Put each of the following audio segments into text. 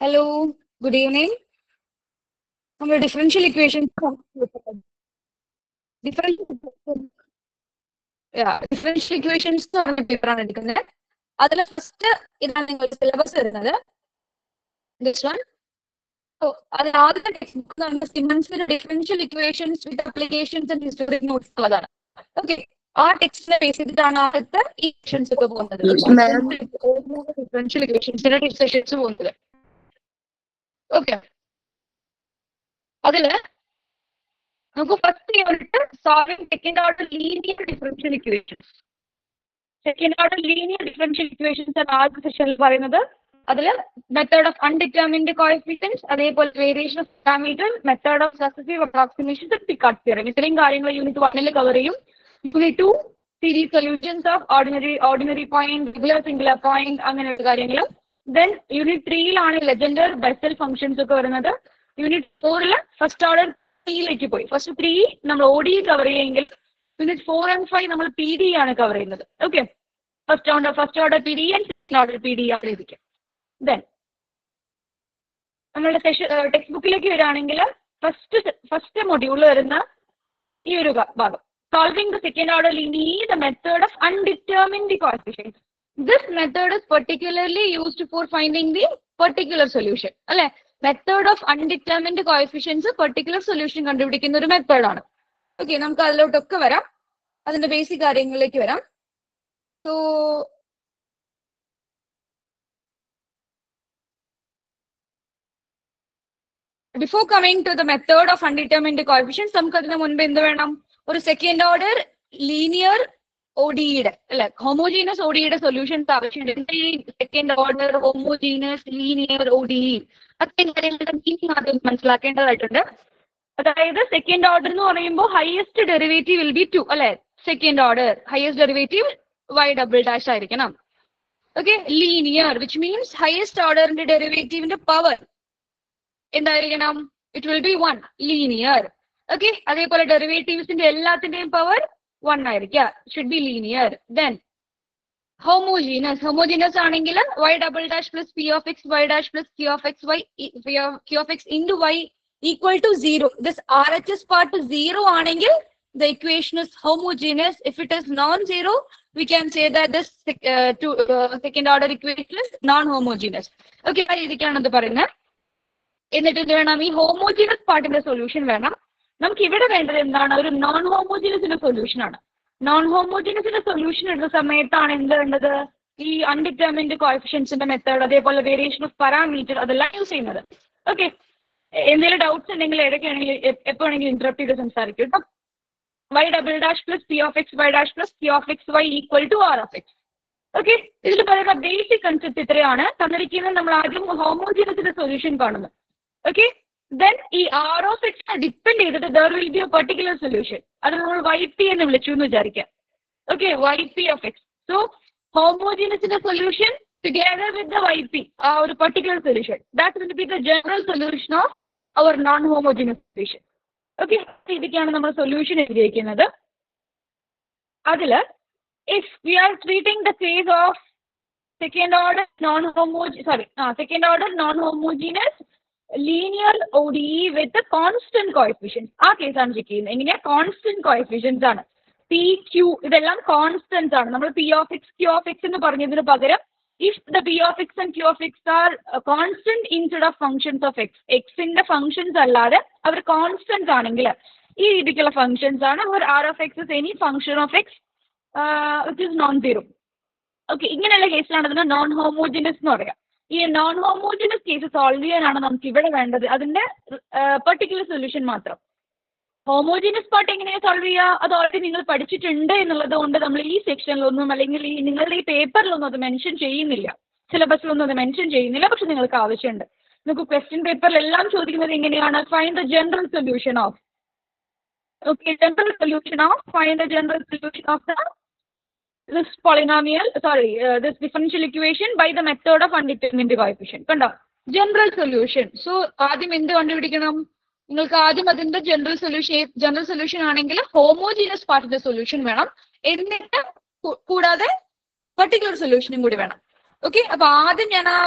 Hello, good evening. Our differential equations. Differential equations paper ആണ് എടുക്കുന്നത്. അതിൽ ഫസ്റ്റ് ഇതാണ് നിങ്ങളുടെ സിലബസ് വരുന്നത്. This one. So, അതിൽ ആദ്യത്തെ ടെക്സ്റ്റ് ബുക്ക് നമ്മുടെ സിമൺസിന്റെ differential equations with applications and historic notes ഉള്ളതാണ്. ഓക്കെ, ആ ടെക്സ്റ്റിനെ ബേസ് ചെയ്തിട്ടാണ് ആദ്യത്തെ ഇക്വേഷൻസ് ഒക്കെ പോകുന്നത്. ഡിഫറൻഷ്യൽ ഇക്വേഷൻസിന്റെ ഡിസ്കഷൻസ് പോകുന്നത്. ഓക്കെ, അതില് നമുക്ക് first unit solving second order linear differential equations. Second order linear differential equations ആണ് ആദ്യത്തെ സെഷനിൽ പറയുന്നത്. അതിൽ മെത്തേഡ് ഓഫ് അൺഡിറ്റർമിൻഡ് കോഎഫിഷ്യൻസ്, അതേപോലെ variation of parameter, method of successive approximations, Picard theorem. ഇത്രയും കാര്യങ്ങൾ യൂണിറ്റ് 1 കവർ ചെയ്യും. Unit 2 series solutions of ordinary point, regular singular point, അങ്ങനെയുള്ള കാര്യങ്ങൾ. Then unit 3 Legendre Bessel functions ഒക്കെ വരുന്നത്. യൂണിറ്റ് 4 ഫസ്റ്റ് ഓർഡർ ലേക്ക് പോയി. First 3 നമ്മൾ ODE കവർ ചെയ്യുമെങ്കിൽ യൂണിറ്റ് 4 and 5 നമ്മൾ PD ആണ് കവർ ചെയ്യുന്നത്. Okay, first order PD and second order PD ആണ് ഇരിക്കുക. ദെൻ നമ്മളുടെ ടെക്സ്റ്റ് ബുക്കിലേക്ക് വരികയാണെങ്കിൽ ഫസ്റ്റ് മൊഡ്യൂൾ വരുന്ന ഈ ഒരു ഭാഗം, solving the second order linear the method of undetermined coefficients. This method is particularly used for finding the particular solution. അല്ലെ, method of undetermined coefficients particular solution കണ്ടുപിടിക്കുന്ന ഒരു മെത്തേഡാണ്. ഓക്കെ, നമുക്ക് അതിലോട്ടൊക്കെ വരാം, അതിന്റെ ബേസിക് കാര്യങ്ങളിലേക്ക് വരാം. So before coming to the method of undetermined coefficients, നമുക്ക് അതിന് മുൻപ് എന്ത് വേണം? ഒരു സെക്കൻഡ് ഓർഡർ ലീനിയർ ODEയുടെ അല്ലെ, ഹോമോജീനസ് ODEയുടെ സൊല്യൂഷൻസ് ആവശ്യമുണ്ട്. Second order homogeneous linear ODE അത്രയും കാര്യങ്ങളുടെ മീനിങ് ആദ്യം മനസ്സിലാക്കേണ്ടതായിട്ടുണ്ട്. അതായത് സെക്കൻഡ് ഓർഡർ എന്ന് പറയുമ്പോൾ ഹയസ്റ്റ് ഡെറിവേറ്റീവ് വിൽ ബി 2 അല്ലെ. Second order highest derivative y" ആയിരിക്കണം. Okay, linear which means highest ഓർഡറിന്റെ ഡെറിവേറ്റീവിന്റെ പവർ എന്തായിരിക്കണം? It will be 1, linear. Okay, അതേപോലെ ഡെറിവേറ്റീവ്സിന്റെ എല്ലാത്തിന്റെയും പവർ 1 ആയിരിക്കുക, should be linear. Then homogeneous ആണെങ്കിൽ y" plus p of x y' plus q of x into y equal to 0. This RHS part 0 ആണെങ്കിൽ the equation is homogeneous. If it is non-zero, we can say that this second order equation is non-homogeneous. Okay, ഇതൊക്കെയാണ് ഇത് പറയുന്നത്. എന്നിട്ട് എന്ത് വേണം? ഈ homogeneous പാർട്ടിന്റെ solution വേണം. നമുക്ക് ഇവിടെ വേണ്ടത് എന്താണ്? ഒരു നോൺ ഹോമോജീനസിന്റെ സൊല്യൂഷൻ ആണ്. നോൺ ഹോമോജീനസിന്റെ സൊല്യൂഷൻ എടുത്ത സമയത്താണ് എന്ത് വേണ്ടത്? ഈ അൺഡിറ്റർമിൻഡ് കോഎഫിഷ്യൻസിന്റെ മെത്തേഡ്, അതേപോലെ വേരിയേഷൻ ഓഫ് പാരാമീറ്റർ, അതെല്ലാം യൂസ് ചെയ്യുന്നത്. ഓക്കെ, എന്തെങ്കിലും ഡൗട്ട്സ് ഉണ്ടെങ്കിൽ ഇടയ്ക്കാണെങ്കിൽ എപ്പോ വേണമെങ്കിലും ഇന്ററപ്റ്റ് ചെയ്ത് സംസാരിക്കും കേട്ടോ. y" plus p of x y' plus q of x y equal to r of x. Okay, ഇതിൽ പറയുന്ന ബേസിക് കൺസെപ്റ്റ് ഇത്രയാണ്. തന്നിരിക്കുന്നത് നമ്മൾ ആദ്യം ഹോമോജീനസിന്റെ സൊല്യൂഷൻ കാണുന്നു. ഓക്കെ, ദെൻ ഈ r of x ഡിപ്പെൻഡ് ചെയ്തിട്ട് there will be a particular solution. അത് നമ്മൾ yp എന്ന് വിളിച്ചു എന്ന് വിചാരിക്കാം. Okay, yp of x. So ഹോമോജീനസിന്റെ solution together with the yp, ആ ഒരു particular solution, that will be the general solution of our non-homogeneous solution. Okay, ഇതൊക്കെയാണ് നമ്മൾ സൊല്യൂഷൻ എഴുതിയിരിക്കുന്നത്. അതില് if we are treating the case of second order non-homogeneous linear ODE with the constant coefficients, ആ കേസാണ് check ചെയ്യുന്നത്. എങ്ങനെയാ? Constant coefficients ആണ്. p q ഇതെല്ലാം കോൺസ്റ്റന്റ് ആണ്. നമ്മൾ p of x q of x എന്ന് പറഞ്ഞതിന് പകരം if the p of x and q of x are constant instead of functions of x, xന്റെ ഫംഗ്ഷൻസ് അല്ലാതെ അവർ കോൺസ്റ്റന്റ് ആണെങ്കിൽ ഈ രീതിക്കുള്ള ഫംഗ്ഷൻസ് ആണ്. or r of x is any function of x which is non-zero. Okay, ഇങ്ങനെയുള്ള കേസിലാണ് അതിന് നോൺ ഹോമോജിനസ് എന്ന് പറയാം. ഈ നോൺ ഹോമോജിനസ് കേസ് സോൾവ് ചെയ്യാനാണ് നമുക്ക് ഇവിടെ വേണ്ടത് അതിന്റെ പെർട്ടിക്കുലർ സൊല്യൂഷൻ മാത്രം. ഹോമോജിനസ് പാർട്ട് എങ്ങനെയാണ് സോൾവ് ചെയ്യുക? അത് ഓൾറെഡി നിങ്ങൾ പഠിച്ചിട്ടുണ്ട് എന്നുള്ളത് കൊണ്ട് നമ്മൾ ഈ സെക്ഷനിലൊന്നും അല്ലെങ്കിൽ ഈ നിങ്ങളുടെ ഈ പേപ്പറിലൊന്നും അത് മെൻഷൻ ചെയ്യുന്നില്ല, സിലബസിലൊന്നും അത് മെൻഷൻ ചെയ്യുന്നില്ല. പക്ഷെ നിങ്ങൾക്ക് ആവശ്യമുണ്ട്. നിങ്ങൾക്ക് ക്വസ്റ്റ്യൻ പേപ്പറിലെല്ലാം ചോദിക്കുന്നത് എങ്ങനെയാണ്? Find the general solution of. Okay, find the general solution of this polynomial, this differential equation by the method of undetermined coefficient. കണ്ടോ, ജനറൽ സൊല്യൂഷൻ. സോ ആദ്യം എന്ത് കണ്ടുപിടിക്കണം? നിങ്ങൾക്ക് ആദ്യം അതിന്റെ ജനറൽ സൊല്യൂഷൻ ആണെങ്കിൽ ഹോമോജീനസ് പാർട്ടിന്റെ സൊല്യൂഷൻ വേണം. എന്നിട്ട് കൂടാതെ പെർട്ടിക്കുലർ സൊല്യൂഷനും കൂടി വേണം. ഓക്കെ, അപ്പൊ ആദ്യം ഞാൻ ആ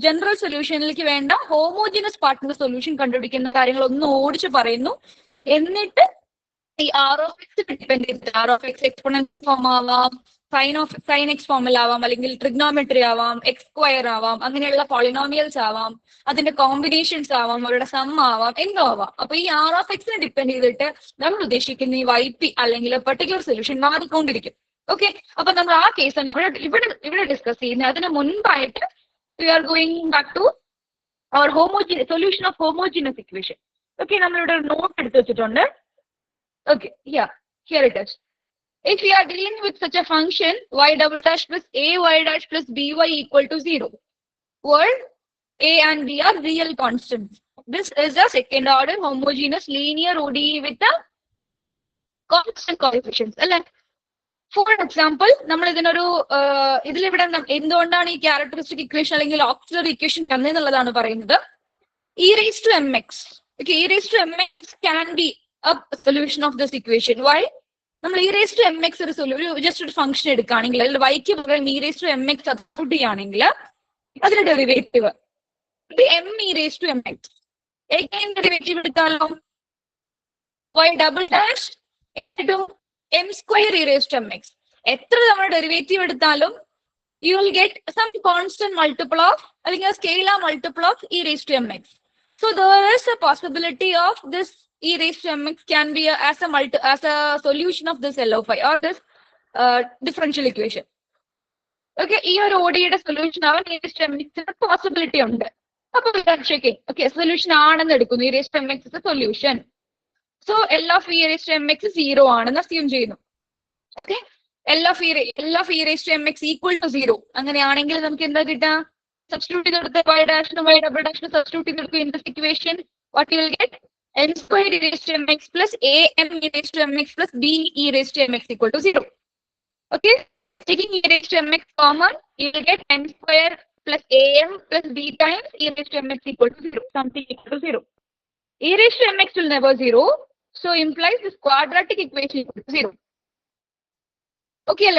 ജനറൽ സൊല്യൂഷനിലേക്ക് വേണ്ട ഹോമോജിനസ് പാർട്ടിന്റെ സൊല്യൂഷൻ കണ്ടുപിടിക്കുന്ന കാര്യങ്ങൾ ഒന്ന് ഓടിച്ച് പറയുന്നു. എന്നിട്ട് ഈ ആർ ഓഫ് എക്സ് ഡിപ്പെൻഡ് ചെയ്തിട്ട് r of x exponent form ആവാം, സൈൻ എക്സ് ഫോമിലാവാം, അല്ലെങ്കിൽ ട്രിഗ്നോമെട്രി ആവാം, എക്സ് സ്ക്വയർ ആവാം, അങ്ങനെയുള്ള പോളിനോമിയൽസ് ആവാം, അതിന്റെ കോമ്പിനേഷൻസ് ആവാം, അവരുടെ സം ആവാം, എന്തോ ആവാം. അപ്പൊ ഈ ആർ ഓഫ് എക്സിനെ ഡിപ്പെൻഡ് ചെയ്തിട്ട് നമ്മൾ ഉദ്ദേശിക്കുന്ന ഈ YP അല്ലെങ്കിൽ പെർട്ടിക്കുലർ സൊല്യൂഷൻ മാറിക്കൊണ്ടിരിക്കും. ഓക്കെ, അപ്പൊ നമ്മൾ ആ കേസ് ഇവിടെ ഡിസ്കസ് ചെയ്യുന്നത്. അതിന് മുൻപായിട്ട് we are going back to our solution of homogeneous equation. Okay, നമ്മളിവിടെ ഒരു നോട്ട് എടുത്ത് വെച്ചിട്ടുണ്ട്. Okay, yeah, here it is. If we are dealing with such a function y double dash plus ay dash plus by equal to 0, where a and b are real constants, this is a second order homogeneous linear ODE with the constant coefficients. For example, നമ്മൾ ഇതിനൊരു ഇതിലിവിടെ എന്തുകൊണ്ടാണ് ഈ characteristic equation അല്ലെങ്കിൽ auxiliary equation തന്നെന്നുള്ളതാണ് പറയുന്നത്. E raise to m x, e raise to m x can be a solution of this equation. Why? നമ്മൾ e raise to m x ഒരു ജസ്റ്റ് ഒരു ഫംഗ്ഷൻ എടുക്കുകയാണെങ്കിൽ, അല്ലെങ്കിൽ വൈക്ക് പകരം e raise to m x substitute ചെയ്യുകയാണെങ്കിൽ അതിന്റെ derivative ഇത് m e raise to m x. Again derivative എടുത്താലോ Y double dash m square e raise to m x. എത്ര തവണ ഡെറിവേറ്റീവ് എടുത്താലും you will get some constant multiple of അല്ലെങ്കിൽ scalar multiple of e raise to m x. So there is a possibility of this e raise to m x can be as a solution of this LO5 or this differential equation. Okay, ഈ ഒരു ODEയുടെ solution ആവാൻ e raise to m എക്സിന് possibility ഉണ്ട്. അപ്പൊ checking okay solution ആണെന്ന് എടുക്കുന്നു. E raise to m x is a solution. So L of e raised to mx 0 ആണെന്ന് അസ്യൂം ചെയ്യുന്നു. Okay, L of e raised to mx equal to 0 അങ്ങനെയാണെങ്കിൽ നമുക്ക് എന്താ കിട്ടുക? സബ്സ്റ്റിറ്റ്യൂട്ട് ചെയ്തെടുത്ത് y ഡാഷിന് y ഡബിൾ ഡാഷിന് സബ്സ്റ്റിറ്റ്യൂട്ട് ചെയ്തെടുക്കും in this equation. What you will get? n square e raised to mx plus am e raised to mx plus b e raised to mx equal to 0. Okay, taking e raised to mx common, you will get n square plus am plus b times e raised to mx equal to 0, something equal to 0. E raised to mx will never 0. So implies this quadratic equation equal to 0. Okay,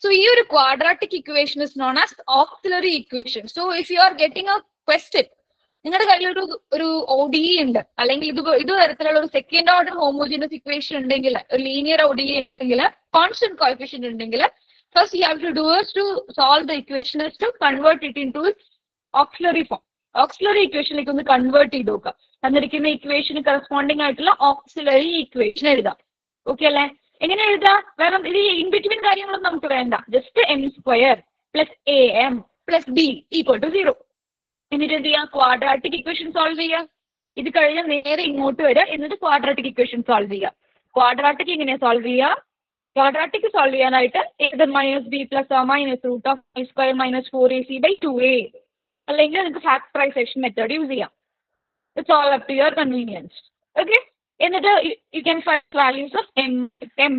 so here a quadratic equation is known as auxiliary equation. So if you are getting a question, നിങ്ങളുടെ കയ്യിൽ ഒരു ODE ഉണ്ട്, അല്ലെങ്കിൽ ഇത് തരത്തിലുള്ള ഒരു second order homogeneous equation ഉണ്ടെങ്കിൽ, ഒരു ലീനിയർ ODE ഉണ്ടെങ്കിൽ, കോൺസ്റ്റന്റ് കോഎഫിഷ്യന്റ് ഉണ്ടെങ്കിൽ, first you have to do is to solve the equation is to convert it into auxiliary form. Auxiliary ഇക്വേഷനിലേക്ക് ഒന്ന് കൺവേർട്ട് ചെയ്ത് നോക്കുക. തന്നിരിക്കുന്ന ഇക്വേഷന് കറസ്പോണ്ടിങ് ആയിട്ടുള്ള ഓക്സിലറി ഇക്വേഷൻ എഴുതാം. ഓക്കെ അല്ലെ? എങ്ങനെ എഴുതാം? വേറെ ഇത് ഇൻ ബിറ്റ്വീൻ കാര്യങ്ങളൊന്നും നമുക്ക് വേണ്ട. Just m square plus am plus b equal to 0. എന്നിട്ട് എന്ത് ചെയ്യാം? ക്വാഡ്രാറ്റിക് ഇക്വേഷൻ സോൾവ് ചെയ്യാം. ഇത് കഴിഞ്ഞാൽ നേരെ ഇങ്ങോട്ട് വരിക, എന്നിട്ട് ക്വാഡ്രാറ്റിക് ഇക്വേഷൻ സോൾവ് ചെയ്യാം. ക്വാഡ്രാറ്റിക് എങ്ങനെയാ സോൾവ് ചെയ്യുക? ക്വാഡ്രാറ്റിക് സോൾവ് ചെയ്യാനായിട്ട് minus b plus minus root of i square minus 4ac/2a അല്ലെങ്കിൽ നിങ്ങൾക്ക് ഫാക്ടറൈസേഷൻ മെത്തേഡ് യൂസ് ചെയ്യാം. It's all up to your convenience. Okay, എന്നിട്ട് you can find values of m.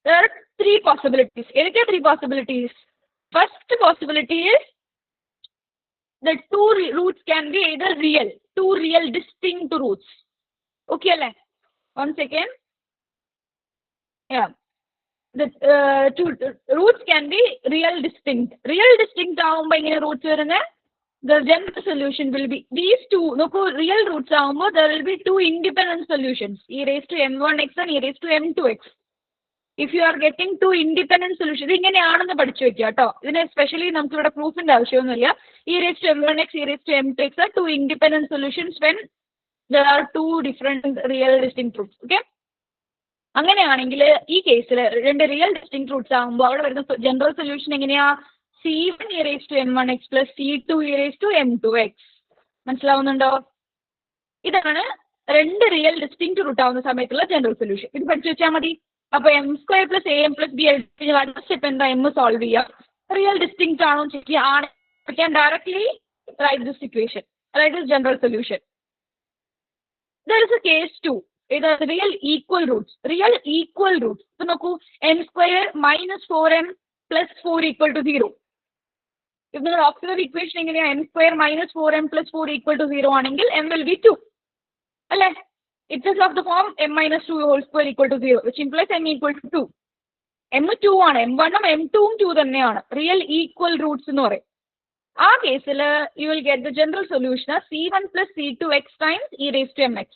There are three possibilities. ഏതൊക്കെയാ three possibilities? First possibility is the two roots can be either real, two real distinct roots. Okay അല്ലേ? One second. Yeah, the two roots can be real distinct. Real distinct ആവുമ്പോൾ എങ്ങനെ roots വരുന്നത്? The general solution will be these two. No, real roots ആവുമ്പോൾ there will be two independent solutions, e raised to m1x and e raised to m2x. If you are getting two independent solutions, ഇങ്ങനെയാണെന്ന് പഠിച്ചു വെക്കുക കേട്ടോ. ഇതിന് especially നമുക്ക് ഇവിടെ പ്രൂഫിന്റെ ആവശ്യമൊന്നുമില്ല. e raised to m1x, e raised to m2x are two independent solutions when there are two different real distinct roots. Okay, അങ്ങനെയാണെങ്കിൽ ഈ കേസിൽ രണ്ട് റിയൽ ഡിസ്റ്റിങ്ക്ട് റൂട്ട്സ് ആകുമ്പോൾ അവിടെ വരുന്ന ജനറൽ സൊല്യൂഷൻ എങ്ങനെയാ? C1 e raised to m1x plus C2 e raised to m2x. മനസ്സിലാവുന്നുണ്ടോ? ഇതാണ് രണ്ട് റിയൽ ഡിസ്റ്റിങ്ക്ട് റൂട്ട് ആവുന്ന സമയത്തുള്ള ജനറൽ സൊല്യൂഷൻ. ഇത് പഠിച്ചു വെച്ചാൽ മതി. അപ്പൊ M square plus am plus B അടുത്ത സ്റ്റെപ്പ് എന്താ? എം സോൾവ് ചെയ്യാം. റിയൽ ഡിസ്റ്റിങ്ക്ട് ആണോ ചെക്ക് ചെയ്യാം. ആണ് can directly write this equation, write this general solution. There is a case 2. It is real equal roots. Real equal roots. So നോക്കൂ, m square minus 4m plus 4 equal to 0. If the auxiliary equation എങ്ങനെയാ? m square minus 4m plus 4 equal to 0 ആണെങ്കിൽ m will be 2. അല്ലേ? It is of the form m minus 2 whole square equal to 0, which implies m equal to 2. m 2 ആണ്. m1 ഉം m2 ഉം 2 തന്നെയാണ്. Real equal Roots എന്ന് പറയും. ആ കേസിൽ U will get the general solution C1 plus C2x times e raised to mx.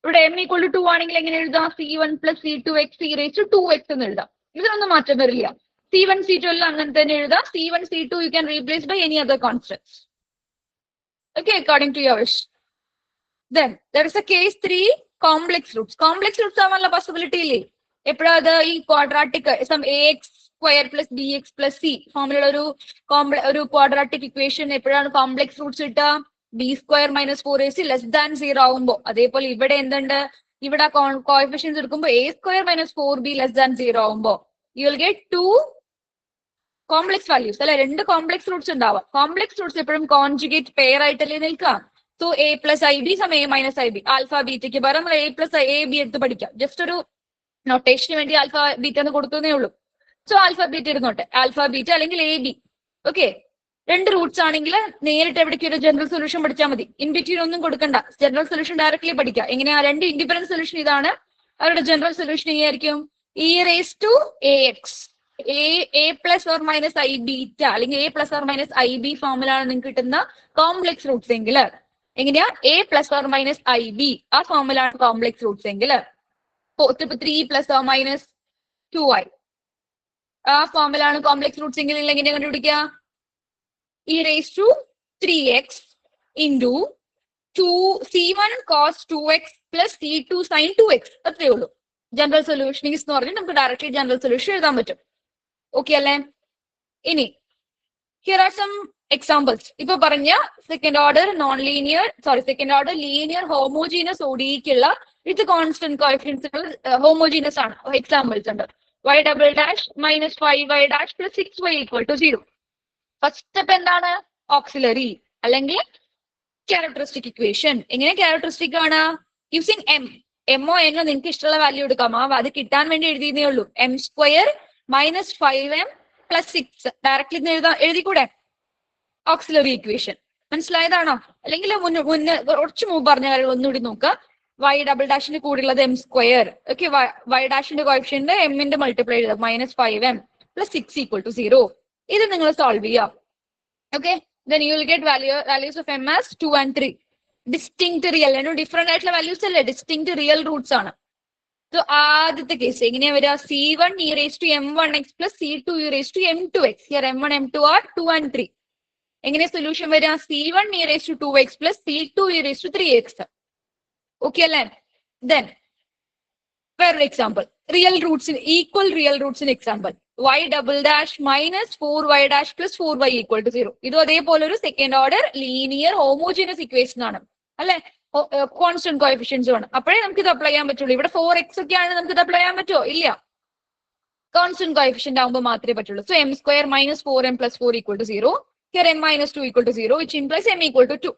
ഇവിടെ m equal to 2 ആണെങ്കിൽ എങ്ങനെ എഴുതാം? C1 plus C2x e raised to 2x എന്ന് എഴുതാം. ഇതിനൊന്നും മാറ്റം വരില്ല. C1 C2 എല്ലാം അങ്ങനെ തന്നെ എഴുതാം. C1 C2 you can replace by any other constants. Okay, according to your wish. Then there is a case 3, complex roots. Complex roots ആവാനുള്ള പോസിബിലിറ്റി ഇല്ലേ? എപ്പോഴാ അത് ഈ quadratic sum ax square plus bx plus c ഫോമിലുള്ള ഒരു quadratic equation എപ്പോഴാണ് complex roots കിട്ടുക? b square minus 4ac less than 0 ആവുമ്പോൾ. അതേപോലെ ഇവിടെ എന്തുണ്ട്? ഇവിടെ കോഎഫിഷ്യൻസ് എടുക്കുമ്പോൾ a square minus 4b less than 0 ആവുമ്പോൾ you will get 2 complex values അല്ലെ? രണ്ട് കോംപ്ലക്സ് റൂട്ട്സ് ഉണ്ടാവാം. കോംപ്ലക്സ് റൂട്ട്സ് എപ്പോഴും കോൺജുഗേറ്റ് പെയർ ആയിട്ടല്ലേ നിൽക്കുക. So a plus ib sum a minus ib. Alpha ബീറ്റയ്ക്ക് പകരം നമ്മൾ a plus a b എടുത്ത് പഠിക്കാം. ജസ്റ്റ് ഒരു നൊട്ടേഷന് വേണ്ടി ആൽഫ ബീറ്റ എന്ന് കൊടുക്കുന്നേ ഉള്ളൂ. സോ ആൽഫ ബീറ്റ ഇരുന്നോട്ടെ, ആൽഫ ബീറ്റ അല്ലെങ്കിൽ എ ബി. ഓക്കെ, രണ്ട് റൂട്ട്സ് ആണെങ്കിൽ നേരിട്ട് എവിടേക്ക് ഒരു ജനറൽ സൊല്യൂഷൻ പഠിച്ചാൽ മതി. ഇൻ ബിറ്റ്വീൻ ഒന്നും കൊടുക്കണ്ട, ജനറൽ സൊല്യൂഷൻ ഡയറക്ട്ലി പഠിക്കാം. എങ്ങനെയാ? രണ്ട് ഇൻഡിപെൻഡന്റ് സൊല്യൂഷൻ ഇതാണ്, അവരുടെ ജനറൽ സൊല്യൂഷൻ എങ്ങനെയായിരിക്കും? E raise to a x, a plus or minus i beta അല്ലെങ്കിൽ a plus or minus i b ഫോമിലാണ് നിങ്ങൾക്ക് കിട്ടുന്ന കോംപ്ലക്സ് റൂട്ട്സ് എങ്കിൽ എങ്ങനെയാ? A plus or minus i b ആ ഫോമിലാണ് കോംപ്ലക്സ് റൂട്ട്സ് എങ്കിൽ 3 പ്ലസ് ഓർ മൈനസ് 2i ആ ഫോമിലാണ് കോംപ്ലക്സ് റൂട്ട്സ് എങ്കിൽ എങ്ങനെയാ കണ്ടുപിടിക്കുക? e raised to 3x into 2c1 cos 2x plus c2 sin 2x. അത്രേ ഉള്ളൂ. ജനറൽ സൊല്യൂഷൻ എന്ന് പറഞ്ഞാൽ നമുക്ക് ഡയറക്ട്ലി ജനറൽ സൊല്യൂഷൻ എഴുതാൻ പറ്റും. ഓക്കെ അല്ലേ? ഇനി ഹിയർ ആർ സം എക്സാമ്പിൾസ്. ഇപ്പൊ പറഞ്ഞ സെക്കൻഡ് ഓർഡർ ലീനിയർ ഹോമോജീനസ് ഒഡിക്കുള്ള വിത്ത് കോൺസ്റ്റന്റ് കോഎഫിഷ്യൻസ് ഹോമോജീനസ് ആണ്. എക്സാമ്പിൾസ് ഉണ്ട്. y double dash minus 5y dash plus 6y equal to 0. First step എന്താണ്? ഓക്സിലറി അല്ലെങ്കിൽ ക്യാരക്ടറിസ്റ്റിക് ഇക്വേഷൻ. എങ്ങനെ ക്യാരക്ടറിസ്റ്റിക് ആണ്? യൂസിങ് എമ്മോ എന്നോ നിങ്ങൾക്ക് ഇഷ്ടമുള്ള വാല്യൂ എടുക്കാം. അത് കിട്ടാൻ വേണ്ടി എഴുതിയതേ ഉള്ളൂ. m square minus 5m plus 6 directly എഴുതിക്കൂടെ? Auxiliary equation. മനസ്സിലായതാണോ? അല്ലെങ്കിൽ മുന്നേ കുറച്ച് മുമ്പ് പറഞ്ഞ കാര്യം ഒന്നുകൂടി നോക്കുക. y ഡബിൾ ഡാഷിന്റെ കൂടെയുള്ളത് m സ്ക്വയർ. ഓക്കെ, y ഡാഷിന്റെ കോഎഫിഷ്യന്റ് എമ്മിന്റെ മൾട്ടിപ്ലൈ ചെയ്തത് minus 5m plus 6 equal to 0. ഇത് നിങ്ങൾ സോൾവ് ചെയ്യാം. Okay, then you will get values of m as 2 and 3. Distinct real, different ആയിട്ടുള്ള വാല്യൂസ് അല്ലേ? ഡിസ്റ്റിങ്ക്ട് റിയൽ റൂട്ട്സ് ആണ്. സോ ആദ്യത്തെ കേസ് എങ്ങനെയാ വരിക? c1 e raised to m1x plus c2 e raised to m2x. Here m1 m2 are 2 and 3. എങ്ങനെ solution വരിക? c1 e raised to 2x plus c2 e raised to 3x. ഓക്കെ അല്ലേ? Then വേറൊരു example, equal real റൂട്ട്സിന് example. y double dash minus 4y dash plus 4y equal to 0. ഇതും അതേപോലെ ഒരു second order linear homogeneous equation ആണ് അല്ലെ? Constant കോഎഫിഷ്യൻസും ആണ്. അപ്പോഴേ നമുക്ക് ഇത് അപ്ലൈ ചെയ്യാൻ പറ്റുള്ളൂ. ഇവിടെ 4x ഒക്കെ ആണ്, നമുക്ക് ഇത് അപ്ലൈ ചെയ്യാൻ പറ്റുമോ? ഇല്ല, കോൺസ്റ്റന്റ് കോഎഫിഷ്യന്റ് ആകുമ്പോൾ മാത്രമേ പറ്റുള്ളൂ. So m square minus 4m plus 4 equal to 0. Here m minus 2 equal to 0, which implies m equal to 2.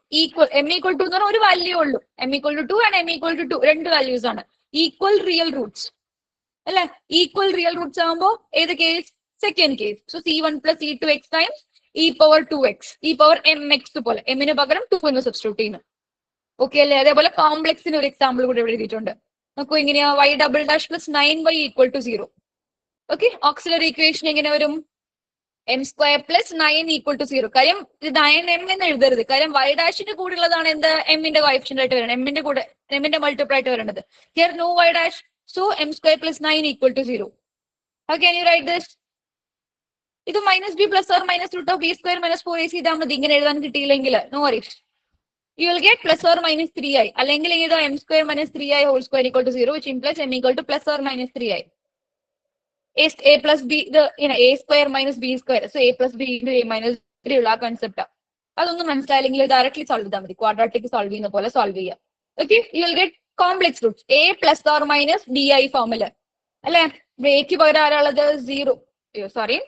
m equal to എന്ന് പറഞ്ഞാൽ ഒരു വാല്യൂ ഉള്ളൂ. m equal to 2 and m equal to 2 രണ്ട് values ആണ്. Equal real Roots അല്ലെ? Equal real Roots ആകുമ്പോൾ ഏത് case? Second case. So c1 plus c2x times e power 2x, e power mx പോലെ എമ്മിന് പകരം 2 എന്ന് സബ്സ്റ്റിറ്റ്യൂട്ട് ചെയ്യുന്നു. ഓക്കെ അല്ലേ? അതേപോലെ കോംപ്ലക്സിന് ഒരു എക്സാമ്പിൾ കൂടെ ഇവിടെ എഴുതിയിട്ടുണ്ട്. നോക്കൂ, എങ്ങനെയാ? y double dash plus 9y equal to 0. Okay, auxiliary equation എങ്ങനെ വരും? m square plus 9 equal to 0. കാര്യം ഇത് 9m എന്ന് എഴുതരുത്. കാര്യം y ഡാഷിന്റെ കൂടെ ഉള്ളതാണ് എന്ത്? എമ്മിന്റെ കോഎഫിഷ്യന്റ് ആയിട്ട് വരണം, എമ്മിന്റെ മൾട്ടിപ്ലൈ ആയിട്ട് വരേണ്ടത്. Here no y dash, so m square plus 9 equal to 0. How can you write this? ഇത് minus b plus or minus root of b square minus 4ac ഇതാ മതി. ഇങ്ങനെ എഴുതാൻ കിട്ടിയില്ലെങ്കിൽ no worries, you will get plus or minus 3i. അല്ലെങ്കിൽ ഇതാ m square minus 3i whole square equal to 0, which implies m equal to plus or minus 3i. a plus b, a square minus b square, so a plus b into a minus 3 ഉള്ള ആ concept. അതൊന്നും മനസ്സിലായില്ലെങ്കിൽ directly solve ചെയ്താൽ മതി. Quadratic solve ചെയ്യുന്ന പോലെ solve ചെയ്യാം. Okay, U will get complex Roots a plus or minus di ഫോമില് അല്ലെ? എക്ക് പകരം ആരാളുള്ളത്? 0. സോറി,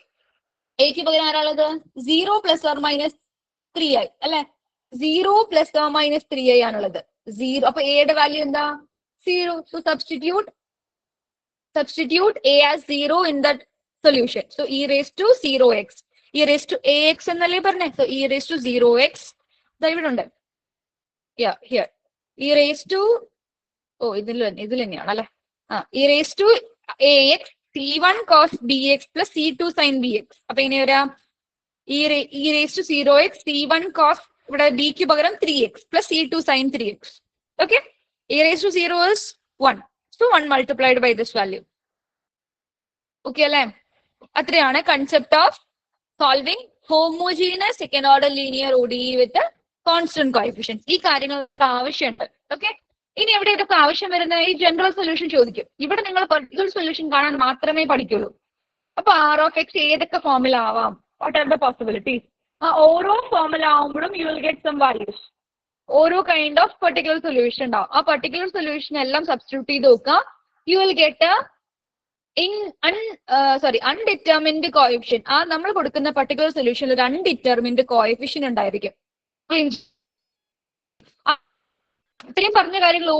എക്ക് പകരം ആരാളുള്ളത്? 0 പ്ലസ് ഓർ മൈനസ് 3i അല്ലെ? 0 പ്ലസ് ഓർ മൈനസ് 3i ആണുള്ളത്. 0, അപ്പൊ എയുടെ വാല്യൂ എന്താ? 0. So substitute a as 0 in that solution. So e raised to 0x, e raised to ax എന്നല്ലേ പറഞ്ഞേ? So e raised to 0x ഇവിടെ ഉണ്ട്. Here e raised to ഇതിൽ തന്നെയാണ് അല്ലെ? e raised to ax c1 cos bx plus c2 sin bx. അപ്പൊ എങ്ങനെ വരാം? e raised to 0x c1 cos ഇവിടെ bക്ക് പകരം 3x plus c2 sin 3x. Okay, e raised to 0 is 1. So 1 multiplied by this value. Okay അല്ലേ? അത്രയാണ് concept of solving homogeneous second order linear ODE with the constant coefficients. ഈ കാര്യങ്ങൾക്ക് ആവശ്യമുണ്ട്. Okay, ഇനി എവിടെ ഇതൊക്കെ ആവശ്യം വരുന്ന ഈ ജനറൽ സൊല്യൂഷൻ ചോദിക്കും. ഇവിടെ നിങ്ങൾ പർട്ടിക്കുലർ സൊല്യൂഷൻ കാണാൻ മാത്രമേ പഠിക്കുള്ളൂ. അപ്പൊ ആർ ഓഫ് എക്സ് ഏതൊക്കെ ഫോമിലാവാം, വാട്ട് ആർ ദ പോസിബിലിറ്റീസ്? ആ ഓരോ ഫോമിലാവുമ്പോഴും you will get some values. ഓരോ കൈൻഡ് ഓഫ് പെർട്ടിക്കുലർ സൊല്യൂഷൻ ഉണ്ടാവും. ആ പെർട്ടിക്കുലർ സൊല്യൂഷൻ എല്ലാം സബ്സ്റ്റിറ്റ്യൂട്ട് ചെയ്ത് നോക്കുക. You will get undetermined coefficient. ആ നമ്മൾ കൊടുക്കുന്ന പെർട്ടിക്കുലർ സൊല്യൂഷനിൽ ഒരു അൺഡിറ്റർമിൻഡ് കോഎഫിഷ്യന്റ് ഉണ്ടായിരിക്കും. ഇത്രയും പറഞ്ഞ കാര്യങ്ങൾ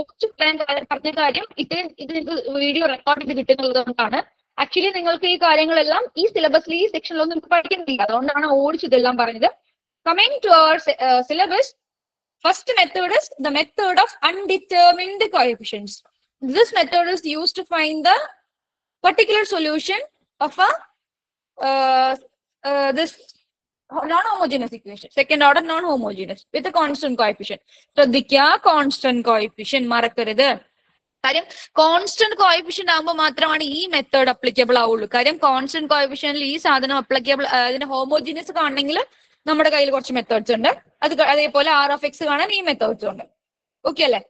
പറഞ്ഞ കാര്യം ഇത് നിങ്ങൾക്ക് വീഡിയോ റെക്കോർഡ് ചെയ്ത് കിട്ടുന്നത് കൊണ്ടാണ്. ആക്ച്വലി നിങ്ങൾക്ക് ഈ കാര്യങ്ങളെല്ലാം ഈ സിലബസിൽ ഈ സെക്ഷനിലൊന്നും നിങ്ങൾക്ക് പഠിക്കുന്നില്ല, അതുകൊണ്ടാണ് ഓടിച്ചതെല്ലാം പറഞ്ഞത്. Coming to our syllabus, first method is the method of undetermined coefficients. This method is used to find the particular solution of a this non-homogeneous equation, second order non-homogeneous with a constant coefficient. ശ്രദ്ധിക്കുക, constant coefficient മറക്കരുത്. കാര്യം constant coefficient ആകുമ്പോൾ മാത്രമാണ് ഈ method applicable ആവുള്ളൂ. കാര്യം constant കോഎഫിഷ്യന്റിൽ ഈ സാധനം അപ്ലിക്കബിൾ, അതിന്റെ ഹോമോജീനിയസ് കാണണമെങ്കിൽ നമ്മുടെ കയ്യിൽ കുറച്ച് മെത്തേഡ്സ് ഉണ്ട്. അതേപോലെ ആർ ഓഫ് എക്സ് കാണാൻ ഈ മെത്തേഡ്സ് ഉണ്ട്. ഓക്കെ അല്ലേ?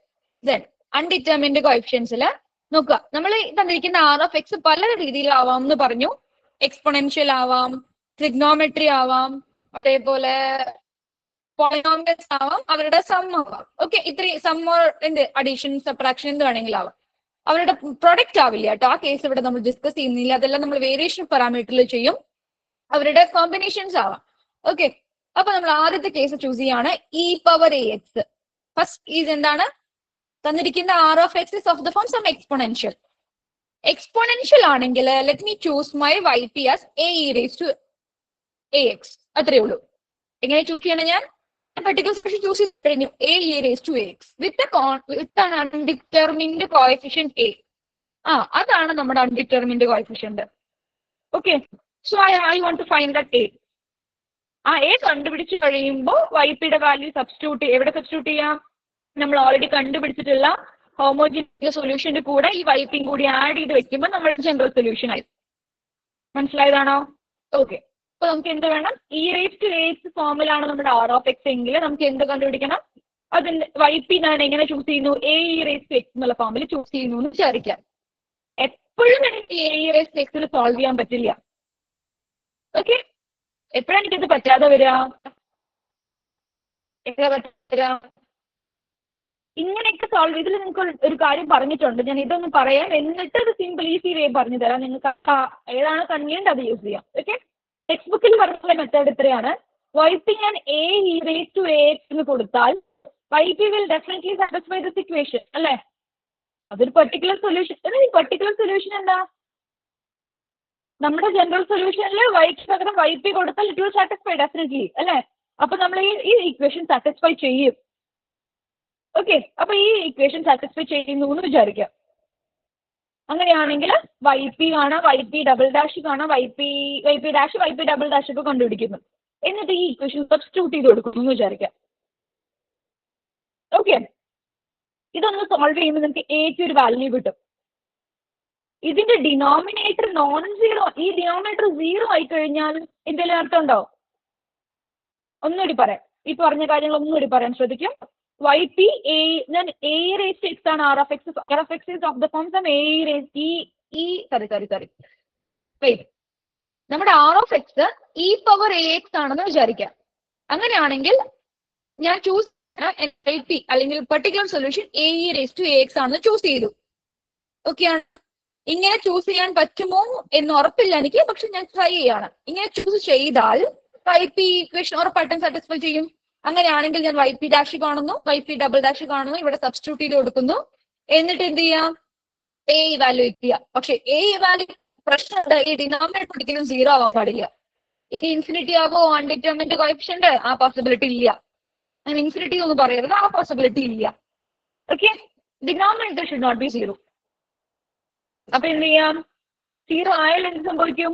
ദെൻ അൺഡിറ്റർമിൻഡ് കോഎഫിഷ്യൻസിൽ നോക്കുക, നമ്മൾ തന്നിരിക്കുന്ന ആർ ഓഫ് എക്സ് പല രീതിയിലാവാം എന്ന് പറഞ്ഞു. എക്സ്പൊണൻഷ്യൽ ആവാം, ട്രിഗ്നോമെട്രി ആവാം, അതേപോലെ പോളിനോമിയൽസ് ആവാം, അവരുടെ സം ആവാം. ഓക്കെ, ഇത്രയും സം എന്ത് അഡീഷൻ സബ്ട്രാക്ഷൻ എന്ത് വേണമെങ്കിലും ആവാം. അവരുടെ പ്രൊഡക്റ്റ് ആവില്ല കേട്ടോ, ആ കേസ് ഇവിടെ നമ്മൾ ഡിസ്കസ് ചെയ്യുന്നില്ല. അതെല്ലാം നമ്മൾ വേരിയേഷൻ പാരാമീറ്ററിൽ ചെയ്യും. അവരുടെ കോമ്പിനേഷൻസ് ആവാം. ഓക്കെ, അപ്പൊ നമ്മൾ ആദ്യത്തെ കേസ് ചൂസ് ചെയ്യാണ്, e power a x. First is എന്താണ് തന്നിരിക്കുന്ന r of x is of the form some exponential. Exponential ആണെങ്കിൽ let me choose my y p as a e raise to a x. അത്രേ ഉള്ളൂ. എങ്ങനെ choose ചെയ്യണം? ഞാൻ particular solution choose ചെയ്ത് കഴിഞ്ഞു, a e raise to a x with undetermined coefficient a. അതാണ് നമ്മുടെ undetermined coefficient. Okay, so I want to find that a. ആ എ കണ്ടുപിടിച്ച് കഴിയുമ്പോൾ വൈ പിയുടെ വാല്യൂ സബ്സ്റ്റിറ്റ്യൂട്ട് എവിടെ സബ്സ്റ്റിറ്റ്യൂട്ട് ചെയ്യാം? നമ്മൾ ഓൾറെഡി കണ്ടുപിടിച്ചിട്ടുള്ള ഹോമോജീനിയസ് സൊല്യൂഷന്റെ കൂടെ ഈ വൈപ്പിംഗ് കൂടി ആഡ് ചെയ്ത് വെക്കുമ്പോൾ നമ്മുടെ ജനറൽ സൊല്യൂഷൻ ആയി. മനസ്സിലായതാണോ? ഓക്കെ, അപ്പൊ നമുക്ക് എന്ത് വേണം? E raise to a x ഫോമിലാണ് നമ്മുടെ ആർ ഓഫ് എക്സ് എങ്കിൽ നമുക്ക് എന്ത് കണ്ടുപിടിക്കണം? അതിന്റെ വൈപ്പി ഞാൻ എങ്ങനെ ചൂസ് ചെയ്യുന്നു? A e raise to x എന്നുള്ള ഫോമിൽ ചൂസ് ചെയ്യുന്നു എന്ന് വിചാരിക്കാം. എപ്പോഴും എനിക്ക് എ ഇ റേസ് ടു എക്സിൽ സോൾവ് ചെയ്യാൻ പറ്റില്ല. ഓക്കെ, എപ്പോഴാണ് എനിക്കത് പറ്റാതെ വരിക? ഇങ്ങനെയൊക്കെ സോൾവ് ഇതിൽ നിങ്ങൾക്ക് ഒരു കാര്യം പറഞ്ഞിട്ടുണ്ട്, ഞാൻ ഇതൊന്ന് പറയാം, എന്നിട്ട് അത് സിമ്പിൾ ഈസി വേ പറഞ്ഞു തരാം. നിങ്ങൾക്ക് ഏതാണ് കൺവീനിയന്റ് അത് യൂസ് ചെയ്യാം. ഓക്കെ, ടെക്സ്റ്റ് ബുക്കിൽ പറഞ്ഞ മെത്തേഡ് ഇത്രയാണ്. വൈപ്പി ഞാൻ a e raise to a x എന്ന് കൊടുത്താൽ y p will definitely satisfy this equation അല്ലേ? അതൊരു പെർട്ടിക്കുലർ സൊല്യൂഷൻ. ഈ പെർട്ടിക്കുലർ സൊല്യൂഷൻ എന്താ? നമ്മുടെ ജനറൽ സൊല്യൂഷനിൽ വൈക്ക് പകരം വൈപ്പി കൊടുത്താൽ ഇറ്റ് വിൽ സാറ്റിസ്ഫൈ ഡെഫിനറ്റ്ലി അല്ലേ? അപ്പൊ നമ്മൾ ഈ ഇക്വേഷൻ സാറ്റിസ്ഫൈ ചെയ്യും. ഓക്കെ, അപ്പൊ ഈ ഇക്വേഷൻ സാറ്റിസ്ഫൈ ചെയ്യുന്നു എന്ന് വിചാരിക്കാം. അങ്ങനെയാണെങ്കിൽ വൈ പി കാണാം, വൈ പി ഡബിൾ ഡാഷ് കാണാം, y p dash, y p double dash ഒക്കെ കണ്ടുപിടിക്കുന്നു. എന്നിട്ട് ഈ ഇക്വേഷൻ സബ്സ്റ്റിറ്റ്യൂട്ട് ചെയ്ത് കൊടുക്കുന്നു എന്ന് വിചാരിക്കാം. ഓക്കെ, ഇതൊന്ന് സോൾവ് ചെയ്യുമ്പോൾ നമുക്ക് എക്ക് ഒരു വാല്യൂ കിട്ടും. ഇതിന്റെ ഡിനോമിനേറ്റർ നോൺ സീറോ, ഈ ഡിനോമിനേറ്റർ 0 ആയി കഴിഞ്ഞാൽ എന്തെങ്കിലും അർത്ഥം ഉണ്ടോ? ഒന്നുകൂടി പറയാം, ഈ പറഞ്ഞ കാര്യങ്ങൾ ഒന്നുകൂടി പറയാൻ ശ്രദ്ധിക്കും. വൈ പി എ, ഞാൻ എ റേസ് ടു എക്സ് ആണ് r of x. R of x is of the form some a raise wait, നമ്മുടെ r of x e power a x ആണെന്ന് വിചാരിക്കാം. അങ്ങനെയാണെങ്കിൽ ഞാൻ ചൂസ് വൈ പി അല്ലെങ്കിൽ particular solution a raise to a x ആണെന്ന് choose ചെയ്തു. Okay ആണ്. ഇങ്ങനെ ചൂസ് ചെയ്യാൻ പറ്റുമോ എന്ന് ഉറപ്പില്ല എനിക്ക്, പക്ഷെ ഞാൻ ട്രൈ ചെയ്യാണ്. ഇങ്ങനെ ചൂസ് ചെയ്താൽ വൈ പി ഇക്വേഷൻ ഉറപ്പായിട്ടും സാറ്റിസ്ഫൈ ചെയ്യും. അങ്ങനെയാണെങ്കിൽ ഞാൻ വൈ പി ഡാഷ് കാണുന്നു, വൈ പി ഡബിൾ ഡാഷ് കാണുന്നു, ഇവിടെ സബ്സ്റ്റിറ്റ്യൂട്ട് ചെയ്ത് കൊടുക്കുന്നു. എന്നിട്ട് എന്ത് ചെയ്യാം? എ ഇവാലുവേറ്റ് ചെയ്യാം. പക്ഷെ എ ഇവാലുവേറ്റ് പ്രശ്നമുണ്ട്, ഈ ഡിനോമിനേറ്റർ ഒരിക്കലും 0 ആവാൻ പാടില്ല. ഈ ഇൻഫിനിറ്റി ആവോ അൺഡിറ്റർമിൻഡ് കോഎഫിഷ്യന്റ്? ആ പോസിബിലിറ്റി ഇല്ല. അങ്ങനെ ഇൻഫിനിറ്റി ഒന്നും പറയരുത്, ആ പോസിബിലിറ്റി ഇല്ല. Okay, denominator should not be 0. അപ്പൊ എന്ത് ചെയ്യാം? 0 ആയാൽ എന്ത് സംഭവിക്കും?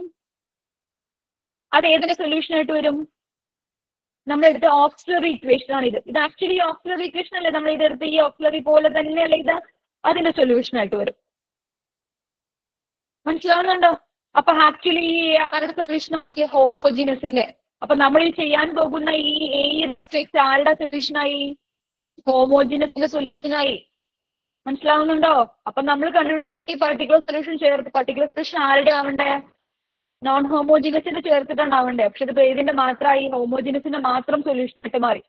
അത് ഏതിന്റെ സൊല്യൂഷൻ ആയിട്ട് വരും? നമ്മളെടുത്ത ഓക്സിലറി ഇക്വേഷൻ ആണ് ഇത്. ഇത് ആക്ച്വലി ഓക്സിലറി ഇക്വേഷൻ അല്ലേ, നമ്മൾ ഇതെടുത്ത് ഈ ഓക്സിലറി പോലെ തന്നെയല്ലേ ഇത് അതിന്റെ സൊല്യൂഷൻ ആയിട്ട് വരും. മനസ്സിലാവുന്നുണ്ടോ? അപ്പൊ ആക്ച്വലി ഈ ആരുടെ സൊല്യൂഷൻ ഹോമോജീനസിലെ, അപ്പൊ നമ്മൾ ഈ ചെയ്യാൻ പോകുന്ന ഈ എക്സ് ആരുടെ സൊല്യൂഷനായി? ഹോമോജീനസിന്റെ സൊല്യൂഷനായി. മനസ്സിലാവുന്നുണ്ടോ? അപ്പൊ നമ്മൾ ഈ പർട്ടിക്കുലർ സൊല്യൂഷൻ ചേർത്ത്, പർട്ടിക്കുലർ സൊല്യൂഷൻ ആരുടെ ആവണ്ടേ? നോൺ ഹോമോജീനസിന്റെ ചേർത്തിട്ടുണ്ടാവണ്ടേ. പക്ഷെ ഇത് ഇതിന്റെ മാത്രമായി ഹോമോജീനസിന്റെ മാത്രം സൊല്യൂഷൻ ആയിട്ട് മാറി.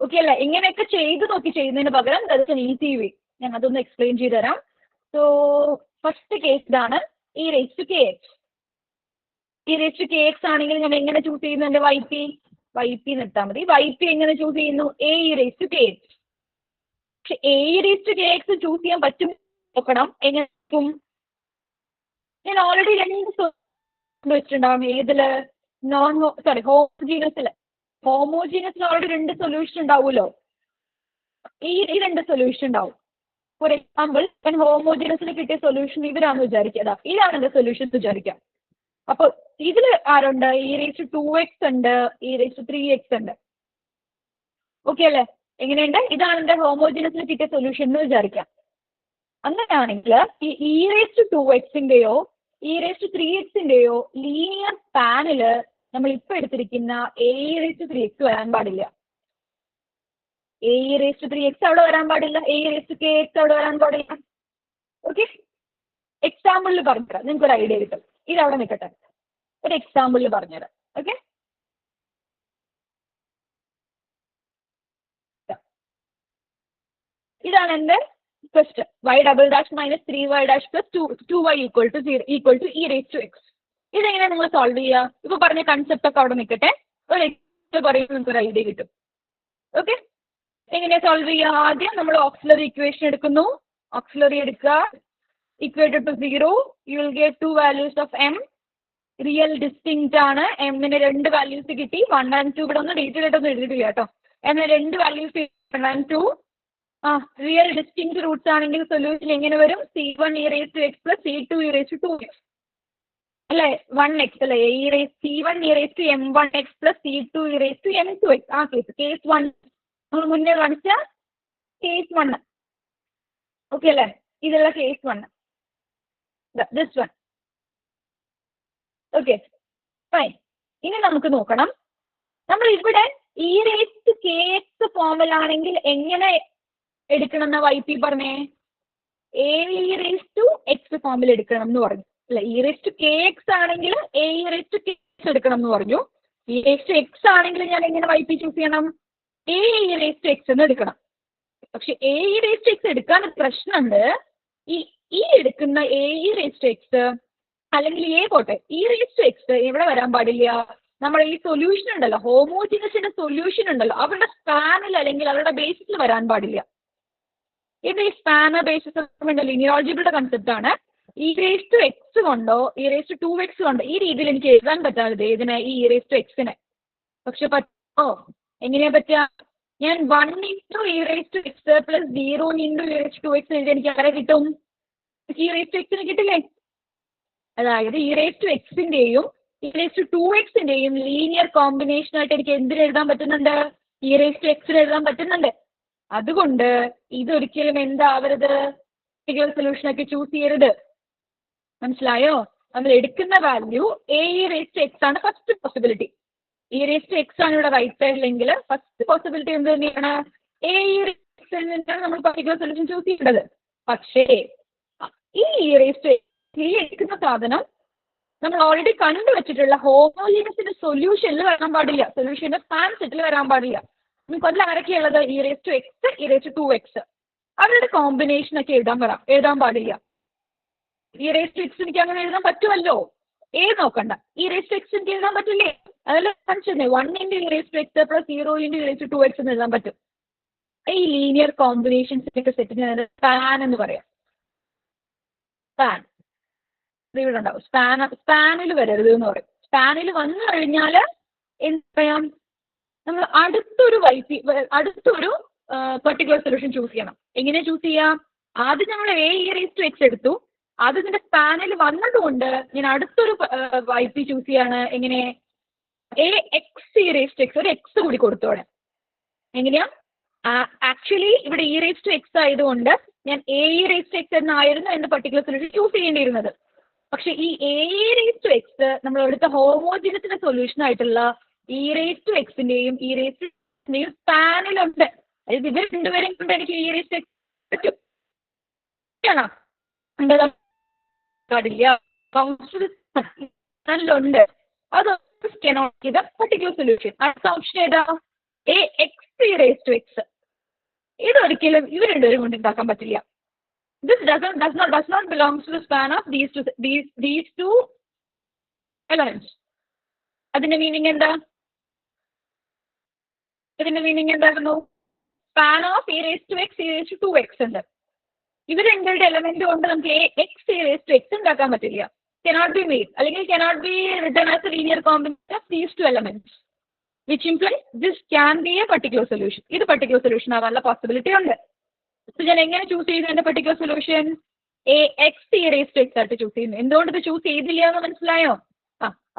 ഓക്കെ അല്ലേ? ഇങ്ങനെയൊക്കെ ചെയ്ത് നോക്കി ചെയ്യുന്നതിന് പകരം ഈസി വേ ഞാൻ അതൊന്ന് എക്സ്പ്ലെയിൻ ചെയ്ത് തരാം. സോ ഫസ്റ്റ് കേസ് ഇതാണ്, e raise to k x. E raise to k x ആണെങ്കിൽ ഞാൻ എങ്ങനെ ചൂസ് ചെയ്യുന്നു? എന്റെ വൈ പി നിർത്താൽ മതി. വൈ പി എങ്ങനെ ചൂസ് ചെയ്യുന്നു? A e raise to k x. പക്ഷെ a e raise to k x choose ചെയ്യാൻ പറ്റും നോക്കണം. എങ്ങനെ? ഞാൻ ഓൾറെഡി രണ്ട് വെച്ചിട്ടുണ്ടാവും. ഏതില്? ഹോമോജീനസില്. ഹോമോജീനസിൽ ഓൾറെഡി രണ്ട് സൊല്യൂഷൻ ഉണ്ടാവുമല്ലോ. ഈ രണ്ട് സൊല്യൂഷൻ ഉണ്ടാവും. ഫോർ എക്സാമ്പിൾ ഞാൻ ഹോമോജീനസിൽ കിട്ടിയ സൊല്യൂഷൻ ഇവരാണെന്ന് വിചാരിക്കുക. ഇതാണ് എന്റെ സൊല്യൂഷൻ വിചാരിക്കാം. അപ്പൊ ഇതിൽ ആരുണ്ട്? ഇ റേസ് ടു 2x ഉണ്ട്, ഇ റേസ് ടു 3x ഉണ്ട്. ഓക്കെ അല്ലേ? എങ്ങനെയുണ്ട്? ഇതാണ് എന്റെ ഹോമോജീനസിൽ കിട്ടിയ സൊല്യൂഷൻ എന്ന് വിചാരിക്കാം. അങ്ങനെയാണെങ്കിൽ ഈ ഇ റേസ് ടു 2xന്റെയോ ഇ റേസ് ടു 3xന്റെയോ ലീനിയർ സ്പാനില് നമ്മൾ ഇപ്പൊ എടുത്തിരിക്കുന്ന എ റേസ് ടു 3x വരാൻ പാടില്ല. എ റേസ് ടു 3x അവിടെ വരാൻ പാടില്ല. A raise to k x അവിടെ വരാൻ പാടില്ല. ഓക്കെ, എക്സാമ്പിളിൽ പറഞ്ഞുതരാം, നിങ്ങൾക്ക് ഒരു ഐഡിയ കിട്ടും. ഇതവിടെ നിൽക്കട്ടെ, ഒരു എക്സാമ്പിളിൽ പറഞ്ഞുതരാം. ഓക്കെ, ഇതാണ് എന്റെ question. y double dash minus 3y dash plus 2y equal to e raise to x. ഇതെങ്ങനെയാണ് നിങ്ങൾ സോൾവ് ചെയ്യുക? ഇപ്പൊ പറഞ്ഞ കൺസെപ്റ്റ് ഒക്കെ അവിടെ നിൽക്കട്ടെ, ഒരു എക്സാമ്പിൾ പറയുമ്പോൾ നിങ്ങൾക്ക് ഒരു ഐഡിയ കിട്ടും. ഓക്കെ, എങ്ങനെയാ സോൾവ് ചെയ്യുക? ആദ്യം നമ്മൾ ഓക്സിലറി ഇക്വേഷൻ എടുക്കുന്നു. ഓക്സിലറി എടുക്കുക, equated to 0, you will get two values of m. Real distinct ആണ്. എമ്മിന് രണ്ട് വാല്യൂസ് കിട്ടി, 1 and 2. ഇവിടെ ഒന്ന് ഡീറ്റെയിൽ ആയിട്ടൊന്നും എഴുതിയിട്ടില്ല കേട്ടോ. എമ്മിന് രണ്ട് values 1 and 2. Real distinct Roots ആണെങ്കിൽ സൊല്യൂഷൻ എങ്ങനെ വരും? c1 e raised to x plus c2 e raised to 2x അല്ലെ? 1x അല്ലെ? c1 e raised to m1x plus c2 e raised to m2x. ആ കേസ് 1 നമ്മൾ മുന്നേ കാണിച്ച കേസ് 1. ഓക്കെ അല്ലേ? ഇതുള്ള case 1, this one. Okay fine. ഇനി നമുക്ക് നോക്കണം, നമ്മൾ ഇവിടെ e raise to k x ഫോമിലാണെങ്കിൽ എങ്ങനെ എടുക്കണം എന്ന വൈ പി പറഞ്ഞേ? A e raise to x ഫോമിൽ എടുക്കണം എന്ന് പറഞ്ഞു അല്ലെ? E raise to k x ആണെങ്കിൽ a e raise to k x എടുക്കണം എന്ന് പറഞ്ഞു. ഇ റേസ് ടു എക്സ് ആണെങ്കിൽ ഞാൻ എങ്ങനെ വൈ പി ചൂസ് ചെയ്യണം? A e raise to x എന്ന് എടുക്കണം. പക്ഷെ a e raise to x എടുക്കാൻ പ്രശ്നമുണ്ട്. ഈ എടുക്കുന്ന a e raise to x അല്ലെങ്കിൽ എ പോട്ടെ, ഇ റേസ് ടു എക്സ് എവിടെ വരാൻ പാടില്ല? നമ്മുടെ ഈ സൊല്യൂഷൻ ഉണ്ടല്ലോ, ഹോമോജിനസിന്റെ സൊല്യൂഷൻ ഉണ്ടല്ലോ, അവരുടെ സ്പാനിൽ അല്ലെങ്കിൽ അവരുടെ ബേസിസിൽ വരാൻ പാടില്ല. ഇത് ഈ സ്പാനർ ബേസിസ് ലീനിയർ ആൾജിബ്രയുടെ കൺസെപ്റ്റ് ആണ്. ഇ റേസ് ടു എക്സ് കൊണ്ടോ ഇ റേസ് ടു 2x കൊണ്ടോ ഈ രീതിയിൽ എനിക്ക് എഴുതാൻ പറ്റാതെ ഇതിനെ, ഈ ഇ റേസ് ടു എക്സിനെ. പക്ഷെ പറ്റോ? എങ്ങനെയാ പറ്റുക? ഞാൻ 1 into e raise to x plus 0 into e raise to 2x എഴുതി എനിക്ക് ആരെ കിട്ടും? ഇ റേസ് ടു എക്സിന് കിട്ടില്ലേ? അതായത് ഇ റേസ് ടു എക്സിന്റെയും ഇ റേസ് ടു 2xന്റെയും ലീനിയർ കോമ്പിനേഷൻ ആയിട്ട് എനിക്ക് എന്തിന് എഴുതാൻ പറ്റുന്നുണ്ട്? ഇ റേസ് ടു എക്സിന് എഴുതാൻ പറ്റുന്നുണ്ട്. അതുകൊണ്ട് ഇതൊരിക്കലും എന്താവരുത്? സൊല്യൂഷൻ ഒക്കെ ചൂസ് ചെയ്യരുത്. മനസ്സിലായോ? നമ്മൾ എടുക്കുന്ന value a e raise to x ആണ് first possibility. E raise to x ആണ് ഇവിടെ റൈറ്റ് സൈഡിലെങ്കിൽ ഫസ്റ്റ് പോസിബിലിറ്റി എന്ത് തന്നെയാണ്? എ ഇ റേസ് ടു എക്സിൽ നിന്നാണ് നമ്മൾ പർട്ടിക്കുലർ സൊല്യൂഷൻ ചൂസ് ചെയ്യേണ്ടത്. പക്ഷേ ഈ ഇ റേസ് ടു എക്സ് ഈ എടുക്കുന്ന സാധനം നമ്മൾ ഓൾറെഡി കണ്ടുവച്ചിട്ടുള്ള ഹോമോജീനസിന്റെ സൊല്യൂഷനിൽ വരാൻ പാടില്ല, സൊല്യൂഷന്റെ സ്പാൻ സെറ്റിൽ വരാൻ പാടില്ല. നമുക്ക് അതിൽ ആരൊക്കെയുള്ളത്? E raise to x, e raise to 2x, അവരുടെ കോമ്പിനേഷൻ ഒക്കെ എഴുതാൻ പാടില്ല. ഇ റേസ് ടു എക്സ് എനിക്ക് അങ്ങനെ എഴുതാൻ പറ്റുമല്ലോ. നോക്കണ്ട, ഇ റേസ് ടു എക്സ് എനിക്ക് എഴുതാൻ പറ്റില്ലേ? അതെല്ലാം കാണിച്ചേ. 1 into e raise to x plus 0 into e raise to 2x എന്ന് എഴുതാൻ പറ്റും. ഈ ലീനിയർ കോമ്പിനേഷൻസിന്റെ സെറ്റിന് സ്പാൻ എന്ന് പറയാം. സ്പാൻ ഇവിടെ ഉണ്ടാവും. സ്പാനിൽ വരരുത് എന്ന് പറയും. സ്പാനിൽ വന്നു കഴിഞ്ഞാൽ എന്ത് പറയാം? നമ്മൾ അടുത്തൊരു പെർട്ടിക്കുലർ സൊല്യൂഷൻ ചൂസ് ചെയ്യണം. എങ്ങനെ ചൂസ് ചെയ്യാം? ആദ്യം നമ്മൾ a e raise to x എടുത്തു, അത് ഇതിന്റെ സ്പാനിൽ വന്നതുകൊണ്ട് ഞാൻ അടുത്തൊരു വൈ പി ചൂസ് ചെയ്യാണ്. എങ്ങനെ? A x e raise to x ഒരു എക്സ് കൂടി കൊടുത്തോടെ. എങ്ങനെയാ? ആക്ച്വലി ഇവിടെ ഇ റേസ് ടു എക്സ് ആയതുകൊണ്ട് ഞാൻ a e raise to x എന്നായിരുന്നു എന്റെ പർട്ടിക്കുലർ സൊല്യൂഷൻ ചൂസ് ചെയ്യേണ്ടിയിരുന്നത്. പക്ഷെ ഈ a e raise to x നമ്മൾ ഇവിടുത്തെ ഹോമോജിനസിന്റെ സൊല്യൂഷൻ ആയിട്ടുള്ള ഇ റേസ് ടു എക്സിന്റെയും ഇ റേസ് ടു എക്സിന്റെയും സ്പാനിലുണ്ട്. അതായത് ഇവർ രണ്ടുപേരും കൊണ്ട് എനിക്ക് ഇ റേസ് ടു എക്സ് പറ്റും. പാടില്ല, ബൗൺസിലുണ്ട്. അത് ചെയ്ത പർട്ടിക്കുലർ സൊല്യൂഷൻ. അടുത്ത ഓപ്ഷൻ ഏതാ? A x e raise to x. ഇതൊരിക്കലും ഇവർ രണ്ടുപേരും കൊണ്ട് ഉണ്ടാക്കാൻ പറ്റില്ല. This does not belong to the span of these two elements. അതിന്റെ മീനിങ് എന്താ? ഇതിന്റെ മീനിങ് എന്തായിരുന്നു? Span of e raise to x, e raise to 2x ഉണ്ട്. ഇവർ രണ്ടുപേരുടെ എലമെന്റ് കൊണ്ട് നമുക്ക് x e raise to x ഉണ്ടാക്കാൻ പറ്റില്ല. cannot be made അല്ലെങ്കിൽ cannot be written as a linear combination of these two elements, which implies this can be a particular solution. ഇത് particular solution ആവാനുള്ള പോസിബിലിറ്റി ഉണ്ട്. ഞാൻ എങ്ങനെ ചൂസ് ചെയ്തു എന്റെ particular solution? A x e raise to x ആയിട്ട് choose ചെയ്യുന്നു. എന്തുകൊണ്ട് ഇത് ചൂസ് ചെയ്തില്ല എന്ന് മനസ്സിലായോ?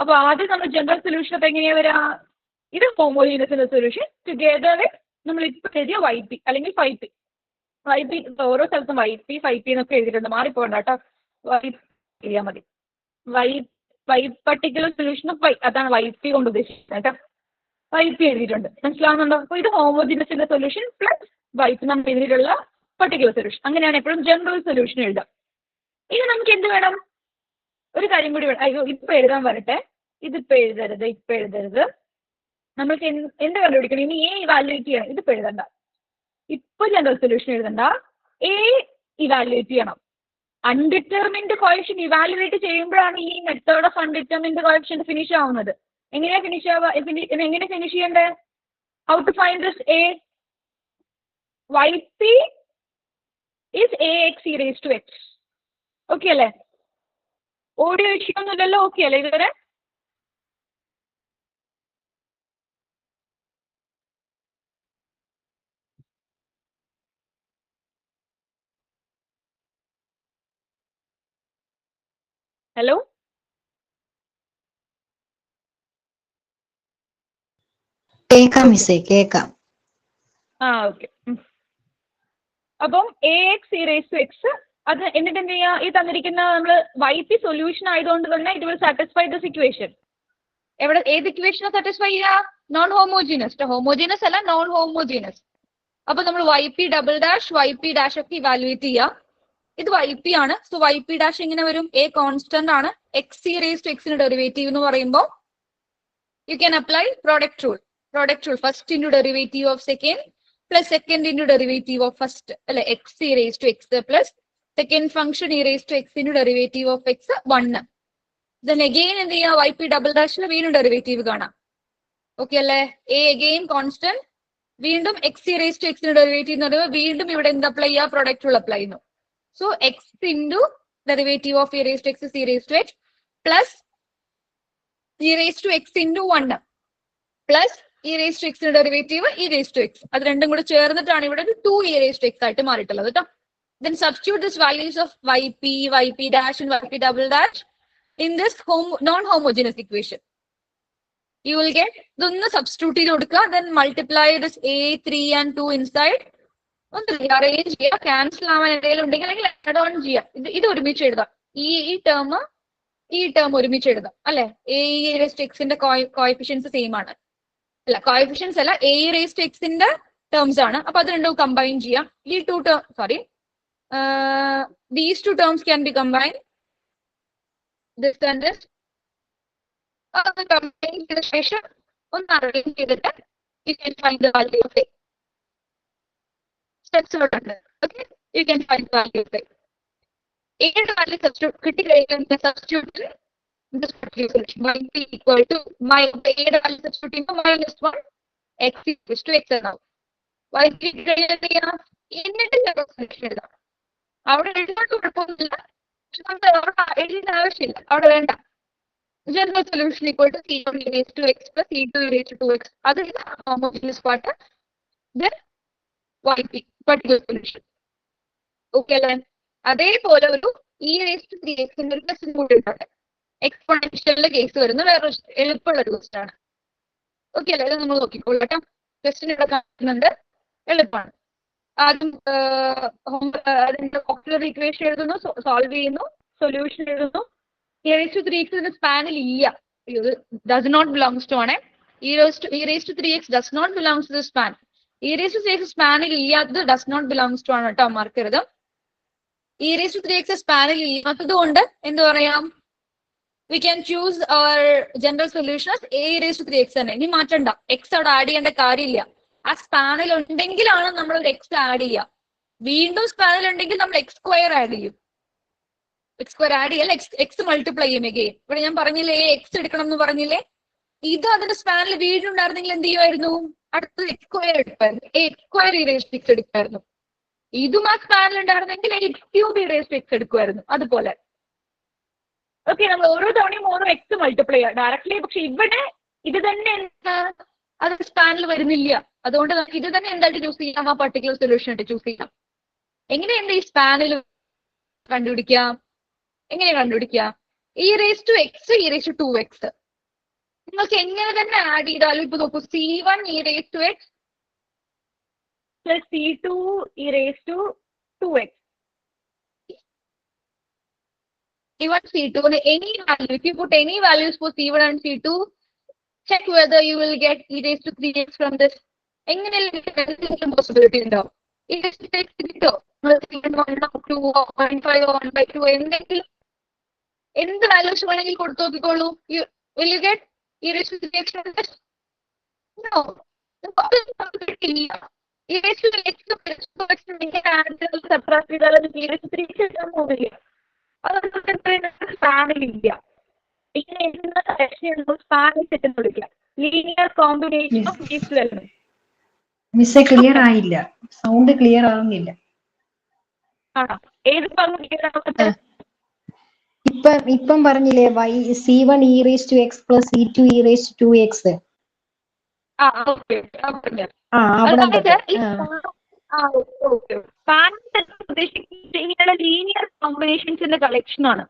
അപ്പൊ ആദ്യം നമ്മൾ ജനറൽ സൊല്യൂഷൻ അപ്പൊ എങ്ങനെയാ വരാ? ഇത് ഹോമോജീനസിന്റെ സൊല്യൂഷൻ ടുഗെദർ വിത്ത് നമ്മൾ ഇപ്പൊ എഴുതിയ വൈ പി അല്ലെങ്കിൽ ഫൈവ് പി. വൈ പി ഓരോ സ്ഥലത്തും വൈ പി ഫൈവ് പി എന്നൊക്കെ എഴുതിയിട്ടുണ്ട്, മാറിപ്പോണ്ട കേട്ടോ. വൈ എഴുതിയാൽ മതി. Y particular solution of y, അതാണ് വൈ പി കൊണ്ട് ഉദ്ദേശിക്കുന്നത് കേട്ടോ. വൈ പി എഴുതിയിട്ടുണ്ട്, മനസ്സിലാവുന്നുണ്ടോ? അപ്പൊ ഇത് ഹോമോജീനസിന്റെ സൊല്യൂഷൻ പ്ലസ് വൈ പി നമ്മൾ എഴുതിയിട്ടുള്ള പർട്ടിക്കുലർ സൊല്യൂഷൻ. അങ്ങനെയാണ് എപ്പോഴും ജനറൽ സൊല്യൂഷൻ എഴുതാം. ഇനി നമുക്ക് എന്ത് വേണം? ഒരു കാര്യം കൂടി വേണം. അയ്യോ ഇപ്പൊ എഴുതാൻ വരട്ടെ, ഇതിപ്പോ എഴുതരുത്, ഇപ്പൊ എഴുതരുത്. നമ്മൾക്ക് എന്ത് കണ്ടുപിടിക്കണം? ഇനി എ ഇവാലുവേറ്റ് ചെയ്യണം. ഇതിപ്പോ എഴുതണ്ട, ഇപ്പൊ ജനറൽ സൊല്യൂഷൻ എഴുതണ്ട. എ ഇവാലുവേറ്റ് ചെയ്യണം. അൺഡിറ്റർമിൻഡ് കോഎഫിഷ്യന്റ് ഇവാലുവേറ്റ് ചെയ്യുമ്പോഴാണ് ഈ method of undetermined coefficient finish ആവുന്നത്. എങ്ങനെയാ ഫിനിഷ് ആവുക? എങ്ങനെ ഫിനിഷ് ചെയ്യണ്ടേ? How to find this a? Y p is ax e raised to x. Okay അല്ലേ? ഓഡിയോ ഇഷ്യൂ ഒന്നുമില്ലല്ലോ? ഓക്കെ അല്ലേ ഇതുവരെ? ഹലോ കേക്കാം മിസ്സേ, കേക്കാം. ഓക്കെ. അപ്പം a x e raise to x, അത് എന്നിട്ട് എന്ത് ചെയ്യാ? ഈ തന്നിരിക്കുന്ന നമ്മൾ വൈ പി സൊല്യൂഷൻ ആയതുകൊണ്ട് തന്നെ it will satisfy this equation. എവിടെ ഏത് ഇക്വേഷനെ സാറ്റിസ്ഫൈ ചെയ്യാ? Non homogeneous. ഹോമോജീനസ് അല്ല, നോൺ ഹോമോജീനസ്. അപ്പൊ നമ്മൾ y p double dash y p dash ഒക്കെ ഇവാലുവേറ്റ് ചെയ്യാം. ഇത് വൈ പി ആണ്. സോ വൈ പി ഡാഷ് എങ്ങനെ വരും? എ കോൺസ്റ്റന്റ് ആണ്. എക്സ് ഇ റേസ് ടു എക്സിന് ഡെറിവേറ്റീവ് എന്ന് പറയുമ്പോൾ you can apply product rule. Product rule first into derivative of second plus second into derivative of first അല്ലെ, x e raise to x plus second function e raise to x into derivative of x 1. Then again എന്ത് ചെയ്യാം? Y p double ഡാഷിൽ വീണ്ടും derivative കാണാം. Okay അല്ലേ? A again constant, വീണ്ടും x e raise to എക്സിന് derivative എന്ന് പറയുമ്പോൾ വീണ്ടും ഇവിടെ എന്ത് അപ്ലൈ ചെയ്യുക? പ്രോഡക്റ്റ് റൂൾ അപ്ലൈ ചെയ്യുന്നു. So x into derivative of e raise to x e raise to x plus e raise to x into 1 plus e raise to എക്സിന്റെ derivative e raise to x. അത് രണ്ടും കൂടെ ചേർന്നിട്ടാണ് ഇവിടെ 2 E raise to x ആയിട്ട് മാറിയിട്ടുള്ളത് കേട്ടോ. Then substitute this values of yp dash and yp double dash in this non-homogeneous equation. You will get ഇതൊന്ന് substitute ചെയ്ത് കൊടുക്കുക. Then multiply this a 3 and 2 inside. ഒന്ന് റീഅറേഞ്ച് ചെയ്യുക. ക്യാൻസൽ ആവാൻ എന്തെങ്കിലും ഉണ്ടെങ്കിൽ അല്ലെങ്കിൽ ആഡ് ഓൺ ചെയ്യുക. ഇത് ഒരുമിച്ച് എഴുതാം. ഈ ടേം ഒരുമിച്ച് എഴുതാം അല്ലെ. എ റേസ് ടു എക്സിന്റെ കോഎഫിഷ്യൻസ് സെയിം ആണ്. അല്ല, കോഎഫിഷ്യൻസ് അല്ല, എ റേസ് ടു എക്സിന്റെ ടേംസ് ആണ്. അപ്പൊ അത് രണ്ടും കമ്പൈൻ ചെയ്യാം. ഈ these two terms can be combined. This and this. Combine the ശേഷം ഒന്ന് arrange ചെയ്തിട്ട് you can find the value of a. Steps out under. Okay, you can find the value of a. A value substitute കിട്ടിക്കഴിഞ്ഞാൽ substitute this solution y equal to my A value substitute into -1 x equals to x now. y കിട്ടിക്കഴിഞ്ഞാൽ എന്നിട്ട് general solution എഴുതാം. അവിടെ എഴുതാൻ കുഴപ്പമൊന്നുമില്ല, പക്ഷെ നമുക്ക് അവിടെ എഴുതുന്ന ആവശ്യമില്ല, അവിടെ വേണ്ട. General solution equal to c1 e raised to x plus c2 e raised to 2x. അത് homogeneous part. Then yp particular solution. Okay അല്ലേ? അതേപോലെ ഒരു e raised to 3x ഒരു ക്വസ്റ്റ്യൻ കൂടി ഉണ്ട്. എക്സ്പോണൻഷ്യലിന്റെ കേസ് വരുന്ന വേറെ എളുപ്പമുള്ള ഒരു ക്വസ്റ്റ്യൻ ആണ്. ഓക്കെ അല്ലേ? ഇത് നമ്മൾ നോക്കിക്കോളൂ കേട്ടോ. ക്വസ്റ്റ്യൻ ഇവിടെ കാണിക്കുന്നുണ്ട്, എളുപ്പമാണ്. ആദ്യം അതിന്റെ ഓക്സിലറി ഇക്വേഷൻ എഴുതുന്നു, സോൾവ് ചെയ്യുന്നു, സൊല്യൂഷൻ എഴുതുന്നു. e⁻³ ഇതിന്റെ സ്പാനിൽ ഇല്ല, ഇത് ഡസ് നോട്ട് ബിലോങ്സ് ടു ആണ്. e⁻³ does not belongs to the span. e⁻³ സ്പാനിൽ ഇല്ലാത്തത് ഡസ് നോട്ട് ബിലോങ്സ് ടു ആണ് കേട്ടോ, മാർക്ക് ചെയ്ത്. e⁻³ സ്പാനിൽ ഇല്ലാത്തത് കൊണ്ട് എന്ത് പറയാം, we can choose our general solution as a⁻³ തന്നെ. ഇനി മാറ്റണ്ട, എക്സ് അവിടെ ആഡ് ചെയ്യേണ്ട കാര്യമില്ല. ആ സ്പാനിൽ ഉണ്ടെങ്കിലാണ് നമ്മൾ ഒരു എക്സ് ആഡ് ചെയ്യുക. വീണ്ടും സ്പാനിൽ ഉണ്ടെങ്കിൽ നമ്മൾ x² ആഡ് ചെയ്യും. x² ആഡ് ചെയ്യല്ല, എക്സ് മൾട്ടിപ്ലൈ ചെയ്യും അഗെയിൻ. ഇവിടെ ഞാൻ പറഞ്ഞില്ലേ എക്സ് എടുക്കണം എന്ന് പറഞ്ഞില്ലേ, ഇത് അതിന്റെ സ്പാനിൽ വീണ്ടും ഉണ്ടായിരുന്നെങ്കിൽ എന്ത് ചെയ്യുമായിരുന്നു, അടുത്തത് x² എടുക്കുമായിരുന്നു, x² e⁻³ എടുക്കുമായിരുന്നു. ഇതും ആ സ്പാനിൽ ഉണ്ടായിരുന്നെങ്കിൽ x³ e⁻³ എടുക്കുമായിരുന്നു. അതുപോലെ ഓക്കെ, നമ്മൾ ഓരോ തവണയും ഓരോ എക്സ് മൾട്ടിപ്ലൈ ചെയ്യാം ഡയറക്ട്ലി. പക്ഷെ ഇവിടെ ഇത് തന്നെ അത് സ്പാനിൽ വരുന്നില്ല, അതുകൊണ്ട് നമുക്ക് ഇത് തന്നെ എന്തായിട്ട് ചൂസ് ചെയ്യാം, ആ പർട്ടിക്കുലർ സൊല്യൂഷൻ ആയിട്ട് ചൂസ് ചെയ്യാം. എങ്ങനെയുണ്ട് ഈ സ്പാനിൽ കണ്ടുപിടിക്കാം? എങ്ങനെ കണ്ടുപിടിക്കാം? e⁻x e⁻²x നിങ്ങൾക്ക് എങ്ങനെ തന്നെ ആഡ് ചെയ്താലും, ഇപ്പൊ നോക്കൂ, c1 e⁻x plus c2 e⁻²x. C1, C2, any value, if you put any values for C1 and C2, check whether you will get e⁻³ from this. എങ്ങനെയെങ്കിലും പോസിബിലിറ്റി ഉണ്ടോ? e⁻³ കിട്ടോ? C1 1/2 1/5 1/2 എന്തെങ്കിലും എന്ത് വാല്യൂസ് വേണമെങ്കിൽ കൊടുത്തു നോക്കിക്കോളൂ. Will you get e⁻³ from this? No. Subtract ചെയ്താൽ e⁻³ പോകില്ല. സ്പാനിലില്ല. ഇങ്ങനെ എഴുതുന്ന സെലക്ഷൻ സ്പാനിൽ സെറ്റ് എന്ന് വിളിക്കാം. Linear combination of these two elements. മിസ്സേ ക്ലിയർ ആയില്ല, സൗണ്ട് ക്ലിയർ ആവുന്നില്ല. ആണോ? ഏത് പറഞ്ഞ ഇപ്പം പറഞ്ഞില്ലേ c1 e⁻x plus c2 e⁻²x. Linear കോമ്പിനേഷൻസിന്റെ കളക്ഷൻ ആണ്.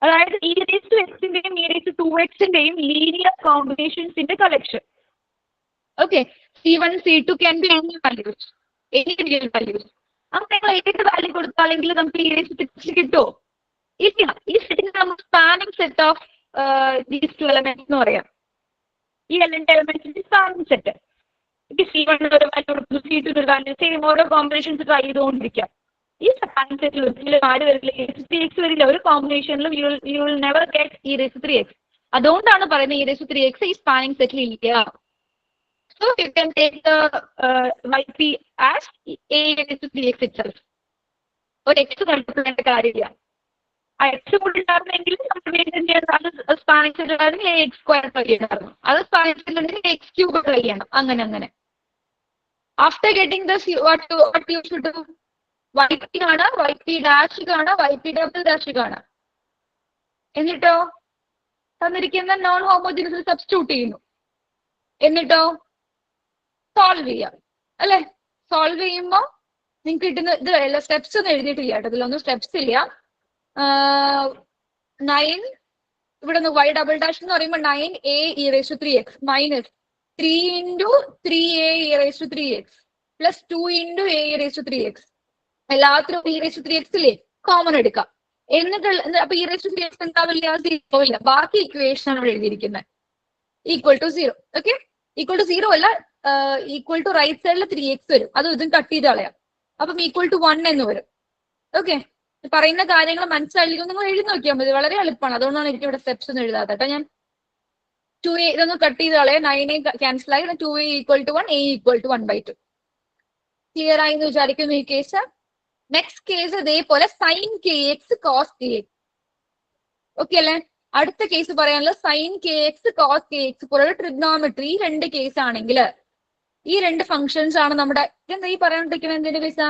അതായത് e⁻x-ന്റെയും e⁻²x-ന്റെയും ലീനിയർ കോമ്പിനേഷൻസിന്റെ collection. Okay, c1 c2 can be any values, any real values. അങ്ങനെ നിങ്ങൾ ഏത് വാല്യൂ കൊടുത്താലെങ്കിൽ നമുക്ക് e⁻³ കിട്ടുമോ? ഇല്ല. ഈ സെറ്റിന് നമുക്ക് spanning set of these two elements എന്ന് പറയാം. ഈ രണ്ട് എലമെന്റ്സിന്റെ സ്പാനിങ് സെറ്റ്. c1 ഒരു വാല്യൂ കൊടുക്കുന്നു, c2 ഒരു വാല്യൂ, സെയിം ഓരോ കോമ്പിനേഷൻസ് ട്രൈ ചെയ്തുകൊണ്ടിരിക്കാം. ഈ സ്പാനിങ് സെറ്റിൽ ഒരിക്കലും ആര് വരില്ല, e⁻³ വരില്ല. ഒരു കോമ്പിനേഷനിലും you will never get e⁻³x. അതുകൊണ്ടാണ് പറയുന്നത് e⁻³ ഈ സ്പാനിങ് സെറ്റിൽ ഇല്ല. So you can take the yp as a⁻³ itself. ഒരു എക്സ് മൾട്ടിപ്ലൈ ചെയ്യേണ്ട കാര്യമില്ല. ആ എക്സ് കൂടി ഉണ്ടായിരുന്നെങ്കിൽ നമുക്ക് വീണ്ടും ചെയ്യാൻ സ്പാനിങ് സെറ്റ് ആണെങ്കിൽ x² ട്രൈ ചെയ്യണമായിരുന്നു. അത് സ്പാനിങ് സെറ്റിൽ ഉണ്ടെങ്കിൽ x³ ട്രൈ ചെയ്യണം. അങ്ങനെ after getting this what you should do, yp കാണാം, yp ഡാഷ് കാണാം, yp ഡബിൾ ഡാഷ് കാണാം. എന്നിട്ടോ തന്നിരിക്കുന്ന നോൺ ഹോമോജിനസ് സബ്സ്റ്റിറ്റ്യൂട്ട് ചെയ്യുന്നു. എന്നിട്ടോ സോൾവ് ചെയ്യാം അല്ലെ? സോൾവ് ചെയ്യുമ്പോൾ നിങ്ങൾക്ക് കിട്ടുന്ന ഇത് സ്റ്റെപ്സ് ഒന്നും എഴുതിയിട്ടില്ല കേട്ടോ, ഇതിലൊന്നും സ്റ്റെപ്സ് ഇല്ല. 9 ഇവിടെ നിന്ന് y ഡബിൾ ഡാഷ് എന്ന് പറയുമ്പോൾ 9a e⁻³ minus 3 into 3a e⁻³ plus 2 into a e⁻³ എല്ലാത്തിനും e⁻³ ഇല്ലേ, കോമൺ എടുക്കാം. എന്നിട്ട് അപ്പൊ e⁻³ എന്താവില്ല, 0 ഇല്ല. ബാക്കി ഇക്വേഷൻ ആണ് എഴുതിയിരിക്കുന്നത് equal to 0. Okay, equal to 0 അല്ല, ഈക്വൽ ടു റൈറ്റ് സൈഡിൽ 3x വരും, അത് ഇതും കട്ട് ചെയ്ത് കളയാം. അപ്പം ഈക്വൽ ടു 1 എന്ന് വരും. ഓക്കെ, പറയുന്ന കാര്യങ്ങൾ മനസ്സിലായിരിക്കും, നിങ്ങൾ എഴുതി നോക്കിയാൽ മതി, വളരെ എളുപ്പമാണ്. അതുകൊണ്ടാണ് എനിക്ക് ഇവിടെ സ്റ്റെപ്സ് ഒന്നും എഴുതാത്ത കേട്ടോ. ഞാൻ 2a ഇതൊന്ന് കട്ട് ചെയ്ത് കളയാം, 9a ക്യാൻസൽ ആയി, 2a equal to 1, a equal to 1/2. Clear ആയി എന്ന് വിചാരിക്കുന്നു ഈ കേസ്. നെക്സ്റ്റ് കേസ് ഇതേപോലെ sin kx cos kx. ഓക്കെ അല്ലേ? അടുത്ത കേസ് പറയാനുള്ളത് sin kx cos kx പോലുള്ള ട്രിഗ്നോമെട്രി രണ്ട് കേസ് ആണെങ്കിൽ ഈ രണ്ട് ഫംഗ്ഷൻസ് ആണ് നമ്മുടെ എന്താ ഈ പറയാണ്ടിരിക്കുന്നത്, എന്തിന്റെ കേസാ?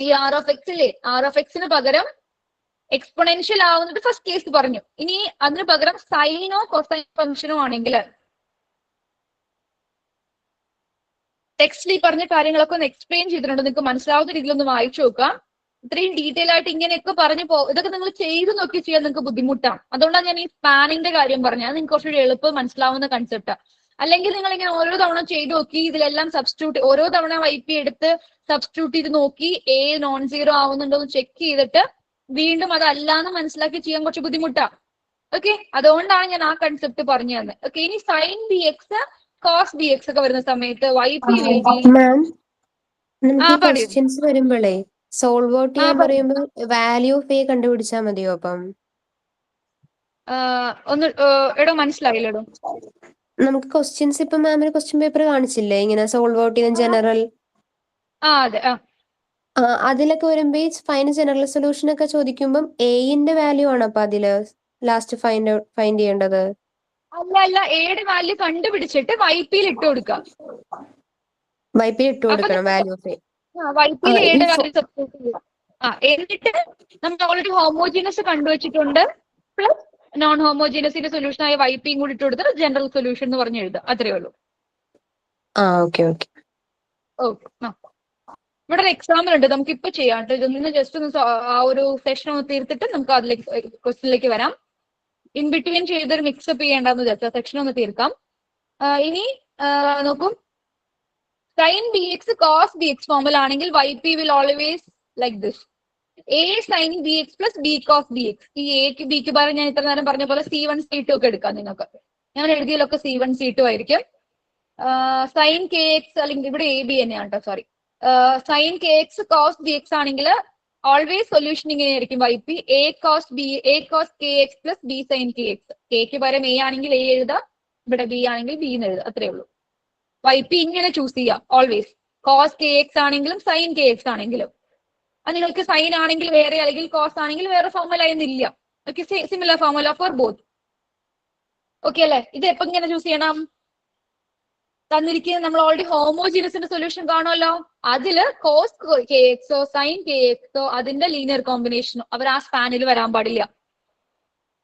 ഈ r(x) ഇല്ലേ, r(x)ന് പകരം എക്സ്പൊണൻഷ്യൽ ആവുന്നത് ഫസ്റ്റ് കേസ് പറഞ്ഞു. ഇനി അതിന് പകരം സൈനോ കൊസൈൻ ഫംഗ്ഷനോ ആണെങ്കിൽ ടെക്സ്റ്റിൽ ഈ പറഞ്ഞ കാര്യങ്ങളൊക്കെ ഒന്ന് എക്സ്പ്ലെയിൻ ചെയ്തിട്ടുണ്ട്, നിങ്ങൾക്ക് മനസ്സിലാവുന്ന രീതിയിൽ ഒന്ന് വായിച്ചു നോക്കാം. ഇത്രയും ഡീറ്റെയിൽ ആയിട്ട് ഇങ്ങനെയൊക്കെ പറഞ്ഞു ഇതൊക്കെ നിങ്ങൾ ചെയ്ത് നോക്കി ചെയ്യാൻ നിങ്ങൾക്ക് ബുദ്ധിമുട്ടാണ്. അതുകൊണ്ടാണ് ഞാൻ ഈ സ്പാനിന്റെ കാര്യം പറഞ്ഞത്. അത് നിങ്ങൾക്ക് കുറച്ചുകൂടി എളുപ്പം മനസ്സിലാവുന്ന കൺസെപ്റ്റാണ്. അല്ലെങ്കിൽ നിങ്ങൾ ഇങ്ങനെ ഓരോ തവണ ചെയ്ത് നോക്കി ഇതിലെല്ലാം സബ്സ്റ്റിറ്റ്യൂട്ട് ഓരോ തവണ YP എടുത്ത് സബ്സ്റ്റിറ്റ്യൂട്ട് ചെയ്ത് നോക്കി A നോൺ സീറോ ആവുന്നുണ്ടോ എന്ന് ചെക്ക് ചെയ്തിട്ട് വീണ്ടും അതല്ലാന്ന് മനസ്സിലാക്കി ചെയ്യാൻ കുറച്ച് ബുദ്ധിമുട്ടാണ്. ഓക്കെ, അതുകൊണ്ടാണ് ഞാൻ ആ കൺസെപ്റ്റ് പറഞ്ഞു തന്നെ. ഓക്കെ, ഇനി sine b x cos b x ഒക്കെ വരുന്ന സമയത്ത് YP will be മാം നമുക്ക് ഈ പറയൂ. ക്വസ്റ്റ്യൻസ് വരുമ്പോഴേ സോൾവ് ഔട്ട് ചെയ്യാൻ പറയുമ്പോൾ വാല്യൂ ഓഫ് എ കണ്ടുപിടിച്ചാൽ മതിയോ? അപ്പം ഒന്ന് എടോ മനസ്സിലായില്ലടോ. നമുക്ക് ക്വസ്റ്റ്യൻസ് ഇപ്പൊ മാമിന് ക്വസ്റ്റ്യൻ പേപ്പർ കാണിച്ചില്ലേ ഇങ്ങനെ സോൾവ് ഔട്ട് ചെയ്യുന്ന ജനറൽ? അതെ. അതിലൊക്കെ വരുമ്പോ ഈ ഫൈൻഡ് ജനറൽ സൊല്യൂഷൻ ഒക്കെ ചോദിക്കുമ്പോൾ എന്റെ വാല്യൂ ആണ് അപ്പൊ അതില് ലാസ്റ്റ് ഫൈൻഡ് ചെയ്യേണ്ടത്? അല്ല, എയുടെ വാല്യൂ കണ്ടുപിടിച്ചിട്ട് YPയിൽ ഇട്ട് കൊടുക്കാം. YP ഇട്ട് കൊടുക്കണം വാല്യൂ ഓഫ് എ. YPയിൽ എയുടെ വാല്യൂ സബ്സ്റ്റിറ്റ്യൂട്ട് ചെയ്യാം. എന്നിട്ട് നമ്മൾ ഓൾറെഡി ഹോമോജീനസ് കണ്ടുവച്ചിട്ടുണ്ട്, പ്ലസ് നോൺ ഹോമോജീനസിന്റെ സൊല്യൂഷൻ ആയ YPയും കൂടി ഇട്ട് കൊടുത്തിട്ട് ജനറൽ സൊല്യൂഷൻ എന്ന് പറഞ്ഞ് എഴുതാം. അത്രേ ഉള്ളൂ. ഓക്കെ. ഇവിടെ ഒരു എക്സാമ്പിൾ ഉണ്ട്, നമുക്ക് ഇപ്പൊ ചെയ്യാം. ഇതൊന്ന് ജസ്റ്റ് ഒന്ന് ആ ഒരു സെഷൻ ഒന്ന് തീർത്തിട്ട് നമുക്ക് അതിലേക്ക് ക്വസ്റ്റിനിലേക്ക് വരാം. ഇൻ ബിറ്റ്വീൻ ചെയ്തൊരു മിക്സപ്പ് ചെയ്യേണ്ടെന്ന് വിചാരിച്ച സെക്ഷൻ ഒന്ന് തീർക്കാം. ഇനി നോക്കൂ, sine b x cos b x ഫോമിൽ ആണെങ്കിൽ YP will always like this: A sine b x plus b cos b x. ഈ എക്ക് ബിക്ക് പകരം ഞാൻ ഇത്ര നേരം പറഞ്ഞ പോലെ C1 C2 ഒക്കെ എടുക്കാം നിങ്ങൾക്ക്. ഞാൻ എഴുതിയതിലൊക്കെ C1 C2 ആയിരിക്കും. സൈൻ കെ എക്സ് അല്ലെങ്കിൽ ഇവിടെ AB തന്നെയാണ് കേട്ടോ, sorry. Sine k x cos b x ആണെങ്കിൽ ഓൾവേസ് സൊല്യൂഷൻ ഇങ്ങനെയായിരിക്കും YP A cos k x plus B sine k x. കെക്ക് പകരം A ആണെങ്കിൽ A എഴുതാം, ഇവിടെ B ആണെങ്കിൽ B എന്ന് എഴുതാം. അത്രേ ഉള്ളൂ. YP ഇങ്ങനെ ചൂസ് ചെയ്യാം ഓൾവേസ്. കോസ് കെ എക്സ് ആണെങ്കിലും സൈൻ കെ എക്സ് ആണെങ്കിലും. അത് നിങ്ങൾക്ക് സൈൻ ആണെങ്കിൽ വേറെ, അല്ലെങ്കിൽ കോസ് ആണെങ്കിൽ വേറെ ഫോർമുല ഒന്നുമില്ല. Okay, similar formula for both. Okay അല്ലേ? ഇത് എപ്പോ ഇങ്ങനെ ചൂസ് ചെയ്യണം? തന്നിരിക്കുന്ന നമ്മൾ ഓൾറെഡി ഹോമോജീനസിന്റെ സൊല്യൂഷൻ കാണുമല്ലോ, അതില് കോസ് കെ എക്സോ സൈൻ കെ എക്സോ അതിന്റെ ലീനിയർ കോമ്പിനേഷനോ അവർ ആ സ്പാനിൽ വരാൻ പാടില്ല.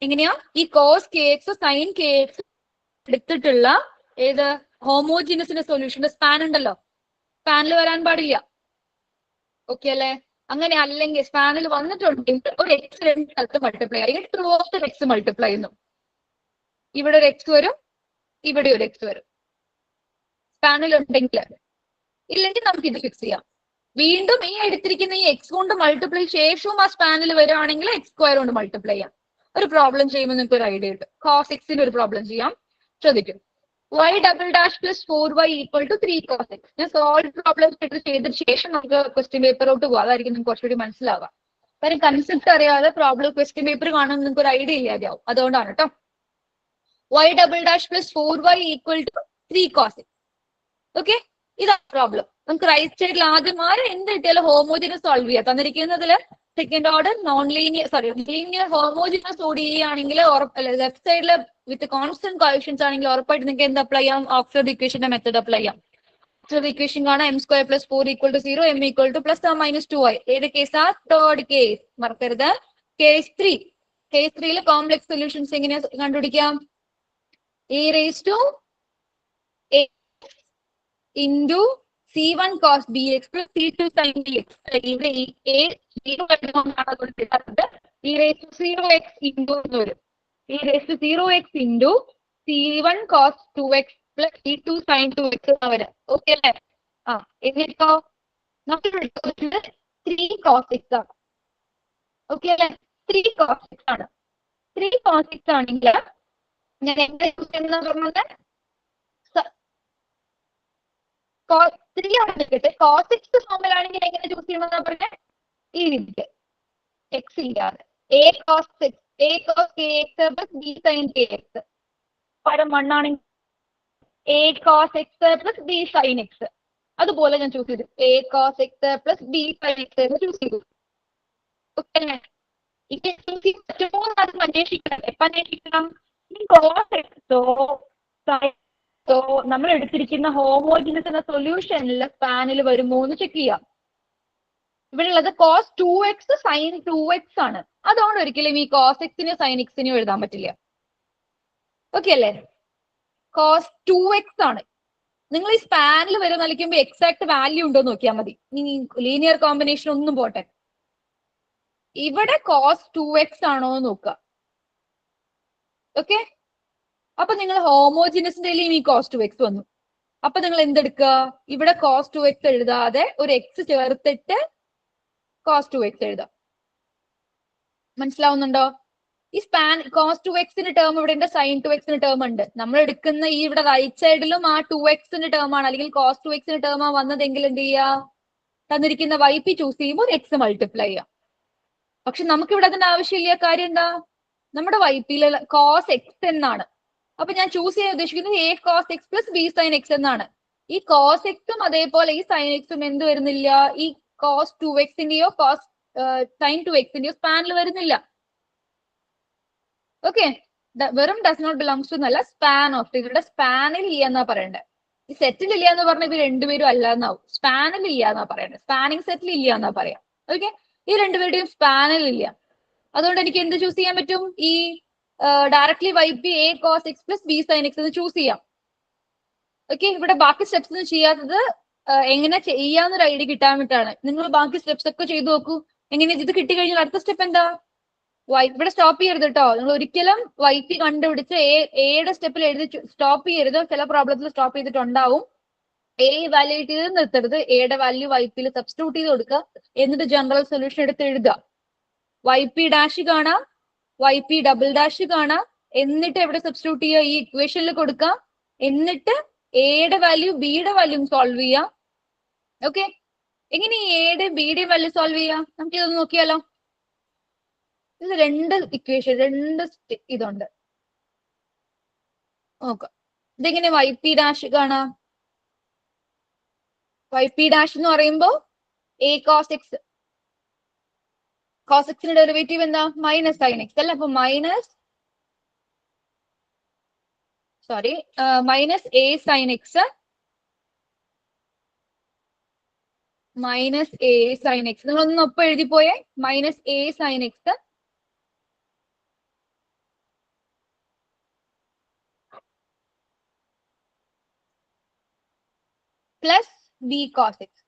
എങ്ങനെയാ? ഈ കോസ് കെ എക്സോ സൈൻ കെ എക്സ് എടുത്തിട്ടുള്ള ഏത് ഹോമോജീനസിന്റെ സൊല്യൂഷന്റെ സ്പാൻ ഉണ്ടല്ലോ, സ്പാനിൽ വരാൻ പാടില്ല. ഓക്കെ അല്ലേ? അങ്ങനെ അല്ലെങ്കിൽ സ്പാനിൽ വന്നിട്ടുണ്ടെങ്കിൽ ഒരു എക്സ് രണ്ട് സ്ഥലത്ത് മൾട്ടിപ്ലൈ ആയി through of the X multiply ചെയ്യുന്നു. ഇവിടെ ഒരു എക്സ് വരും, ഇവിടെ ഒരു എക്സ് വരും സ്പാനിൽ ഉണ്ടെങ്കിൽ. ഇല്ലെങ്കിൽ നമുക്ക് ഇത് ഫിക്സ് ചെയ്യാം. വീണ്ടും ഈ എടുത്തിരിക്കുന്ന ഈ എക്സ് കൊണ്ട് മൾട്ടിപ്ലൈ ശേഷവും ആ സ്പാനിൽ വരികയാണെങ്കിൽ എക്സ് സ്ക്വയർ കൊണ്ട് മൾട്ടിപ്ലൈ ചെയ്യാം. ഒരു പ്രോബ്ലം ചെയ്യുമ്പോൾ നിങ്ങൾക്ക് ഒരു ഐഡിയ കിട്ടും. കോസ് എക്സിന്റെ ഒരു പ്രോബ്ലം ചെയ്യാം, ശ്രദ്ധിക്കും. y double dash plus 4y equal to 3 cos x. ഞാൻ സോൾവ് പ്രോബ്ലം ചെയ്തതിനു ശേഷം നമുക്ക് ക്വസ്റ്റ്യൻ പേപ്പറോട്ട് പോകാം, അതായിരിക്കും നിങ്ങൾക്ക് കുറച്ചുകൂടി മനസ്സിലാവുക. കാര്യം കൺസെപ്റ്റ് അറിയാതെ പ്രോബ്ലം ക്വസ്റ്റ്യൻ പേപ്പർ കാണുമ്പോൾ നിങ്ങൾക്ക് ഒരു ഐഡിയ ഇല്ലാതെയാവും. അതുകൊണ്ടാണ് കേട്ടോ. y double dash plus 4y equal to 3 cos x. Okay, ഇതാണ് പ്രോബ്ലം. നമുക്ക് റൈറ്റ് സൈഡിൽ ആദ്യം എന്ത് കിട്ടിയാലും ഹോമോജിനസ് സോൾവ് ചെയ്യാം. തന്നിരിക്കുന്നതിൽ second order non linear linear homogeneous ODE ആണെങ്കിൽ ലെഫ്റ്റ് സൈഡിൽ വിത്ത് കോൺസ്റ്റന്റ് കോഎഫിഷ്യൻസ് ആണെങ്കിൽ ഉറപ്പായിട്ട് നിങ്ങൾക്ക് എന്ത് അപ്ലൈ ചെയ്യാം? ഓക്സ്ഫോർഡ് ഇക്വേഷന്റെ മെത്തേഡ് അപ്ലൈ ചെയ്യാം. ഓക്സ്ഫോർഡ് ഇക്വേഷൻ കാണാം m square plus 4 equal to 0, m ഈക്വൽ ടു പ്ലസ് ഓർ മൈനസ് 2y. ഏത് കേസാ? Third case. മറക്കരുത്. കേസ് 3. കേസ് 3 കോംപ്ലക്സ് സൊല്യൂഷൻസ് എങ്ങനെയാ കണ്ടുപിടിക്കാം? a raised to a into C1 cos bx plus C2 sin dx. ഇവിടെ a 0 ആയതുകൊണ്ടാണ് കൊടുത്തിട്ടുള്ളത്. e raised to 0x into എന്ന് വരും. e raised to 0x into C1 cos 2x plus C2 sin 2x എന്ന് വരും. Okay അല്ലേ? എന്നിട്ടോ നമ്മൾ എടുക്കുന്നത് 3 cos x ആണ്. ഓക്കെ അല്ലേ? 3 cos x ആണ്. 3 cos x ആണെങ്കിൽ ഞാൻ എന്താ യൂസ് ചെയ്യുന്നത് പറഞ്ഞത്? 3 ആണ് എടുക്കട്ടെ. cos x ഫോമിലാണെങ്കിൽ എങ്ങനെ ചൂസ് ചെയ്യണമെന്നാ പറഞ്ഞ? ഈ രീതിക്ക് എക്സ് ഇല്ലാതെ a cos kx plus b sin kx. പകരം 1 ആണെങ്കിൽ a cos x plus b sin x. അതുപോലെ ഞാൻ ചൂസ് ചെയ്തു a cos x plus b sin x എന്ന് ചൂസ് ചെയ്തു. ഓക്കെ, ഇത് ചൂസ് ചെയ്യാൻ പറ്റുമോ എന്ന് അന്വേഷിക്കണം. എപ്പം അന്വേഷിക്കണം? cos x നമ്മൾ എടുത്തിരിക്കുന്ന ഹോമോജിനസ് എന്ന സൊല്യൂഷനിൽ സ്പാനിൽ വരുമോ എന്ന് ചെക്ക് ചെയ്യാം. ഇവിടെ ഉള്ളത് cos 2x sin 2x ആണ്. അതുകൊണ്ട് ഒരിക്കലും ഈ cos x-നെയോ sin x-നെയോ എഴുതാൻ പറ്റില്ല. ഓക്കെ അല്ലേ? cos 2x ആണ്. നിങ്ങൾ ഈ സ്പാനിൽ വരെ നൽകുമ്പോൾ എക്സാക്ട് വാല്യൂ ഉണ്ടോ നോക്കിയാൽ മതി. ഇനി ലീനിയർ കോമ്പിനേഷൻ ഒന്നും പോട്ടെ, ഇവിടെ cos 2x ആണോ നോക്കുക. ഓക്കെ, അപ്പൊ നിങ്ങൾ ഹോമോജിനസിന്റെയും ഈ കോസ് ടു എക്സ് വന്നു. അപ്പൊ നിങ്ങൾ എന്തെടുക്കുക, ഇവിടെ കോസ് ടു എക്സ് എഴുതാതെ ഒരു എക്സ് ചേർത്തിട്ട് കോസ് ടു എക്സ് എഴുതാം. മനസ്സിലാവുന്നുണ്ടോ? ഈ സ്പാൻ കോസ് ടു എക്സിന്റെ ടേം ഇവിടെ ഉണ്ട്, സൈൻ ടു എക്സിന്റെ ടേം ഉണ്ട്. നമ്മൾ എടുക്കുന്ന ഈ ഇവിടെ റൈറ്റ് സൈഡിലും ആ ടു എക്സിന്റെ ടേം ആണ്, അല്ലെങ്കിൽ കോസ് ടു എക്സിന്റെ ടേം ആ വന്നതെങ്കിൽ എന്ത് ചെയ്യാ, തന്നിരിക്കുന്ന വൈ പി ചൂസ് ചെയ്യുമ്പോൾ എക്സ് മൾട്ടിപ്ലൈ ചെയ്യാം. പക്ഷെ നമുക്ക് ഇവിടെ അതിന്റെ ആവശ്യമില്ല. കാര്യം എന്താ, നമ്മുടെ വൈ പിയിലെ കോസ് എക്സ് എന്നാണ്. അപ്പൊ ഞാൻ ചൂസ് ചെയ്യാൻ ഉദ്ദേശിക്കുന്നത് a cos x plus b sine x എന്നാണ്. ഈ കോസ് എക്സും അതേപോലെ ഈ സൈൻ എക്സും എന്ത് വരുന്നില്ല, ഈ കോസ് ടു എക്സിന്റെയോ കോസ് സൈൻ ടു എക്സിന്റെയോ സ്പാനിൽ വരുന്നില്ല. ഓക്കെ, വെറും ഡസ് നോട്ട് ബിലോങ്സ് ടു എന്നല്ല, സ്പാൻ ഓഫ്. ഇവരുടെ സ്പാനിൽ ഇല്ല എന്നാ പറയണ്ടേ. ഈ സെറ്റിൽ ഇല്ല എന്ന് പറഞ്ഞ ഇവർ രണ്ടുപേരും അല്ല എന്നാവും. സ്പാനിൽ ഇല്ല എന്നാ പറയണ്ടേ, സ്പാനിങ് സെറ്റിൽ ഇല്ല എന്നാ പറയാം. ഓക്കെ, ഈ രണ്ടുപേരുടെയും സ്പാനിൽ ഇല്ല. അതുകൊണ്ട് എനിക്ക് എന്ത് ചൂസ് ചെയ്യാൻ പറ്റും, ഈ directly y p a cos x plus b sine x എന്ന് ചൂസ് ചെയ്യാം. ഓക്കെ, ഇവിടെ ബാക്കി സ്റ്റെപ്സ് ഒന്നും ചെയ്യാത്തത് എങ്ങനെ ചെയ്യാന്നൊരു ഐഡിയ കിട്ടാൻ വേണ്ടിയിട്ടാണ്. നിങ്ങൾ ബാക്കി സ്റ്റെപ്സ് ഒക്കെ ചെയ്തു നോക്കൂ. എങ്ങനെ ഇത് കിട്ടിക്കഴിഞ്ഞാൽ അടുത്ത സ്റ്റെപ്പ് എന്താ, ഇവിടെ സ്റ്റോപ്പ് ചെയ്യരുത് കേട്ടോ. നിങ്ങൾ ഒരിക്കലും വൈ പി കണ്ടുപിടിച്ച് എയുടെ സ്റ്റെപ്പിൽ എഴുതി സ്റ്റോപ്പ് ചെയ്യരുത്. ചില പ്രോബ്ലത്തിൽ സ്റ്റോപ്പ് ചെയ്തിട്ടുണ്ടാവും. എ വാല്യൂട്ട് ചെയ്ത് നിർത്തരുത്. എയുടെ വാല്യൂ വൈ പിയിൽ സബ്സ്റ്റിറ്റ്യൂട്ട് ചെയ്ത് കൊടുക്കുക. എന്നിട്ട് ജനറൽ സൊല്യൂഷൻ എടുത്ത് എഴുതുക. വൈ പി ഡാഷ് കാണാം, വൈ പി ഡബിൾ ഡാഷ് കാണാം. എന്നിട്ട് എവിടെ സബ്സ്റ്റിറ്റ്യൂട്ട് ചെയ്യുക, ഈ ഇക്വേഷനിൽ കൊടുക്കുക. എന്നിട്ട് എയുടെ വാല്യൂ ബിയുടെ വാല്യൂ സോൾവ് ചെയ്യാം. ഓക്കെ, എങ്ങനെ എയുടെയും ബിയുടെയും വാല്യൂ സോൾവ് ചെയ്യാം, നമുക്ക് ഇതൊന്ന് നോക്കിയാലോ. ഇത് രണ്ട് ഇക്വേഷൻ, രണ്ട് ഇതുണ്ട് നോക്കാം. ഇതെങ്ങനെ വൈ പി ഡാഷ് കാണാം. വൈ പി ഡാഷ് എന്ന് പറയുമ്പോ എ കോസ് എക്സ്, കോസ് എക്സിന്റെ ഡെറിവേറ്റീവ് എന്താ, മൈനസ് സൈൻ എക്സ് അല്ല. അപ്പൊ minus a sine x minus a sine x. നിങ്ങളൊന്ന് ഒപ്പം എഴുതി പോയേ, minus a sine x plus b cos x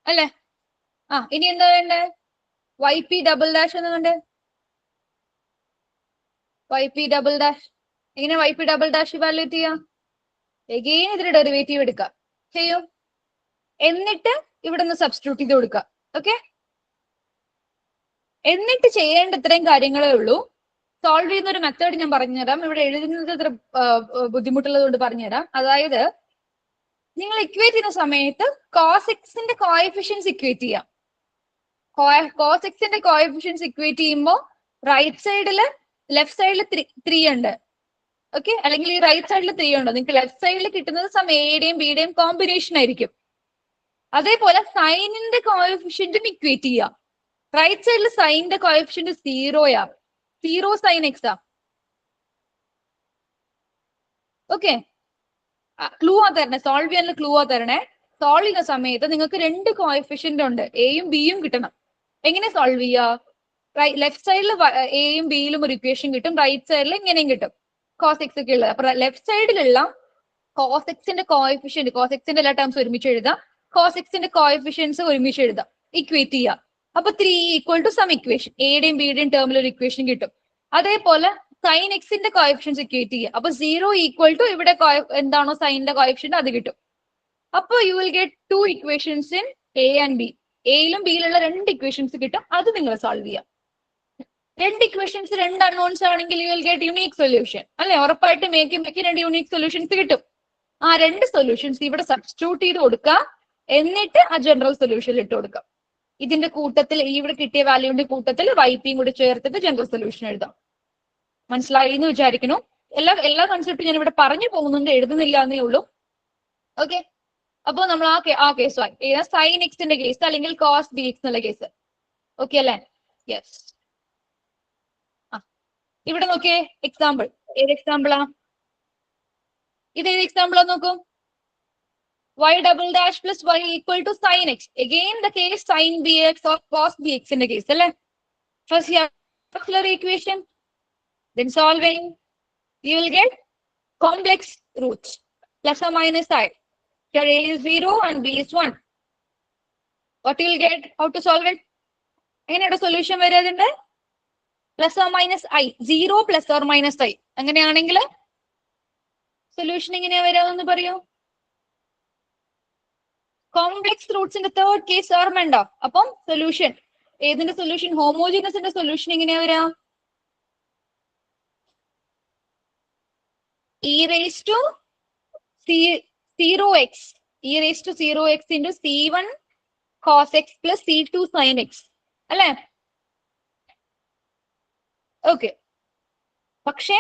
അല്ലേ. ഇനി എന്താ വേണ്ടേ, വൈ പി ഡബിൾ ഡാഷ് എന്ന് കണ്ടേ. വൈ പി ഡബിൾ ഡാഷ്, എങ്ങനെ വൈ പി ഡബിൾ ഡാഷ് വാല്യൂറ്റ് ചെയ്യാം, എഗെയിൻ ഇതിന്റെ ഡെറിവേറ്റീവ് എടുക്കാം ചെയ്യും. എന്നിട്ട് ഇവിടെ നിന്ന് സബ്സ്റ്റിറ്റ്യൂട്ട് ചെയ്ത് കൊടുക്കുക. ഓക്കെ, എന്നിട്ട് ചെയ്യേണ്ട ഇത്രയും കാര്യങ്ങളേ ഉള്ളൂ. സോൾവ് ചെയ്യുന്ന ഒരു മെത്തേഡ് ഞാൻ പറഞ്ഞുതരാം. ഇവിടെ എഴുതുന്നത് ഇത്ര ബുദ്ധിമുട്ടുള്ളത് കൊണ്ട് പറഞ്ഞുതരാം. അതായത് നിങ്ങൾ ഇക്വേറ്റ് ചെയ്യുന്ന സമയത്ത് കോസ് എക്സിന്റെ കോഎഫിഷ്യൻസ് ഇക്വേറ്റ് ചെയ്യാം. കോസ് എക്സിന്റെ കോഎഫിഷ്യൻസ് ഇക്വേറ്റ് ചെയ്യുമ്പോൾ റൈറ്റ് സൈഡില് ലെഫ്റ്റ് സൈഡിൽ 3 ഉണ്ട്. ഓക്കെ, അല്ലെങ്കിൽ ഈ റൈറ്റ് സൈഡിൽ 3 ഉണ്ട്. നിങ്ങൾക്ക് ലെഫ്റ്റ് സൈഡിൽ കിട്ടുന്നത് സം എയുടെയും ബിയുടെയും കോമ്പിനേഷൻ ആയിരിക്കും. അതേപോലെ സൈനിന്റെ കോഎഫിഷ്യന്റും ഇക്വേറ്റ് ചെയ്യാം. റൈറ്റ് സൈഡിൽ സൈനിന്റെ coefficient 0 0 sine x okay, clue ആ തരണേ, സോൾവ് ചെയ്യാനുള്ള ക്ലൂ ആ തരണേ. സോൾവ് ചെയ്യുന്ന സമയത്ത് നിങ്ങൾക്ക് രണ്ട് കോഎഫിഷ്യന്റ് ഉണ്ട്, എയും ബിയും കിട്ടണം. എങ്ങനെ സോൾവ് ചെയ്യുക, ലെഫ്റ്റ് സൈഡിൽ എയും ബിയിലും ഒരു ഇക്വേഷൻ കിട്ടും, റൈറ്റ് സൈഡിൽ ഇങ്ങനെയും കിട്ടും, കോസ് എക്സ് ഒക്കെ ഉള്ളത്. അപ്പൊ ലെഫ്റ്റ് സൈഡിലുള്ള കോസ് എക്സിന്റെ കോഎഫിഷ്യന്റ്, കോസ് എക്സിന്റെ എല്ലാ ടേംസ് ഒരുമിച്ച് എഴുതാം, കോസ് എക്സിന്റെ കോഎഫിഷ്യൻസ് ഒരുമിച്ച് എഴുതാം, ഇക്വേറ്റ് ചെയ്യാം. അപ്പൊ 3 ഈക്വൽ ടു സം ഇക്വേഷൻ, എയുടെയും ബിയുടെയും ടേമിൽ ഒരു ഇക്വേഷൻ കിട്ടും. അതേപോലെ സൈൻ എക്സിന്റെ കോഎഫിഷ്യൻസ് ഇക്വേറ്റ് ചെയ്യുക. അപ്പൊ 0 ഈക്വൽ ടു ഇവിടെ എന്താണോ സൈനിന്റെ കോഎഫിഷ്യന്റ് അത് കിട്ടും. അപ്പൊ you will get 2 equations in a and b. എയിലും ബിയിലുള്ള 2 ഇക്വേഷൻസ് കിട്ടും, അത് നിങ്ങൾ സോൾവ് ചെയ്യാം. 2 ഇക്വേഷൻസ് 2 അൺനോൺസ് ആണെങ്കിൽ you will get unique solution അല്ലെ. ഉറപ്പായിട്ട് മേക്ക് 2 യുണീക് സൊല്യൂഷൻസ് കിട്ടും. ആ 2 സൊല്യൂഷൻസ് ഇവിടെ സബ്സ്റ്റിറ്റ്യൂട്ട് ചെയ്ത് കൊടുക്കുക. എന്നിട്ട് ആ ജനറൽ സൊല്യൂഷനിൽ ഇട്ട് കൊടുക്കാം. ഇതിന്റെ കൂട്ടത്തിൽ ഇവിടെ കിട്ടിയ വാല്യൂവിന്റെ കൂട്ടത്തിൽ വൈ പിയും കൂടി ചേർത്തിട്ട് ജനറൽ സൊല്യൂഷൻ എഴുതാം. മനസ്സിലായി എന്ന് വിചാരിക്കുന്നു. എല്ലാ കൺസെപ്റ്റും ഞാൻ ഇവിടെ പറഞ്ഞു പോകുന്നുണ്ട്, എഴുതുന്നില്ല എന്നേ ഉള്ളൂ. ഓക്കെ, അപ്പൊ നമ്മൾ ആ കേസുമായി സൈൻ എക്സിന്റെ കേസ് അല്ലെങ്കിൽ കോസ് ബി എക്സ് എന്നുള്ള കേസ്. ഓക്കെ അല്ലേ, യെസ്. ഇവിടെ നോക്കിയേ, എക്സാമ്പിൾ. ഏത് എക്സാമ്പിളാ ഇത്, ഏത് എക്സാമ്പിളാ നോക്കൂ. y double dash plus y equal to sin x. Again the case sin bx or cos bx in the case അല്ലേ. First you have auxiliary equation, then solving you will get complex roots plus or minus side. Here a is 0 and b is 1. What you will get, how to solve it, എങ്ങനെയാണ് solution വരിക അതിന്റെ, plus or minus I, 0 plus or minus I. അങ്ങനെയാണെങ്കിൽ solution എങ്ങനെയാ വരാമെന്ന് പറയൂ. Complex റൂട്ട്സിന്റെ third case ഓർമ്മയുണ്ടോ? അപ്പം solution, ഏതിന്റെ സൊല്യൂഷൻ? ഹോമോജീനസിന്റെ സൊല്യൂഷൻ എങ്ങനെയാ വരാ? e raised to 0x, e raised to 0x into c1 cos x plus c2 sin x അല്ലേ? ഓക്കെ. പക്ഷേ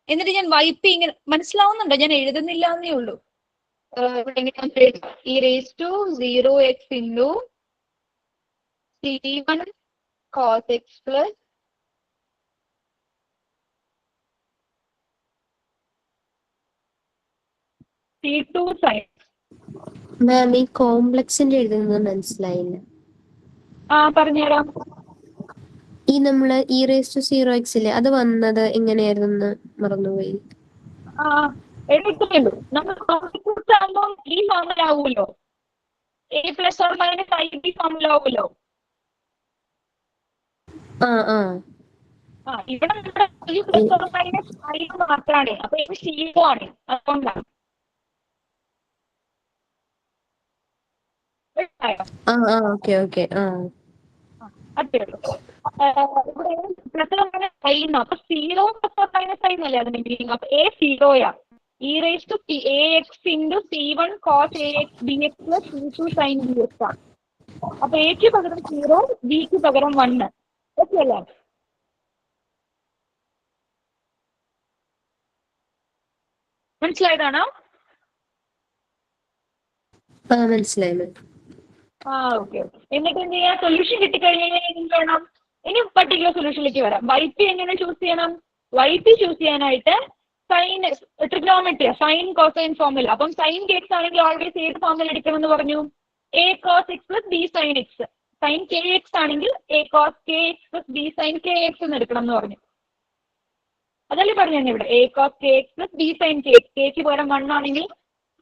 എന്നിട്ട് ഞാൻ വൈപ്പ് ഇങ്ങനെ മനസ്സിലാവുന്നുണ്ടോ? ഞാൻ എഴുതുന്നില്ല എന്നേ ഉള്ളൂ. e raised to 0x into c1 cos x plus c2 sin. മാം ഈ കോംപ്ലക്സിന്റെ എഴുതുന്നത് മനസ്സിലായില്ല. പറഞ്ഞുതരാം. ഈ നമ്മള് ഇ റേസ് ടു 0x ഇല്ലേ, അത് വന്നത് എങ്ങനെയായിരുന്നു മറന്നുപോയി. എഴുതുന്നുള്ളൂ. നമ്മൾ കോംപ്ലക്സ് ആകുമ്പോൾ ഈ ഫോമിൽ ആവുമല്ലോ, A plus or minus i B ഫോമിൽ ആവുമല്ലോ. ഇവിടെ നമ്മുടെ ഈ പ്ലസ് ഓർ മൈനസ് ഐ മാത്രമാണ്. അപ്പൊ ഇത് സീറോ ആണ്. അതുകൊണ്ടാണ്. അത്രേ ഉള്ളൂ. ഇവിടെ പ്ലസ് ഓർ മൈനസ് ഐ എന്നോ, അപ്പൊ zero plus or minus i എന്നല്ലേ അതിന്റെ മീനിങ്. അപ്പൊ എ സീറോയാ. E raise to a x into c1 cos a x b x plus c2 sine b x ആണ്. അപ്പൊ എക്ക് പകരം 0, ബിക്ക് പകരം 1. ഓക്കെ അല്ലേ? മനസ്സിലായതാണോ? മനസ്സിലായി. ഓക്കെ. എന്നിട്ട് എന്ത് ചെയ്യാം? സൊല്യൂഷൻ കിട്ടിക്കഴിഞ്ഞാൽ എന്ത് വേണം? ഇനി പർട്ടിക്കുലർ സൊല്യൂഷനിലേക്ക് വരാം. വൈപി എങ്ങനെ ചൂസ് ചെയ്യണം? വൈപി ചൂസ് ചെയ്യാനായിട്ട് സൈൻ ട്രിഗ്നോമെട്രിയ, സൈൻ കോസൈൻ ഫോർമുല. അപ്പം സൈൻ കെ എക്സ് ആണെങ്കിൽ ഓൾവേസ് ഏത് ഫോർമുല എടുക്കണം എന്ന് പറഞ്ഞു? A cos x plus b sine x. Sine k x ആണെങ്കിൽ a cos k x plus b sine k x എന്ന് എടുക്കണം എന്ന് പറഞ്ഞു. അതല്ലേ പറഞ്ഞു തന്നെ ഇവിടെ? A cos k x plus b sine k x. കെക്ക് പകരം 1 ആണെങ്കിൽ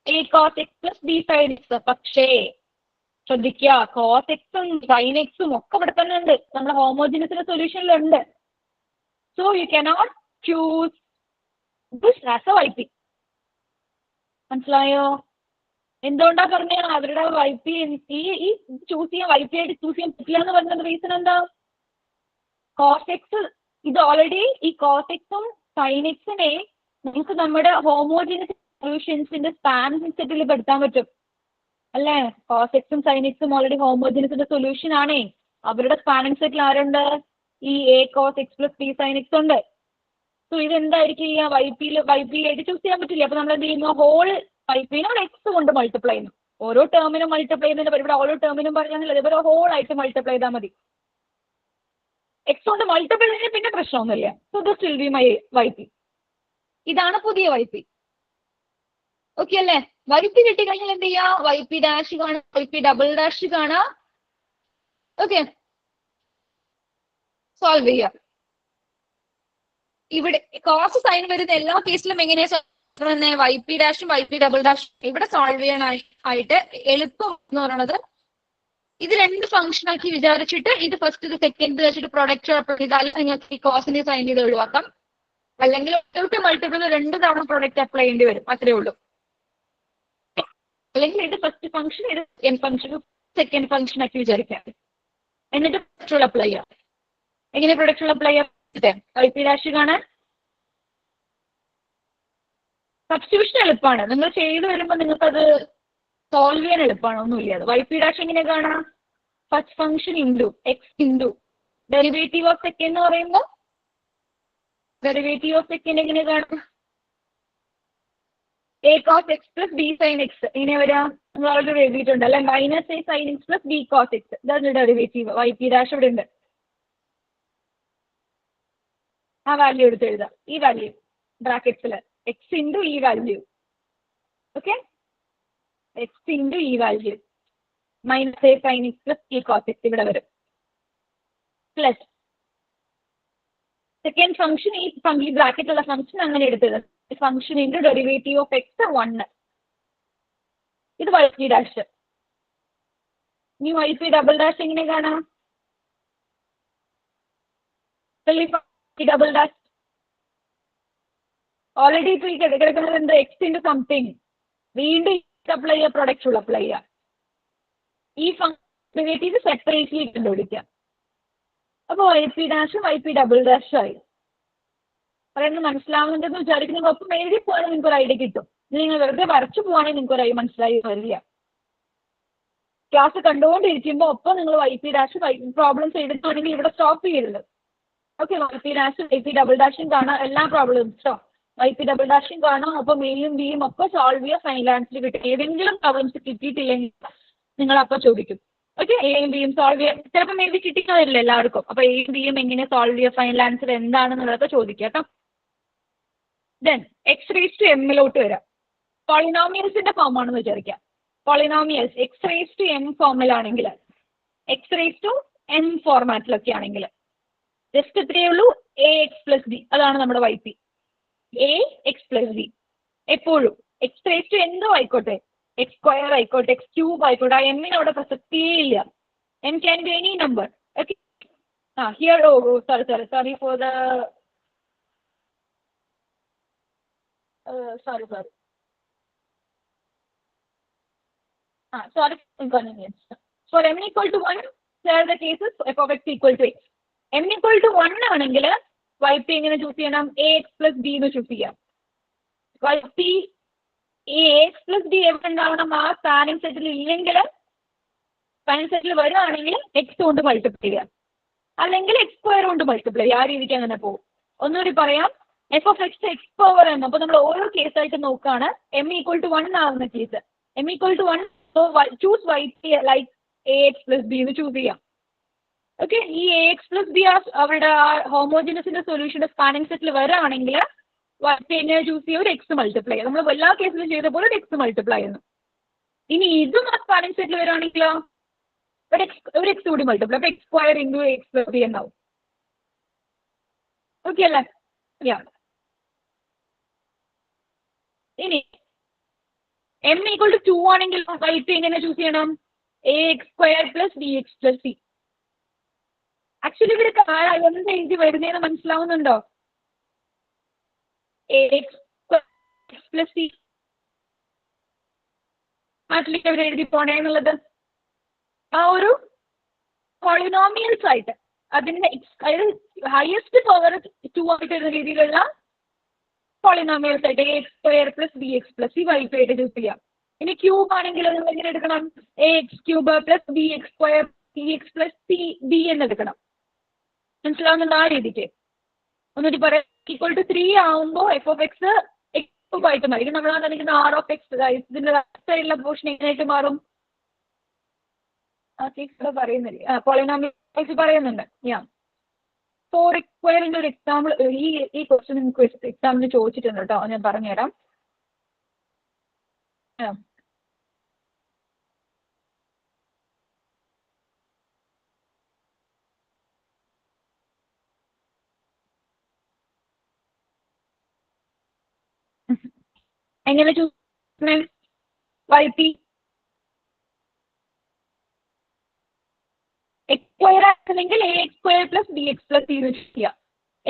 a cos x plus b sine X. പക്ഷേ ശ്രദ്ധിക്കുക, കോസ് എക്സും സൈൻ എക്സും ഒക്കെ ഇവിടെ തന്നെ ഉണ്ട്, നമ്മുടെ ഹോമോജിനസിന്റെ സൊല്യൂഷനിലുണ്ട്. So you cannot choose this as a y p. മനസ്സിലായോ? എന്തുകൊണ്ടാ പറഞ്ഞ അവരുടെ വൈപി ഈ ചൂസ് ചെയ്യാൻ വൈപി ആയിട്ട് ചൂസ് ചെയ്യാൻ പറ്റില്ല എന്ന് പറഞ്ഞത് റീസൺ എന്താ? കോസ് എക്സ് ഇത് ഓൾറെഡി ഈ കോസ് എക്സും സൈൻ എക്സിനെ നമുക്ക് നമ്മുടെ ഹോമോജിനസ് സൊല്യൂഷൻസിന്റെ സ്പാനിങ് സെറ്റിൽ പെടുത്താൻ പറ്റും അല്ലേ? കോസ് എക്സും സൈൻ എക്സും ഓൾറെഡി ഹോമോജിനസിന്റെ സൊല്യൂഷൻ ആണേ. അവരുടെ സ്പാനിങ് സെറ്റിൽ ആരുണ്ട്? ഈ a cos x plus b sine x ഉണ്ട്. സോ ഇതെന്തായിരിക്കും ഈ വൈപി ആയിട്ട് ചൂസ് ചെയ്യാൻ പറ്റില്ല. അപ്പൊ നമ്മൾ എന്ത് ചെയ്യുന്നു? ഹോൾ വൈപ്പിനെ എക്സ് കൊണ്ട് മൾട്ടിപ്ലൈ ചെയ്യുന്നു. ഓരോ ടേമിനും മൾട്ടിപ്ലൈ ചെയ്യുന്നതിന്റെ ഇവിടെ ഓരോ ടേമിനും പറഞ്ഞാൽ ഇതുപോലെ ഹോൾ ആയിട്ട് മൾട്ടിപ്ലൈ ചെയ്താൽ മതി. എക്സ് കൊണ്ട് മൾട്ടിപ്ലൈ ചെയ്താൽ പിന്നെ പ്രശ്നമൊന്നുമില്ല. So this will be my y p. ഇതാണ് പുതിയ വൈപി. ഓക്കെ അല്ലേ? വൈപി കിട്ടിക്കഴിഞ്ഞാൽ എന്ത് ചെയ്യാ? വൈപി ഡാഷ് കാണാം, വൈപി ഡബിൾ ഡാഷ് കാണാം. ഓക്കെ, സോൾവ് ചെയ്യാം. ഇവിടെ കോസ് സൈൻ വരുന്ന എല്ലാ കേസിലും എങ്ങനെയാ വൈപി ഡാഷും വൈപി ഡബിൾ ഡാഷും ഇവിടെ സോൾവ് ചെയ്യാനായിട്ട് എളുപ്പം എന്ന് പറയുന്നത് ഇത് രണ്ട് ഫംഗ്ഷൻ ആക്കി വിചാരിച്ചിട്ട് ഇത് ഫസ്റ്റ് ഇത് സെക്കൻഡ് വെച്ചിട്ട് പ്രൊഡക്റ്റ് ചെയ്താൽ നിങ്ങൾക്ക് ഈ കോസിന്റെ സൈൻ ചെയ്ത് ഒഴിവാക്കാം. അല്ലെങ്കിൽ ഒറ്റ മൾട്ടിപ്പിൾ 2 തവണ പ്രൊഡക്റ്റ് അപ്ലൈ ചെയ്യേണ്ടി വരും. അത്രേ ഉള്ളൂ. അല്ലെങ്കിൽ ഇത് ഫസ്റ്റ് ഫംഗ്ഷൻ, ഇത് ഫംഗ്ഷൻ സെക്കൻഡ് ഫംഗ്ഷൻ ആക്കി വിചാരിക്കാം. എന്നിട്ട് പ്രൊഡക്റ്റ് അപ്ലൈ ചെയ്യാം. എങ്ങനെ പ്രൊഡക്റ്റ് അപ്ലൈ ചെയ്യാം? വൈപി ഡാഷ് കാണാൻ സബ്സ്റ്റിറ്റ്യൂഷൻ എളുപ്പമാണ്. നിങ്ങൾ ചെയ്ത് വരുമ്പോൾ നിങ്ങൾക്കത് സോൾവ് ചെയ്യാൻ എളുപ്പമാണ്. ഒന്നുമില്ല. അത് വൈപി ഡാഷ് എങ്ങനെ കാണാം? First function into x into derivative of second എന്ന് പറയുമ്പോൾ ഡെറിവേറ്റീവ് ഓഫ് സെക്കൻഡ് എങ്ങനെ കാണാം? A cos x plus b sine x. ഇങ്ങനെ വരാം. നമ്മൾ ഓൾറെഡി എഴുതിയിട്ടുണ്ട് അല്ലെ? Minus a sine x plus b cos x. ഇതാണ് ഡെറിവേറ്റീവ്. വൈപി ഡാഷ് ഇവിടെ ഉണ്ട്. ആ വാല്യൂ എടുത്ത് എഴുതാം. ഈ വാല്യൂ ബ്രാക്കറ്റ്സിൽ എക്സ് ഇൻറ്റു ഈ വാല്യൂ. ഓക്കെ, എക്സ് ഇൻറ്റു ഈ value minus a sine x plus b cos X ഇവിടെ വരും. പ്ലസ് സെക്കൻഡ് ഫംഗ്ഷൻ, ഈ ബ്രാക്കറ്റുള്ള ഫംഗ്ഷൻ അങ്ങനെ എടുത്തത് function into derivative of x 1. ഇത് വൈപി ഡാഷ്. ഇനി വൈപി ഡബിൾ ഡാഷ് എങ്ങനെ കാണാം? ഡബിൾ ഡാഷ് ഓൾറെഡി ഇപ്പൊ ഈ കിടക്കുന്നത് എന്ത് എക്സ് ഇൻറ്റു സംതിങ്, വീണ്ടും അപ്ലൈ ചെയ്യുക, പ്രൊഡക്റ്റ് അപ്ലൈ ചെയ്യുക. ഈ ഫംഗ്ഷൻ സെപ്പറേറ്റ്ലി കണ്ടുപിടിക്കാം. അപ്പോൾ വൈ പി ഡാഷും വൈ പി ഡബിൾ ഡാഷും ആയി. പറയുന്നത് മനസ്സിലാവുന്നുണ്ടെന്ന് വിചാരിക്കുന്നത്. ഒപ്പം എഴുതി പോകാൻ നിങ്ങൾക്ക് ഒരു ഐഡിയ കിട്ടും. നിങ്ങൾ വെറുതെ വരച്ചു പോവാണെങ്കിൽ നിങ്ങൾക്ക് ഒരു ഐഡിയ മനസ്സിലായി വരില്ല. ക്ലാസ് കണ്ടുകൊണ്ടിരിക്കുമ്പോൾ ഒപ്പം നിങ്ങൾ വൈ പി ഡാഷ് പ്രോബ്ലംസ് എഴുതുകയാണെങ്കിൽ ഇവിടെ സ്റ്റോപ്പ് ചെയ്യരുത്. ഓക്കെ, വൈ പി ഡാഷും വൈ പി ഡബിൾ ഡാഷും കാണാം, എല്ലാ പ്രോബ്ലംസും വൈ പി ഡബിൾ ഡാഷും കാണാം. അപ്പം എയും ബിയും ഒക്കെ സോൾവ് ചെയ്യുക, ഫൈനൽ ആൻസർ കിട്ടും. ഏതെങ്കിലും പ്രോബ്ലംസ് കിട്ടിയിട്ടില്ലെങ്കിൽ നിങ്ങൾ അപ്പോൾ ചോദിക്കും. ഓക്കെ, എയും ബിയും സോൾവ് ചെയ്യാം. ചിലപ്പോൾ മേ ബി കിട്ടിക്കാറില്ല എല്ലാവർക്കും. അപ്പോൾ എയും ബിയും എങ്ങനെ സോൾവ് ചെയ്യുക, ഫൈനൽ ആൻസർ എന്താണെന്നുള്ളതൊക്കെ ചോദിക്കാം കേട്ടോ. ദെൻ എക്സ് റേസ് ടു എമ്മിലോട്ട് വരാം. പോളിനോമിയൽസിന്റെ ഫോം ആണെന്ന് വിചാരിക്കാം. Polynomials x raise to m ഫോമിലാണെങ്കിൽ, എക്സ് റേസ് ടു എം ഫോർമാറ്റിലൊക്കെ ആണെങ്കിൽ ജസ്റ്റ് ഇത്രയേ ഉള്ളൂ, എ എക്സ് പ്ലസ് ബി. അതാണ് നമ്മുടെ y p, a x plus b. എപ്പോഴും എക്സ് റേസ് ടു എന്തോ ആയിക്കോട്ടെ, എക്സ് സ്ക്വയർ ആയിക്കോട്ടെ, എക്സ് ക്യൂബ് ആയിക്കോട്ടെ, ആ എമ്മിന് അവിടെ പ്രസക്തിയേ ഇല്ല. M can be any number. Okay, here sorry for the sorry inconvenience. For m equal to 1, there the cases f of x equal to x. m equal to 1 ആണെങ്കിൽ y p എങ്ങനെ choose ചെയ്യണം? a x plus b എന്ന് choose ചെയ്യാം. y p a x plus b എവിടെ ഉണ്ടാവണം? ആ spanning സെറ്റിൽ ഇല്ലെങ്കിൽ, spanning സെറ്റിൽ വരുവാണെങ്കിൽ എക്സ് കൊണ്ട് മൾട്ടിപ്ലൈ ചെയ്യാം, അല്ലെങ്കിൽ എക്സ് സ്ക്വയർ കൊണ്ട് മൾട്ടിപ്ലൈ ചെയ്യാം. ആ രീതിക്ക് അങ്ങനെ പോകും. ഒന്നുകൂടി പറയാം, F of X X power എന്ന്. അപ്പോൾ നമ്മൾ ഓരോ കേസായിട്ട് നോക്കുകയാണ്. എം ഈക്വൽ ടു 1 ആവുന്ന case, m equal to 1, choose y p like a x plus b എന്ന് ചൂസ് ചെയ്യാം. ഓക്കെ, ഈ എ എക്സ് പ്ലസ് ബി അവരുടെ ഹോമോജിനസിന്റെ സൊല്യൂഷന്റെ സ്പാനിങ് സെറ്റിൽ വരാണെങ്കിൽ വൈ പി എങ്ങനെ ചൂസ് ചെയ്യുക? ഒരു എക്സ് മൾട്ടിപ്ലൈ ചെയ്യാം. നമ്മൾ എല്ലാ കേസിലും ചെയ്ത പോലെ ഒരു എക്സ് മൾട്ടിപ്ലൈ ചെയ്യുന്നു. ഇനി ഇതും ആ സ്പാനിങ് സെറ്റിൽ വരാണെങ്കിലോ ഒരു എക്സ് കൂടി മൾട്ടിപ്ലൈ, അപ്പോൾ X square into X plus B എന്നാവും. ഓക്കെ അല്ലേ? യാ. ഇനി എം ഈക്വൽ ടു 2 ആണെങ്കിൽ വൈ പി എങ്ങനെ ചൂസ് ചെയ്യണം? A x square plus b x plus C. Actually ഇവർക്ക് എന്ത് എഴുതി വരുന്നതെന്ന് മനസ്സിലാവുന്നുണ്ടോ? എ എക്സ് പ്ലസ് സി നാട്ടിലേക്ക് അവർ എഴുതി പോണേന്നുള്ളത് ആ ഒരു പോളിനോമിയൽസ് ആയിട്ട്, അതിൻ്റെ അതായത് ഹയസ്റ്റ് പവർ 2 ആയിട്ട് വരുന്ന രീതിയിലുള്ള പോളിനോമിയൽസ് ആയിട്ട് a x square plus b x plus c y p ആയിട്ട് ചൂസ് ചെയ്യാം. ഇനി ക്യൂബ് ആണെങ്കിൽ നമ്മൾ എങ്ങനെ എടുക്കണം? A x cube plus b x square c x plus c b എന്ന് എടുക്കണം. മനസ്സിലാവുന്നുണ്ട്? ആ രീതിക്ക് ഒന്നുകൂടി പറയാം. ഈക്വൽ ടു 3 ആവുമ്പോൾ F of X X cube ആയിട്ട് മാറി. ഇത് നമ്മൾ തന്നിരിക്കുന്ന ആർ ഓഫ് എക്സ്, ഇതിന്റെ സൈഡിലുള്ള പോർഷൻ എങ്ങനെയായിട്ട് മാറും? പറയുന്നില്ല, പോളിനോമിയൽസ് പറയുന്നുണ്ട്. ഫോർ എക്സ് സ്ക്വയറിന്റെ ഒരു എക്സാമ്പിൾ ഈ ക്വസ്റ്റ്യൻ നിങ്ങൾക്ക് എക്സാമിന് ചോദിച്ചിട്ടുണ്ട് കേട്ടോ, ഞാൻ പറഞ്ഞുതരാം. എങ്ങനെ choose y p? X square ആക്കുന്നെങ്കിൽ a x square plus b x plus c choose ചെയ്യാം.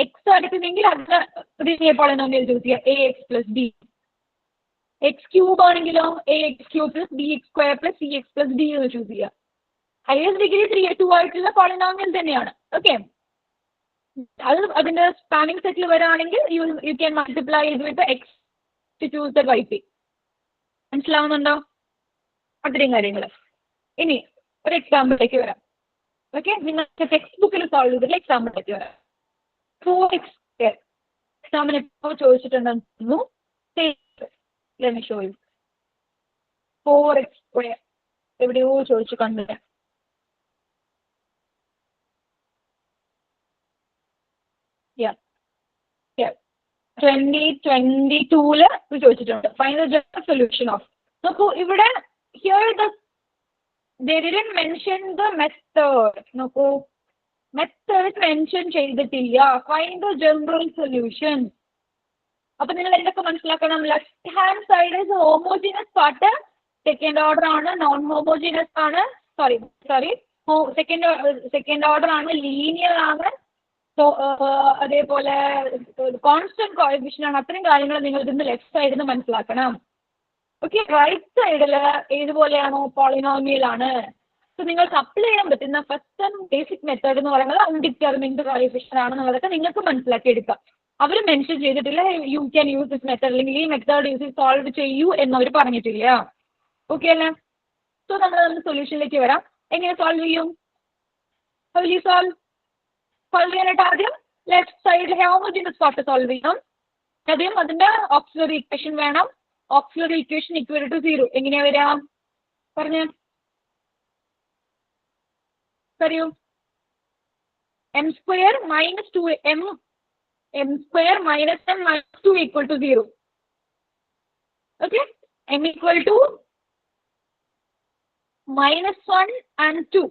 എക്സ് അടുക്കുന്നെങ്കിൽ അതിന് പോളിനോമിയൽ ചൂസ് ചെയ്യാം, a x plus b. X cube ആണെങ്കിലോ a x cube plus b x square plus c x plus d എന്ന് choose ചെയ്യാം. Highest degree 2 ആയിട്ടുള്ള polynomial തന്നെയാണ്. Okay, അത് അതിന്റെ സ്പാനിങ് സെറ്റിൽ വരാണെങ്കിൽ യു ക്യാൻ മൾട്ടിപ്ലൈ ഇത് with x to choose the Y P. മനസ്സിലാവുന്നുണ്ടോ? അത്രയും കാര്യങ്ങൾ. ഇനി ഒരു എക്സാമ്പിളിലേക്ക് വരാം. ഓക്കെ, നിങ്ങൾക്ക് ടെക്സ്റ്റ് ബുക്കിൽ സോൾവ് ചെയ്തിട്ടുള്ള എക്സാമ്പിളിലേക്ക് വരാം. 4x എക്സാമിന് ഇപ്പോൾ ചോദിച്ചിട്ടുണ്ടെന്നു. Let me show you. 4x square എവിടെയോ ചോദിച്ചു കണ്ടില്ല. Yeah. 2022 ചോദിച്ചിട്ടുണ്ട്. Find the general solution of. നോക്കൂ ഇവിടെ here they didn't mention the method. നോക്കൂ, മെത്തേഡ് മെൻഷൻ ചെയ്തിട്ടില്ല. Find the general solution. അപ്പൊ നിങ്ങൾ എന്തൊക്കെ മനസ്സിലാക്കണം? Left hand side is homogeneous part, second order ആണ്, നോൺ ഹോമോജീനസ് ആണ്, സെക്കൻഡ് ഓർഡർ ആണ്, ലീനിയർ ആണ്, അതേപോലെ കോൺസ്റ്റന്റ് കോഎഫിഷ്യന്റ് ആണ്. അത്രയും കാര്യങ്ങൾ നിങ്ങൾ ഇതിന്റെ ലെഫ്റ്റ് സൈഡിൽ നിന്ന് മനസ്സിലാക്കണം. ഓക്കെ, റൈറ്റ് സൈഡിൽ ഏതുപോലെയാണോ പോളിനോമിയൽ ആണ്. സോ നിങ്ങൾക്ക് അപ്ലൈ ചെയ്യാൻ പറ്റുന്ന ഫസ്റ്റ് ആൻഡ് ബേസിക് മെത്തേഡ് എന്ന് പറയുന്നത് അൺഡിറ്റർമിൻഡ് കോഎഫിഷ്യന്റ് ആണെന്നുള്ളതൊക്കെ നിങ്ങൾക്ക് മനസ്സിലാക്കി എടുക്കാം. അവർ മെൻഷൻ ചെയ്തിട്ടില്ല you can use this method, അല്ലെങ്കിൽ ഈ മെത്തേഡ് യൂസ് സോൾവ് ചെയ്യൂ എന്നവർ പറഞ്ഞിട്ടില്ല. ഓക്കെ അല്ലേ? സോ നമ്മൾ സൊല്യൂഷനിലേക്ക് വരാം. എങ്ങനെ സോൾവ് ചെയ്യും? സോൾവ് ചെയ്യാനായിട്ട് ആദ്യം ലെഫ്റ്റ് സൈഡിൽ ഹോമോജീനസ് പാർട്ട് സോൾവ് ചെയ്യണം. ആദ്യം അതിന്റെ ഓക്സിലറി ഇക്വേഷൻ വേണം. ഓക്സിലറി ഇക്വേഷൻ ഇക്വൽ ടു 0 എങ്ങനെയാ വരാം പറഞ്ഞ പറയൂ. m square minus 2m square minus m minus 2 equal to 0. Okay, m equal to minus 1 and 2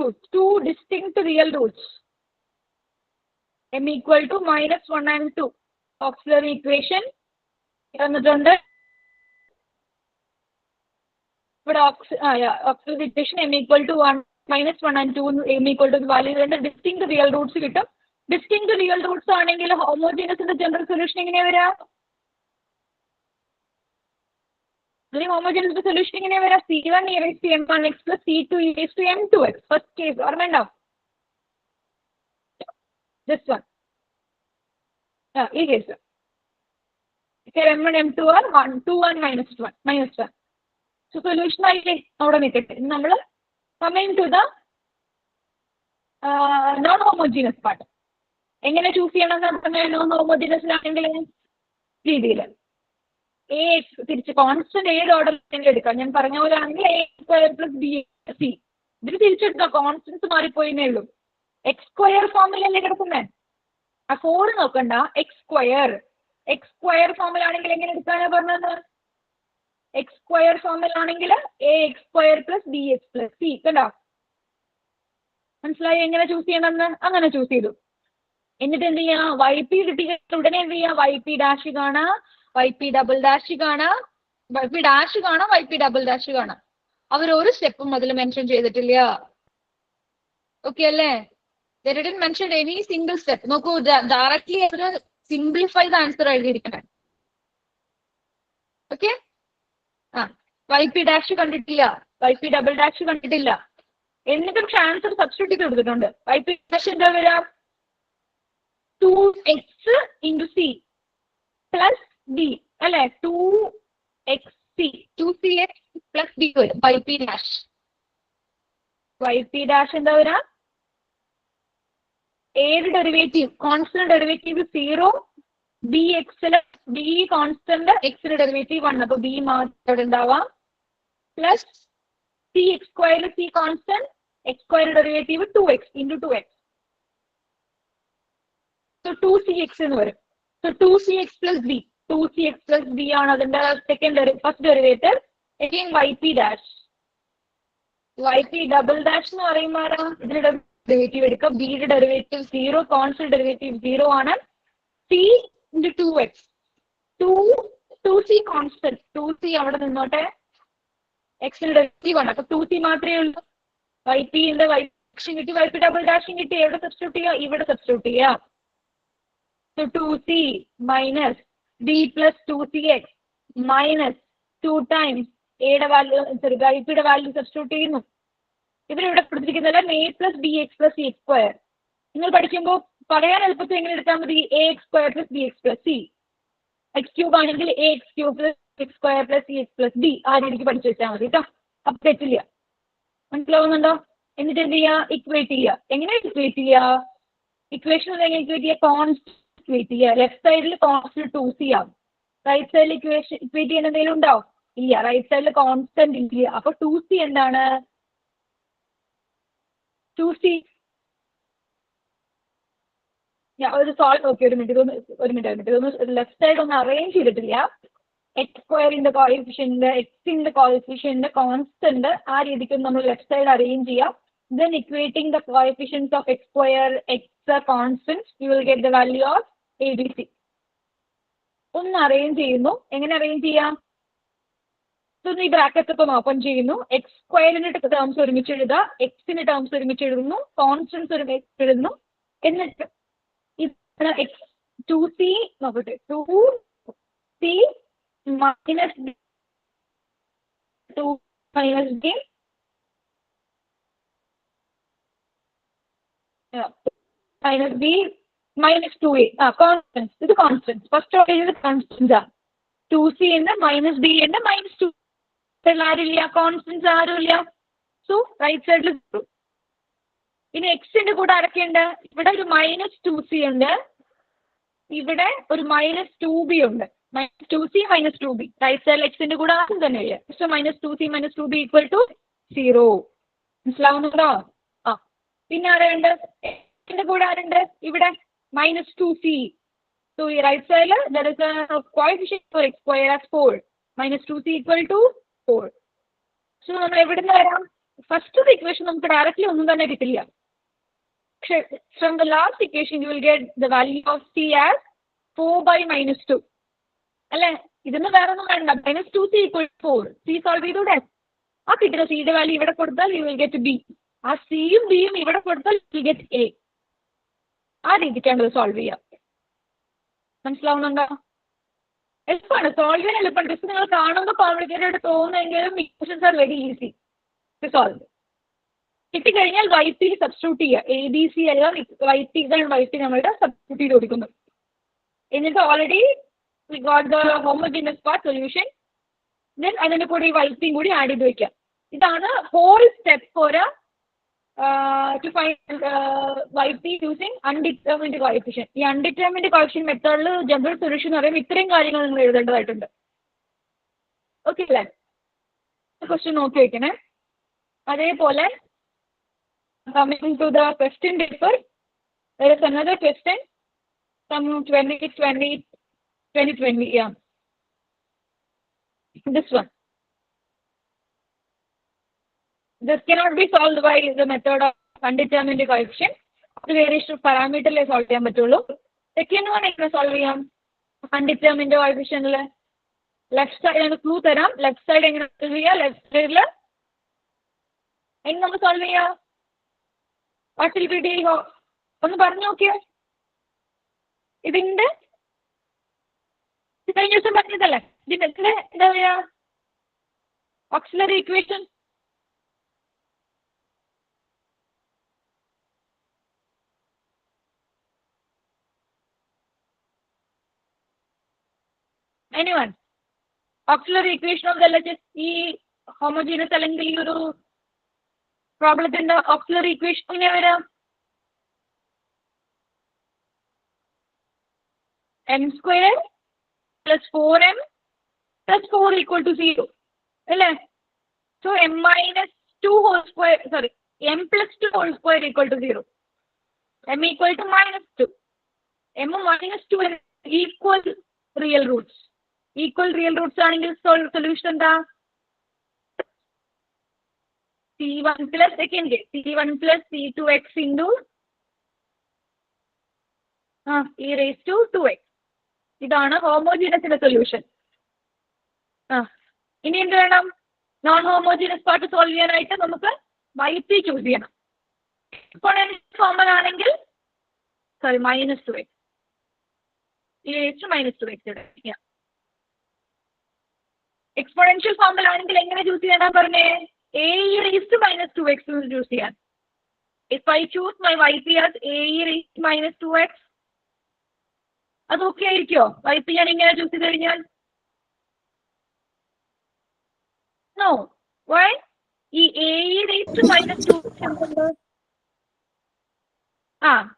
roots, 2 distinct real roots. m equal to minus 1 and 2 auxiliary equation തന്നിട്ടുണ്ട്. ഇവിടെ auxiliary equation m equal to 1 minus 1 and 2 m equal to value രണ്ട് distinct real Roots കിട്ടും. Distinct real Roots ആണെങ്കിൽ ഹോമോജീനസിന്റെ general solution എങ്ങനെയാ വരാ? ഹോമോജീനസിന്റെ solution എങ്ങനെയാ വരാ? c1 e raised to m1x plus c2 e raised to m2x. First case ഓർമ്മയുണ്ടോ? this one ഈ case m1 m2 are 1 2 1 minus 1. So solution ആയില്ലേ അവിടെ നിൽക്കട്ടെ. നമ്മൾ coming to the non homogeneous part. എങ്ങനെ ചൂസ് ചെയ്യണം? നോൺ ഹോമോജീനസിലാണെങ്കിൽ രീതിയിൽ തിരിച്ച് കോൺസ്റ്റന്റ് ഏത് ഓർഡറിൽ എടുക്കാം. ഞാൻ പറഞ്ഞ പോലെ ആണെങ്കിൽ a square plus b c ഇതിൽ തിരിച്ചെടുക്കാം. കോൺസ്റ്റൻസ് മാറിപ്പോയിന്നേ ഉള്ളൂ. എക്സ് സ്ക്വയർ ഫോമിലല്ലേ കിടക്കുന്നേ? ആ 4 നോക്കണ്ട, എക്സ് സ്ക്വയർ ഫോമിലാണെങ്കിൽ എങ്ങനെ എടുക്കാനാ പറഞ്ഞത്? എക്സ് സ്ക്വയർ ഫോമിലാണെങ്കിൽ a x square plus b x plus c. കണ്ടോ? മനസ്സിലായി എങ്ങനെ ചൂസ് ചെയ്യണമെന്ന്? അങ്ങനെ ചൂസ് ചെയ്തു. എന്നിട്ട് എന്ത് ചെയ്യാം? വൈ പി കിട്ടിയ ഉടനെ എന്ത് ചെയ്യാം? വൈ പി ഡാഷ് കാണാം, വൈ പി ഡബിൾ ഡാഷ് കാണാം, വൈ പി ഡാഷ് കാണാം, വൈ പി ഡബിൾ ഡാഷ് കാണാം. അവർ ഒരു സ്റ്റെപ്പും അതിൽ മെൻഷൻ ചെയ്തിട്ടില്ല. ഓക്കെ അല്ലേ? they didn't mention any single step. നോക്കൂ, ഡയറക്ട്ലി അവർ സിംപ്ലിഫൈഡ് ആൻസർ എഴുതിയിരിക്കണം. ഓക്കെ, വൈ പി ഡാഷ് കണ്ടിട്ടില്ല, വൈ പി ഡബിൾ ഡാഷ് കണ്ടിട്ടില്ല, എന്നിട്ടും ആൻസർ സബ്സ്റ്റിറ്റ്യൂട്ട് ചെയ്ത് കൊടുത്തിട്ടുണ്ട്. വൈ പി ഡാഷ് എന്താ വരാം? 2x into c plus d അല്ലെ? 2xc 2cx plus d വരും. വൈ പി ഡാഷ് എന്താ വരാം? ഏത് ഡെറിവേറ്റീവ്? കോൺസ്റ്റന്റ് ഡെറിവേറ്റീവ് 0, ബി എക്സില് ബി കോൺസ്റ്റന്റ്, എക്സിന്റെ ഡെറിവേറ്റീവ് 1, അപ്പൊ ബി മാത്രം ഇവിടെ ഉണ്ടാവാം, plus c x square, c constant, x square derivative 2x into 2x. So 2cx എന്ന് വരും. So 2cx plus b, 2cx plus b ആണ് അതിന്റെ first derivative. Again y p dash, y p double dash എന്ന് പറയുമ്പോൾ ഇതിന്റെ derivative എടുക്കാം. ബിയുടെ derivative 0, constant derivative 0 ആണ്. C into 2x, 2c constant, 2c അവിടെ നിന്നോട്ടെ, എക്സിന്റെ ഡെറിവേറ്റീവ് ആണ്, അപ്പൊ 2c മാത്രമേ ഉള്ളൂ. വൈ പിന്റെ വൈ കിട്ടി, വൈ പി ഡബിൾ ഡാഷും കിട്ടി. എവിടെ സബ്സ്റ്റിറ്റ്യൂട്ട് ചെയ്യാം? ഇവിടെ സബ്സ്റ്റിറ്റ്യൂട്ട് ചെയ്യാം. So 2c minus d plus 2cx minus 2 times a value, sorry y പിയുടെ വാല്യൂ സബ്സ്റ്റിറ്റ്യൂട്ട് ചെയ്യുന്നു. ഇവരിവിടെ കൊടുത്തിരിക്കുന്നത് a plus b x plus c x square. നിങ്ങൾ പഠിക്കുമ്പോൾ പറയാൻ എളുപ്പത്തിൽ എങ്ങനെ എടുത്താൽ മതി? A x square plus b x plus c. X cube ആണെങ്കിൽ a x cube plus x square plus c x plus d. ആ രീതിക്ക് പഠിച്ചു വെച്ചാൽ മതി കേട്ടോ. അപ്പൊ തെറ്റില്ല. മനസ്സിലാവുന്നുണ്ടോ? എന്നിട്ട് എന്ത് ചെയ്യുക? ഇക്വേറ്റ് ചെയ്യുക. എങ്ങനെ ഇക്വേറ്റ് ചെയ്യുക? ഇക്വേഷൻ എങ്ങനെ ഇക്വേറ്റ് ചെയ്യുക? കോൺസ്റ്റന്റ് ഇക്വേറ്റ് ചെയ്യുക. ലെഫ്റ്റ് സൈഡിൽ കോൺസ്റ്റന്റ് 2c ആവും. റൈറ്റ് സൈഡിൽ ഇക്വേഷൻ ഇക്വേറ്റ് ചെയ്യുന്ന എന്തെങ്കിലും ഉണ്ടോ? ഇല്ല. റൈറ്റ് സൈഡിൽ കോൺസ്റ്റന്റ് ഇല്ല. അപ്പൊ 2c എന്താണ്? 2c ഒരു സോൾവ്. ഓക്കെ, ഒരു മിനിറ്റ് ഇതൊന്ന് ലെഫ്റ്റ് സൈഡ് ഒന്ന് അറേഞ്ച് ചെയ്തിട്ടില്ല. എക്സ് സ്ക്വയറിന്റെ കോഎഫിഷ്യന്റ്, എക്സിന്റെ കോഎഫിഷ്യന്റ്, കോൺസ്റ്റന്റ്, ആ രീതിക്ക് നമ്മൾ ലെഫ്റ്റ് സൈഡ് അറേഞ്ച് ചെയ്യാം. Then equating the coefficients of x square, x constants, you will get the value of ABC. ഒന്ന് അറേഞ്ച് ചെയ്യുന്നു. എങ്ങനെ അറേഞ്ച് ചെയ്യാം? ഈ ബ്രാക്കറ്റ് ഒക്കെ ഓപ്പൺ ചെയ്യുന്നു. എക്സ് സ്ക്വയറിന്റെ ടേംസ് ഒരുമിച്ച് എഴുതുക, എക്സിന്റെ ടേംസ് ഒരുമിച്ച് എഴുതുന്നു, കോൺസ്റ്റൻസ് ഒരുമിച്ച് എഴുതുന്നു, എന്നിട്ട് ഇവിടെ എക്സ് 2c നോക്കട്ടെ, 2c minus 2 minus d minus b minus 2a. Constants, ഇത് കോൺസ്റ്റൻസ്. ഫസ്റ്റ് ഓർഡർ ചെയ്ത് കോൺസ്റ്റൻസ് ആണ്. 2c ഉണ്ട്, മൈനസ് b ഉണ്ട്, മൈനസ് 2 ആരുമില്ല, കോൺസ്റ്റൻസ് ആരുമില്ല. സോ റൈറ്റ് സൈഡിൽ. ഇനി എക്സിന്റെ കൂടെ ആരൊക്കെയുണ്ട്? ഇവിടെ ഒരു മൈനസ് 2c ഉണ്ട്, ഇവിടെ ഒരു മൈനസ് 2b ഉണ്ട്. Minus 2c minus 2b right സൈഡിൽ എക്സിന്റെ കൂടെ ആദ്യം തന്നെ എഴുതാം. So minus 2c minus 2b equal to 0. മനസ്സിലാവുന്നുണ്ടോ? ആ, പിന്നെ ആരുണ്ട്? എക്സിന്റെ കൂടെ ആരുണ്ട്? ഇവിടെ മൈനസ് 2c. സോ ഈ റൈറ്റ് സൈഡിൽ there is a coefficient for x square as 4. Minus 2c equal to 4. So നമ്മൾ എവിടെ നിന്ന് വരാം? ഫസ്റ്റ് ഇക്വേഷൻ നമുക്ക് ഡയറക്റ്റ്ലി ഒന്നും തന്നെ കിട്ടില്ല. From the last equation you will get the value of c as 4 by minus 2. അല്ലെ? ഇതിന് വേറെ ഒന്നും വേണ്ട. Minus 2c equal 4. c solve ചെയ്തൂടെ? ആ കിട്ടുന്ന സിയുടെ വാല്യൂ ഇവിടെ കൊടുത്താൽ you will get b. ആ സിയും ബിയും ഇവിടെ കൊടുത്താൽ you will get a. ആ രീതിക്കാണ് ഇത് സോൾവ് ചെയ്യാം. മനസ്സിലാവുന്നുണ്ടോ? എളുപ്പമാണ്, സോൾവ് ചെയ്യാൻ എളുപ്പമാണ്. ജസ്റ്റ് നിങ്ങൾ കാണുമ്പോൾ കോംപ്ലിക്കേറ്റഡ് ആയിട്ട് തോന്നുമെങ്കിലും equations are very easy to solve. കിട്ടിക്കഴിഞ്ഞാൽ YP സബ്സ്റ്റിറ്റ്യൂട്ട് ചെയ്യുക. ABC അല്ല YP, ഇതാണ് YP നമ്മളുടെ സബ്സ്റ്റിറ്റ്യൂട്ട് ചെയ്ത് കൊടുക്കുന്നത്. എന്നിട്ട് already we got the homogeneous part solution. Then അതിൻ്റെ കൂടെ ഈ YP കൂടി ആഡ് ചെയ്ത് വെക്കാം. ഇതാണ് whole step for to find YP using undetermined coefficient. ഈ അൺഡിറ്റർമിൻഡ് കോഎഫിഷ്യന്റ് മെത്തേഡിൽ ജനറൽ സൊല്യൂഷൻ എന്ന് പറയുമ്പോൾ ഇത്രയും കാര്യങ്ങൾ നിങ്ങൾ എഴുതേണ്ടതായിട്ടുണ്ട്. ഓക്കെ അല്ലേ? ക്വസ്റ്റ്യൻ നോക്കി വെക്കണേ. അതേപോലെ coming to the question paper, there is another question from 2020. Yeah, this one. This cannot be solved by the method of undetermined coefficient. Various parameter le solve ചെയ്യാൻ പറ്റുള്ളൂ. Second one എങ്ങനെ solve ചെയ്യാം? undetermined coefficient left side clue തരാം. Left side എങ്ങനെ solve ചെയ്യാം? Left സൈഡിൽ എങ്ങനെ നമ്മൾ സോൾവ് ചെയ്യാം? What will be D? ഒന്ന് പറഞ്ഞു നോക്കിയേ. ഇതിന്റെ കഴിഞ്ഞ ദിവസം പറഞ്ഞതല്ലേ, ഇതിന്റെ എന്താ പറയാ, auxiliary equation. Anyone, auxiliary equation of the LHS, ഈ ഹോമോജീനസ് അല്ലെങ്കിൽ ഈ ഒരു പ്രോബ്ലത്തിന്റെ ഓക്സിലറി ഇക്വേഷൻ എങ്ങനെ വരാം? m² plus 4m plus 4 equal to 0 അല്ലേ? So m minus 2 whole square, sorry, m plus 2 whole square equal to 0. m equal to minus 2. m minus 2 equal real roots. Equal real roots ആണെങ്കിൽ solution എന്താ? c1 plus second case c1 plus c2x into e raised to 2x. ഇതാണ് ഹോമോജീനസിന്റെ solution. ഇനി എന്ത് വേണം? Non homogeneous part solve ചെയ്യാനായിട്ട് നമുക്ക് YP choose ചെയ്യണം. Exponential ഫോമിൽ ആണെങ്കിൽ minus 2x, e raised to minus 2x. Exponential ഫോമിൽ ആണെങ്കിൽ എങ്ങനെ ചൂസ് ചെയ്യാനാ പറഞ്ഞേ? a raised to minus 2x choose ചെയ്യാൻ. If I choose my YP as a raised to minus 2x, അത് ഓക്കെ ആയിരിക്കോ? YP ഞാൻ ഇങ്ങനെ ചൂസ് ചെയ്ത് കഴിഞ്ഞാൽ? നോ. വൈ? ഈ a raised to minus 2x എന്തുണ്ട്?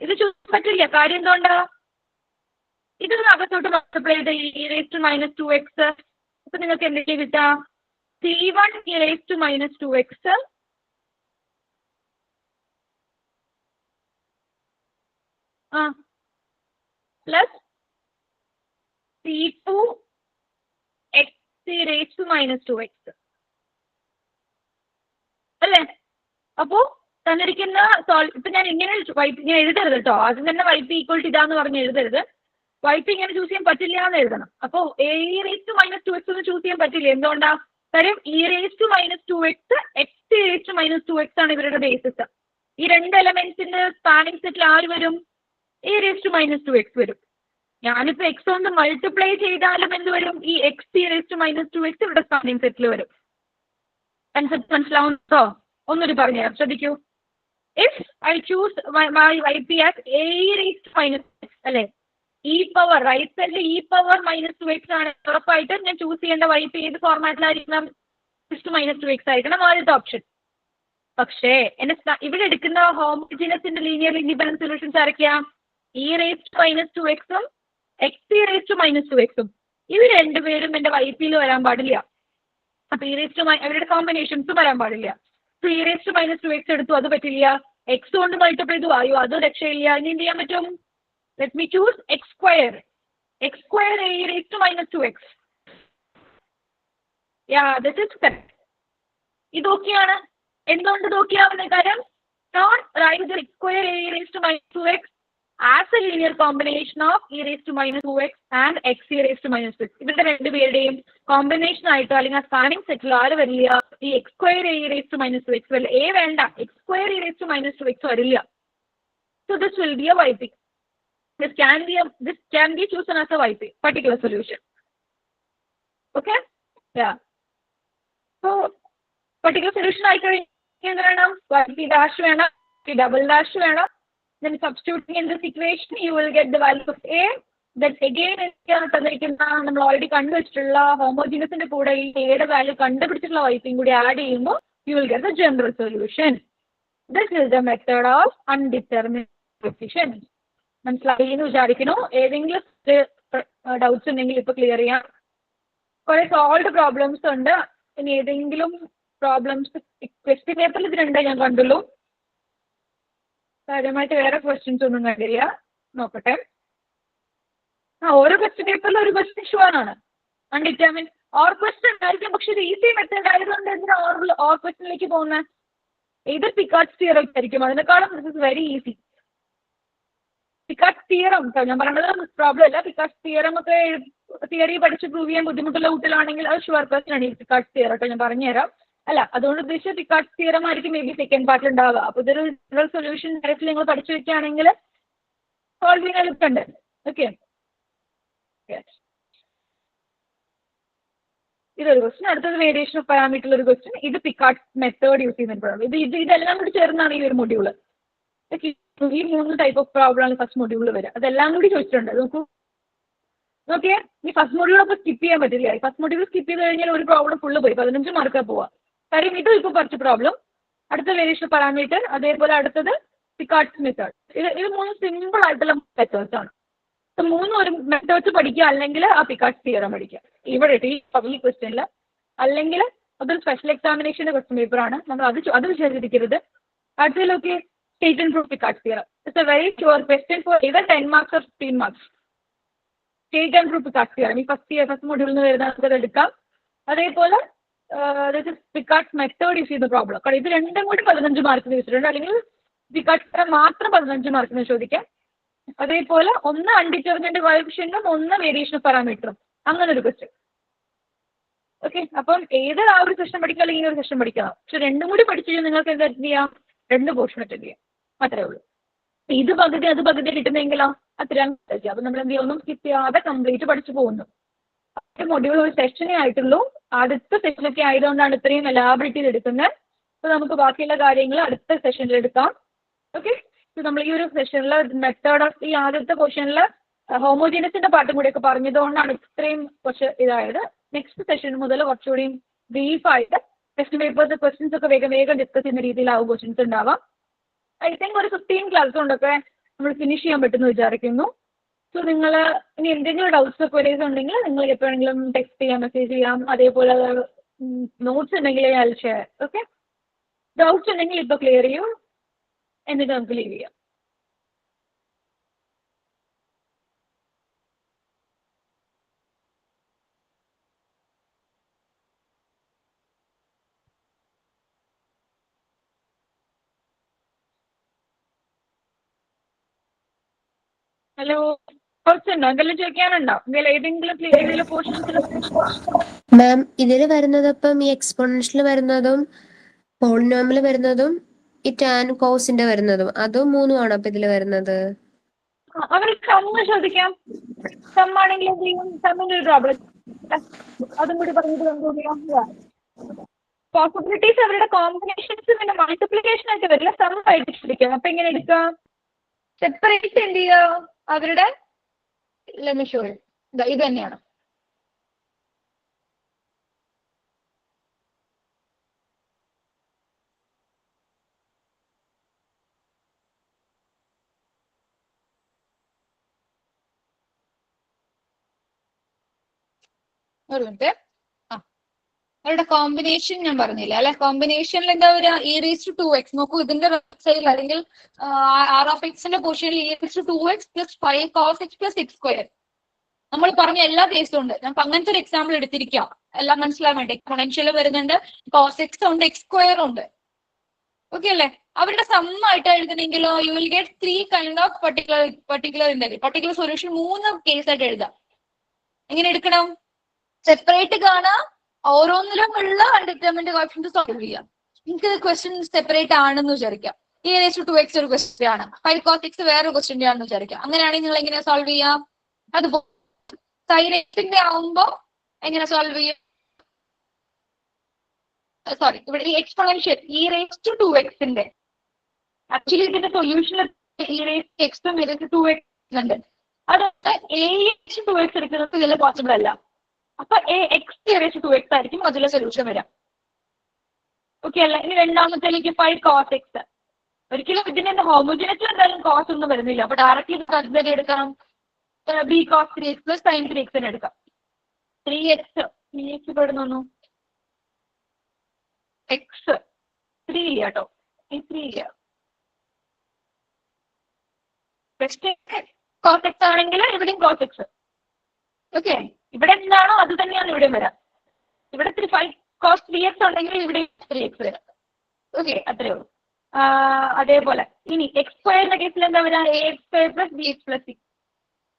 ഇത് ചൂസ് പറ്റില്ല. കാര്യം എന്തുകൊണ്ടാ? ഇത് അകത്തോട്ട് മൾട്ടിപ്ലൈ ചെയ്ത് e raised to minus 2x. അപ്പൊ നിങ്ങൾക്ക് എന്തൊക്കെ കിട്ടാം? c1 e raised to minus 2x plus c2 x e raised to minus 2x അല്ലേ? അപ്പോ തന്നിരിക്കുന്ന ഇപ്പൊ ഞാൻ ഇങ്ങനെ ഇങ്ങനെ എഴുതരുത് കേട്ടോ. ആദ്യം തന്നെ YP ഈക്വൽ ടു ഇതാന്ന് പറഞ്ഞ് എഴുതരുത്. YP ഇങ്ങനെ ചൂസ് ചെയ്യാൻ പറ്റില്ല എന്ന് എഴുതണം. അപ്പോ a raised to minus 2x ഒന്ന് ചൂസ് ചെയ്യാൻ പറ്റില്ല. എന്തുകൊണ്ടാ? കാര്യം e raised to minus 2x x raised to minus 2x ആണ് ഇവരുടെ ബേസിസ്. ഈ രണ്ട് എലമെന്റ്സിന്റെ സ്പാനിങ് സെറ്റിൽ ആര് വരും? E raise to minus two x വരും. ഞാനിപ്പോ എക്സ് കൊണ്ട് മൾട്ടിപ്ലൈ ചെയ്താലും എന്ത് വരും? ഈ x e raise to minus two x ഇവിടെ സ്പാനിങ് സെറ്റിൽ വരും. കൺസെപ്റ്റ് മനസ്സിലാവുന്നോ? ഒന്നൊരു പറഞ്ഞുതരാം, ശ്രദ്ധിക്കൂ. If I choose my y p as e raise to minus x അല്ലെ, ഇ പവർ റൈറ്റ് സൈഡിൽ e power minus two x ആണ്, ഉറപ്പായിട്ട് ഞാൻ ചൂസ് ചെയ്യേണ്ട വൈ പി ഏത് ഫോർമാറ്റിലായിരിക്കണം? മൈനസ് ടു എക്സ് ആയിരിക്കണം ആദ്യത്തെ ഓപ്ഷൻ. പക്ഷേ എന്നെ ഇവിടെ എടുക്കുന്ന ഹോമോജിനസിന്റെ ലീനിയർ ഇൻഡിപെൻഡന്റ് സൊല്യൂഷൻസ് ആരൊക്കെയാ? E raise to minus two എക്സും x e raise to minus two എക്സും. ഇവർ രണ്ടുപേരും എന്റെ വൈ പിയിൽ വരാൻ പാടില്ല. അപ്പൊ ഇ റേസ് ടു അവരുടെ കോമ്പിനേഷൻസും വരാൻ പാടില്ല. So e raise to minus two x എടുത്തു, അത് പറ്റില്ല. എക്സ് കൊണ്ട് മൾട്ടിപ്ലൈ ചെയ്തു, ആയോ അത് രക്ഷയില്ല. ഇനി എന്ത് ചെയ്യാൻ പറ്റും? Let me choose x square. X square e raise to minus two x. Yeah this is correct. ഇത് ഓക്കെയാണ്. എന്തുകൊണ്ട് ഇത് ഓക്കെയാവുന്ന കാര്യം? Note right the x square e raise to minus two x as a linear combination of e raise to minus two x and x e raise to minus two x. ഇവരുടെ രണ്ടുപേരുടെയും combination ആയിട്ടോ അല്ലെങ്കിൽ spanning സെറ്റിൽ ആര് വരില്ല? ഈ x square e raise to minus two x വരില്ല. A വേണ്ട, x square e raise to minus two x വരില്ല. So this will be a y p. This can be chosen as a YP, particular solution. Okay? Yeah. So, particular solution I can YP dash vena, YP double dash vena. Then substituting in this equation, you will get the value of A. That again, നമ്മൾ already കണ്ടുവച്ചിട്ടുള്ള homogeneous കൂടെ ഈ A value കണ്ടുപിടിച്ചിട്ടുള്ള YP കൂടി add ചെയ്യുമ്പോൾ you will get the general solution. This is the method of undetermined coefficients. മനസ്സിലായി എന്ന് വിചാരിക്കുന്നു. ഏതെങ്കിലും doubts ഉണ്ടെങ്കിൽ ഇപ്പൊ ക്ലിയർ ചെയ്യാം. കുറെ സോൾവ് പ്രോബ്ലംസ് ഉണ്ട്. ഇനി ഏതെങ്കിലും പ്രോബ്ലംസ് ക്വസ്റ്റ്യൻ പേപ്പറിൽ ഇത് രണ്ടേ ഞാൻ കണ്ടുള്ളൂ. കാര്യമായിട്ട് വേറെ ക്വസ്റ്റ്യൻസ് ഒന്നും കണ്ടില്ല. നോക്കട്ടെ. ഓരോ ക്വസ്റ്റ്യൻ പേപ്പറിലും ഒരു ക്വസ്റ്റ്യൻ ഷുവർ ആണ്. അൺഡിറ്റർമിൻ ഓർ ക്വസ്റ്റ്യൻ ആയിരിക്കും. പക്ഷെ ഇത് ഈസി മെത്തേഡ് ആയതുകൊണ്ട് എന്തിനാ ഓർ ക്വസ്റ്റ്യനിലേക്ക് പോകുന്നത്? ഇത് പിക്കാർഡ്സ് തിയറം ആയിരിക്കും. അതിനേക്കാളും this is very easy. Picard's theorem ഞാൻ പറയുന്നത് പ്രോബ്ലം അല്ല. പിക്കാർഡ്സ് തിയറം ഒക്കെ തിയറി പഠിച്ച് പ്രൂവ് ചെയ്യാൻ ബുദ്ധിമുട്ടുള്ള കുട്ടികളാണെങ്കിൽ അത് ഷുവർ ക്വസ്റ്റ്യൻ ആണ് ഈ പിക്കാർഡ്സ് തിയറം ഒക്കെ. ഞാൻ പറഞ്ഞുതരാം. അല്ല, അതുകൊണ്ട് ഉദ്ദേശിച്ച പിക്കാർഡ്സ് തിയറം ആയിരിക്കും മേ ബി സെക്കൻഡ് പാർട്ടിൽ ഉണ്ടാവുക. അപ്പൊ ഇതൊരു ജനറൽ സൊല്യൂഷൻ ഡയറക്റ്റ്ലി നിങ്ങൾ പഠിച്ചു വെക്കുകയാണെങ്കിൽ സോൾവ് ചെയ്യാൻ എളുപ്പമുണ്ട്. ഓക്കെ, ഇതൊരു ക്വസ്റ്റ്യൻ. അടുത്തത് വേരിയേഷൻ ഓഫ് പാരാമീറ്ററിൽ ഒരു ക്വസ്റ്റ്യൻ. ഇത് പിക്കാർഡ്സ് മെത്തേഡ് യൂസ് ചെയ്യുന്ന പ്രോബ്ലം. ഇതെല്ലാം കൂടി ചേർന്നാണ് ഈ ഒരു മൊഡ്യൂള്. ഈ 3 ടൈപ്പ് ഓഫ് പ്രോബ്ലം ആണ് ഫസ്റ്റ് മൊഡ്യൂളിൽ വരിക. അതെല്ലാം കൂടി ചോദിച്ചിട്ടുണ്ട്. നോക്കിയേ, ഈ ഫസ്റ്റ് മൊഡ്യൂൾ അപ്പോൾ സ്കിപ്പ് ചെയ്യാൻ പറ്റില്ല. ഫസ്റ്റ് മൊഡ്യൂൾ സ്കിപ്പ് ചെയ്ത് കഴിഞ്ഞാൽ ഒരു പ്രോബ്ലം ഫുള്ള് പോയി 15 മാർക്കാ പോവാ. കാര്യം ഇത് ഇപ്പോൾ കുറച്ച് പ്രോബ്ലം, അടുത്ത വേരിയേഷൻ പാരാമീറ്റർ, അതേപോലെ അടുത്തത് പിക്കാർഡ്സ് മെത്തേഡ്. ഇത് 3 സിമ്പിൾ ആയിട്ടുള്ള മെത്തേഡ്സ് ആണ്. അപ്പോൾ 3 ഒരു മെത്തേഡ്സ് പഠിക്കുക, അല്ലെങ്കിൽ ആ പിക്കാർഡ്സ് തിയറം പഠിക്കുക. ഇവിടെ ഈ പബ്ലിക് ക്വസ്റ്റ്യനിൽ, അല്ലെങ്കിൽ അതൊരു സ്പെഷ്യൽ എക്സാമിനേഷൻ്റെ ക്വസ്റ്റ്യൻ പേപ്പറാണ്. നമ്മൾ അത് വിചാരിച്ചിരിക്കരുത്. അടുത്തതിലൊക്കെ state and prove Picards theorem. It's a very sure question for either 10 marks or 15 marks. State and prove Picards theorem. First മൊഡ്യൂളിൽ നിന്ന് വരുന്ന നമുക്ക് എടുക്കാം. അതേപോലെ പിക്കാർഡ്സ് മെത്തേഡ് യൂസ് ചെയ്യുന്ന പ്രോബ്ലം. കാരണം ഇത് രണ്ടും കൂടി 15 മാർക്കിന് ചോദിച്ചിട്ടുണ്ട്. അല്ലെങ്കിൽ പിക്കാർഡ്സ് തിയറം മാത്രം 15 മാർക്കിന് ചോദിക്കാം. അതേപോലെ ഒന്ന് അൺഡിറ്റർമിനന്റ് കോഎഫിഷ്യന്റും ഒന്ന് വേരിയേഷൻ ഓഫ് പാരാമീറ്ററും, അങ്ങനെ ഒരു ക്വസ്റ്റ്യൻ. ഓക്കെ, അപ്പം ഏത് ആ ഒരു സെഷൻ പഠിക്കാം അല്ലെങ്കിൽ ഈ ഒരു സെഷൻ പഠിക്കാം. പക്ഷെ രണ്ടും കൂടി പഠിച്ചു കഴിഞ്ഞാൽ നിങ്ങൾക്ക് എന്താ ചെയ്യാം? 2 പോർഷൻ അറ്റൻഡ് ചെയ്യാം, അത്രേ ഉള്ളൂ. ഇത് പകുതി അത് പകുതി കിട്ടുന്നെങ്കിലോ അത്രയും. അപ്പൊ നമ്മൾ എന്ത് ചെയ്യും? ഒന്നും സ്കിപ്പ് ചെയ്യാതെ കംപ്ലീറ്റ് പഠിച്ചു പോകുന്നു. മൊഡ്യൂൾ ഒരു സെഷനേ ആയിട്ടുള്ളൂ. അടുത്ത സെഷനൊക്കെ ആയതുകൊണ്ടാണ് ഇത്രയും എലാബറേറ്റ് ചെയ്ത് എടുക്കുന്നത്. അപ്പൊ നമുക്ക് ബാക്കിയുള്ള കാര്യങ്ങൾ അടുത്ത സെഷനിൽ എടുക്കാം. ഓക്കെ, നമ്മൾ ഈ ഒരു സെഷനിൽ മെത്തേഡ് ഓഫ് ഈ ആദ്യത്തെ ക്വസ്റ്റ്യനിൽ ഹോമോജീനസിന്റെ പാട്ടും കൂടിയൊക്കെ പറഞ്ഞതുകൊണ്ടാണ് ഇത്രയും കുറച്ച് ഇതായത്. നെക്സ്റ്റ് സെഷൻ മുതൽ കുറച്ചുകൂടി ബ്രീഫായിട്ട് ടെസ്റ്റ് പേപ്പേഴ്സ് ക്വസ്റ്റ്യൻസ് ഒക്കെ വേഗം ഡിസ്കസ് ചെയ്യുന്ന രീതിയിലാവും ക്വസ്റ്റ്യൻസ് ഉണ്ടാവാം. ഐ തിങ്ക് ഒരു 15 ക്ലാസ് കൊണ്ടൊക്കെ നമ്മൾ ഫിനിഷ് ചെയ്യാൻ പറ്റുമെന്ന് വിചാരിക്കുന്നു. സോ നിങ്ങൾ ഇനി എന്തെങ്കിലും ഡൗട്ട്സ് ക്വയറീസ് ഉണ്ടെങ്കിൽ നിങ്ങൾ എപ്പോഴെങ്കിലും ടെക്സ്റ്റ് ചെയ്യാം, മെസ്സേജ് ചെയ്യാം. അതേപോലെ നോട്ട്സ് ഉണ്ടെങ്കിൽ ഞാൻ ഷെയർ. ഓക്കെ, ഡൗട്ട്സ് ഉണ്ടെങ്കിൽ ഇപ്പോൾ ക്ലിയർ ചെയ്യും, എന്നിട്ട് നമുക്ക് ലീവ് ചെയ്യാം. ഹലോ, കുറച്ചുണ്ടോ? എന്തെങ്കിലും ചോദിക്കാനുണ്ടോ? ഏതെങ്കിലും പോർഷൻസിൽ? മാം, ഇതിൽ വരുന്നത് ഇപ്പം ഈ എക്സ്പോണൻഷ്യൽ വരുന്നതും പോളിനോമിയൽ വരുന്നതും ഈ ടാൻ കോസിന്റെ വരുന്നതും അതും 3 ആണോ അപ്പൊ ഇതിൽ വരുന്നത്? അവർക്ക് സമ്മ ചോദിക്കാം. സമ്മാണെങ്കിൽ എന്ത് ചെയ്യും? സമ്മിന്റെ ഒരു പ്രോബ്ലം അതും കൂടി പറഞ്ഞിട്ട് നമുക്ക് ചെയ്യാം. പോസിബിലിറ്റീസ് അവരുടെ കോമ്പിനേഷൻസ് പിന്നെ മൾട്ടിപ്ലിക്കേഷൻ ആയിട്ട് വരില്ല, സം ആയിട്ട് ചോദിക്കാം. അപ്പൊ എങ്ങനെ എടുക്കാം? സെപ്പറേറ്റ് എന്ത് ചെയ്യുക? അവരുടെ ലെമിഷോൾ ഇത് തന്നെയാണ്. ഒരു മിനിറ്റ്. അവരുടെ കോമ്പിനേഷൻ ഞാൻ പറഞ്ഞില്ല അല്ലെ. കോമ്പിനേഷനിൽ എന്താ വരിക? e⁻²x. നോക്കൂ, ഇതിന്റെ സൈഡിൽ അല്ലെങ്കിൽ r(x)ന്റെ പോർഷനിൽ e⁻²x + 5 cos x + x². നമ്മൾ പറഞ്ഞ എല്ലാ കേസും ഉണ്ട്. നമുക്ക് അങ്ങനത്തെ ഒരു എക്സാമ്പിൾ എടുത്തിരിക്കാം, എല്ലാം മനസ്സിലാൻ വേണ്ടി. എക്സ്പോണൻഷ്യൽ വരുന്നുണ്ട്, cos x ഉണ്ട്, x² ഉണ്ട്. ഓക്കെ അല്ലേ? അവരുടെ സമ്മായിട്ട് എഴുതണമെങ്കിലോ you will get 3 kind of particular solution. 3 കേസായിട്ട് എഴുതാം. എങ്ങനെ എടുക്കണം? സെപ്പറേറ്റ് കാണാം, ഓരോന്നിലും ഉള്ള അൺഡിറ്റർമിൻഡ് കോഎഫിഷ്യന്റ് സോൾവ് ചെയ്യാം. നിങ്ങൾക്ക് ക്വസ്റ്റ്യൻ സെപ്പറേറ്റ് ആണെന്ന് വിചാരിക്കാം. e⁻²x ഒരു ക്വസ്റ്റ്യൻ ആണ്, 5 cos x വേറൊരു ക്വസ്റ്റ്യൻ ആണെന്ന് വിചാരിക്കാം. അങ്ങനെയാണെങ്കിൽ നിങ്ങൾ എങ്ങനെ സോൾവ് ചെയ്യാം? അതുപോലെ sin x ആവുമ്പോ എങ്ങനെ സോൾവ് ചെയ്യാം? സോറി, ഇവിടെ ഈ എക്സ്പോണൻഷ്യൽ e⁻²x ആക്ച്വലി ഇതിന്റെ സൊല്യൂഷനിൽ e⁻x ഉം e⁻²x ഉണ്ട്. അതൊക്കെ a⁻²x എടുക്കുന്നത് ഇതിൽ പോസിബിൾ അല്ല. അപ്പൊ x⁻²x ആയിരിക്കും അതിലെ സൊല്യൂഷൻ വരാം. ഓക്കെ അല്ല? ഇനി രണ്ടാമത്തേലേക്ക് 5 cos x. ഒരിക്കലും ഇതിന്റെ ഹോമോജിനസ് എന്തായാലും കോസ് ഒന്നും വരുന്നില്ല. അപ്പൊ ഡയറക്റ്റ്ലി കൺസിഡർ എടുക്കാം. b cos 3x + sin 3x എടുക്കാം. 3x പെടുന്നു, x 3 കേട്ടോ, ഈ 3 cos x ആണെങ്കിൽ ഇവിടെയും cos x. ഓക്കെ, ഇവിടെ എന്താണോ അത് തന്നെയാണ് ഇവിടെ വരാം. ഇവിടെ 5 cos 3x ഉണ്ടെങ്കിൽ ഇവിടെ 3x വരാം. ഓക്കെ, അത്രേ ഉള്ളൂ. അതേപോലെ ഇനി x² കേസിൽ എന്താ വരാ? ax² + bx + c.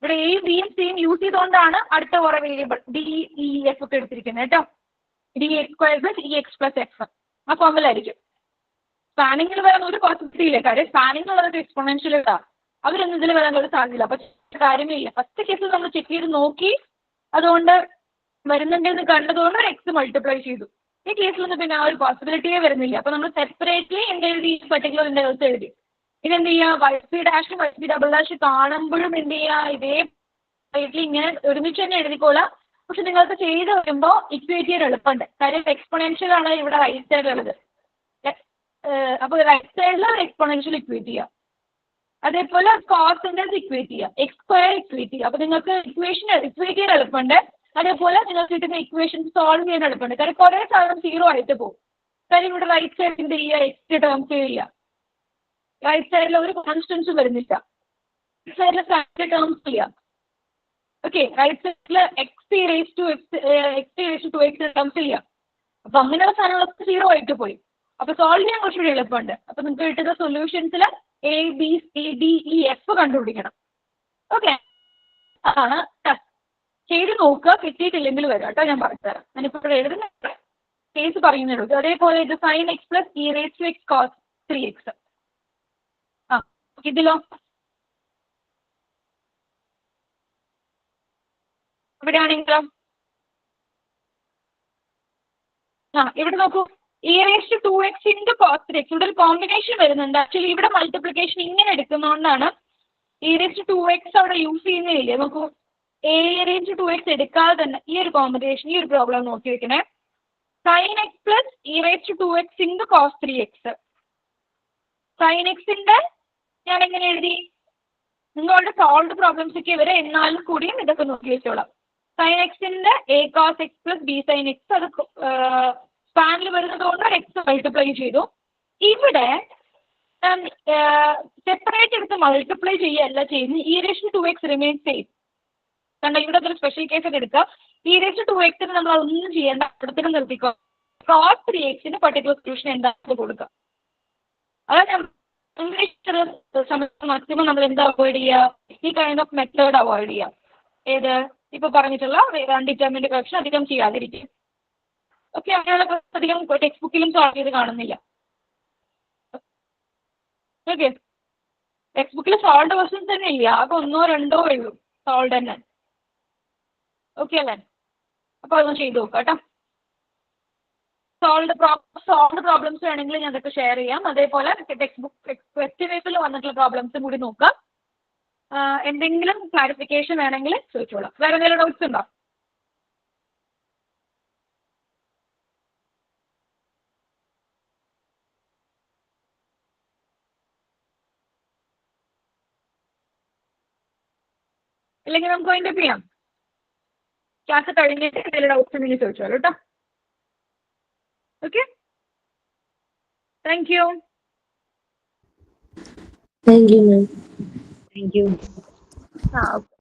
ഇവിടെ a bയും cയും യൂസ് ചെയ്തുകൊണ്ടാണ് അടുത്ത കുറെ വേരിയബിൾ d e f ഒക്കെ എടുത്തിരിക്കുന്നത് കേട്ടോ. dx² + ex + f ആ ഫോമിലായിരിക്കും. സ്പാനിങ്ങിൽ വരാൻ ഒരു പോസിബിലിറ്റി ഇല്ല. കാര്യം സ്പാനിങ് ഉള്ളത് എക്സ്പോണൻഷ്യൽ ഇടാ, അവരൊന്നും ഇതിൽ വരാൻ ഒരു സാധ്യതയില്ല. അപ്പൊ കാര്യമേ ഇല്ല. ഫസ്റ്റ് കേസ് നമ്മൾ ചെക്ക് ചെയ്ത് നോക്കി, അതുകൊണ്ട് വരുന്നുണ്ടെന്ന് കണ്ടതുകൊണ്ട് x മൾട്ടിപ്ലൈ ചെയ്തു. ഈ കേസിലൊന്നും പിന്നെ ആ ഒരു പോസിബിലിറ്റിയേ വരുന്നില്ല. അപ്പൊ നമ്മൾ സെപ്പറേറ്റ്ലി എന്ത് എഴുതി? പെർട്ടിക്കുലർ ഇന്റർവൽസ് എഴുതി. ഇതെന്ത് ചെയ്യുക? y3' y3" കാണുമ്പോഴും എന്ത് ചെയ്യുക? ഇതേ ഇങ്ങനെ ഒരുമിച്ച് തന്നെ എഴുതിക്കോളാം. പക്ഷെ നിങ്ങൾക്ക് ചെയ്ത് വരുമ്പോൾ ഇക്വേറ്റ് ചെയ്യാൻ എളുപ്പമുണ്ട്. കാര്യം എക്സ്പോണൻഷ്യൽ ആണ് ഇവിടെ റൈറ്റ് സൈഡിലുള്ളത്. അപ്പൊ റൈറ്റ് സൈഡിൽ എക്സ്പോണൻഷ്യൽ ഇക്വേറ്റ് ചെയ്യുക. അതേപോലെ കോസിന്റെ ഇക്വേറ്റ് ചെയ്യുക, x² ഇക്വേറ്റ് ചെയ്യുക. അപ്പൊ നിങ്ങൾക്ക് ഇക്വേറ്റ് ചെയ്യാൻ എളുപ്പമുണ്ട്. അതേപോലെ നിങ്ങൾക്ക് കിട്ടുന്ന ഇക്വേഷൻ സോൾവ് ചെയ്യാൻ എളുപ്പമുണ്ട്. കാര്യം കുറെ സാധനം 0 ആയിട്ട് പോകും. കാര്യം ഇവിടെ റൈറ്റ് സൈഡ് എന്ത് ചെയ്യുക? x ടേംസ് ചെയ്യുക. റൈറ്റ് സൈഡിൽ ഒരു കോൺസ്റ്റൻസും വരുന്നില്ല. ലെഫ്റ്റ് സൈഡിൽ ഫാക്ടർ ടേംസ് ചെയ്യുക. ഓക്കെ, റൈറ്റ് സൈഡിൽ x⁻²x ടേംസ് ചെയ്യുക. അപ്പൊ അങ്ങനെയുള്ള സാധനങ്ങളൊക്കെ 0 ആയിട്ട് പോയി. അപ്പൊ സോൾവ് ചെയ്യാൻ കുറച്ചുകൂടി എളുപ്പമുണ്ട്. അപ്പൊ നിങ്ങൾക്ക് കിട്ടുന്ന സൊല്യൂഷൻസിൽ a b c d e f കണ്ടുപിടിക്കണം. ഓക്കെ, അതാണ് ചെയ്ത് നോക്കുക. കിട്ടിയിട്ടില്ലെങ്കിൽ വരാം കേട്ടോ, ഞാൻ പറഞ്ഞുതരാം. ഞാനിപ്പോൾ എഴുതുന്ന കേസ് പറയുന്നുള്ളൂ. അതേപോലെ ഇത് sin x + e⁻² cos 3x. ഇതിലോ ഇവിടെയാണെങ്കിലോ ഇവിടെ നോക്കൂ, e⁻²x × cos 3x. ഇവിടെ ഒരു കോമ്പിനേഷൻ വരുന്നുണ്ട്. ആക്ച്വലി ഇവിടെ മൾട്ടിപ്ലിക്കേഷൻ ഇങ്ങനെ എടുക്കുന്നതുകൊണ്ടാണ് e⁻²x അവിടെ യൂസ് ചെയ്യുന്നില്ലേ. നോക്കൂ, a⁻²x എടുക്കാതെ തന്നെ ഈ ഒരു കോമ്പിനേഷൻ, ഈ ഒരു പ്രോബ്ലം നോക്കി വെക്കണേ. sin x + e⁻²x × cos 3x. sin x ഞാൻ എങ്ങനെ എഴുതി? നിങ്ങളുടെ സോൾവ് പ്രോബ്ലംസ് ഒക്കെ വരെ എന്നാലും കൂടിയും ഇതൊക്കെ നോക്കി വെച്ചോളാം. sin x a cos x + b sin x. അത് സ്പാനിൽ വരുന്നത് കൊണ്ട് x മൾട്ടിപ്ലൈ ചെയ്തു. ഇവിടെ സെപ്പറേറ്റ് എടുത്ത് മൾട്ടിപ്ലൈ ചെയ്യുകയല്ല ചെയ്യുന്നത്. e⁻²x റിമെയിൻസ് ചെയ്യും. കാരണം ഇവിടെ ഒരു സ്പെഷ്യൽ കേസ് ഒക്കെ എടുക്കുക. e⁻²x നമ്മൾ ഒന്നും ചെയ്യേണ്ട, അവിടത്തേക്ക് നിർത്തിക്കോ. cos 3x പർട്ടിക്കുലർ സൊല്യൂഷൻ എന്താണെന്ന് കൊടുക്കുക. അതായത് മാക്സിമം നമ്മൾ എന്താ അവോയ്ഡ് ചെയ്യുക? ഈ കൈൻഡ് ഓഫ് മെത്തേഡ് അവോയ്ഡ് ചെയ്യുക. ഏത് ഇപ്പൊ പറഞ്ഞിട്ടുള്ള അൺഡിറ്റർമിൻഡ് കോഎഫിഷ്യന്റ് അധികം ചെയ്യാതിരിക്കും. ഓക്കെ, അങ്ങനെയുള്ള അധികം ടെക്സ്റ്റ് ബുക്കിലും സോൾവ് ചെയ്ത് കാണുന്നില്ല. ഓക്കെ, ടെക്സ്റ്റ് ബുക്കിൽ സോൾഡ് ക്വസ്റ്റ്യൻസ് തന്നെ ഇല്ല, ആകെ 1 or 2 ഉള്ളൂ സോൾഡ് തന്നെ. ഓക്കെ അല്ലേ? അപ്പൊ അതൊന്ന് ചെയ്ത് നോക്കാം കേട്ടോ. സോൾഡ് പ്രോബ്ലംസ് വേണമെങ്കിൽ ഞാൻ അതൊക്കെ ഷെയർ ചെയ്യാം. അതേപോലെ ടെക്സ്റ്റ് ബുക്ക് ക്വസ്റ്റ്യൻ പേപ്പറിൽ വന്നിട്ടുള്ള പ്രോബ്ലംസും കൂടി നോക്കാം. എന്തെങ്കിലും ക്ലാരിഫിക്കേഷൻ വേണമെങ്കിൽ ചോദിച്ചോളാം. വേറെ എന്തെങ്കിലും ഡൗട്ട്സ് ഉണ്ടോ? ഇല്ലെങ്കിൽ നമുക്ക് വൈൻഡപ്പ് ചെയ്യാം. ക്ലാസ് കഴിഞ്ഞിട്ട് എന്തെങ്കിലും ഡൗട്ട്സ് ഉണ്ടെങ്കിൽ ചോദിച്ചോളൂ കേട്ടോ. Okay, thank you. Thank you ma'am. Thank you. ആ ഓക്കെ.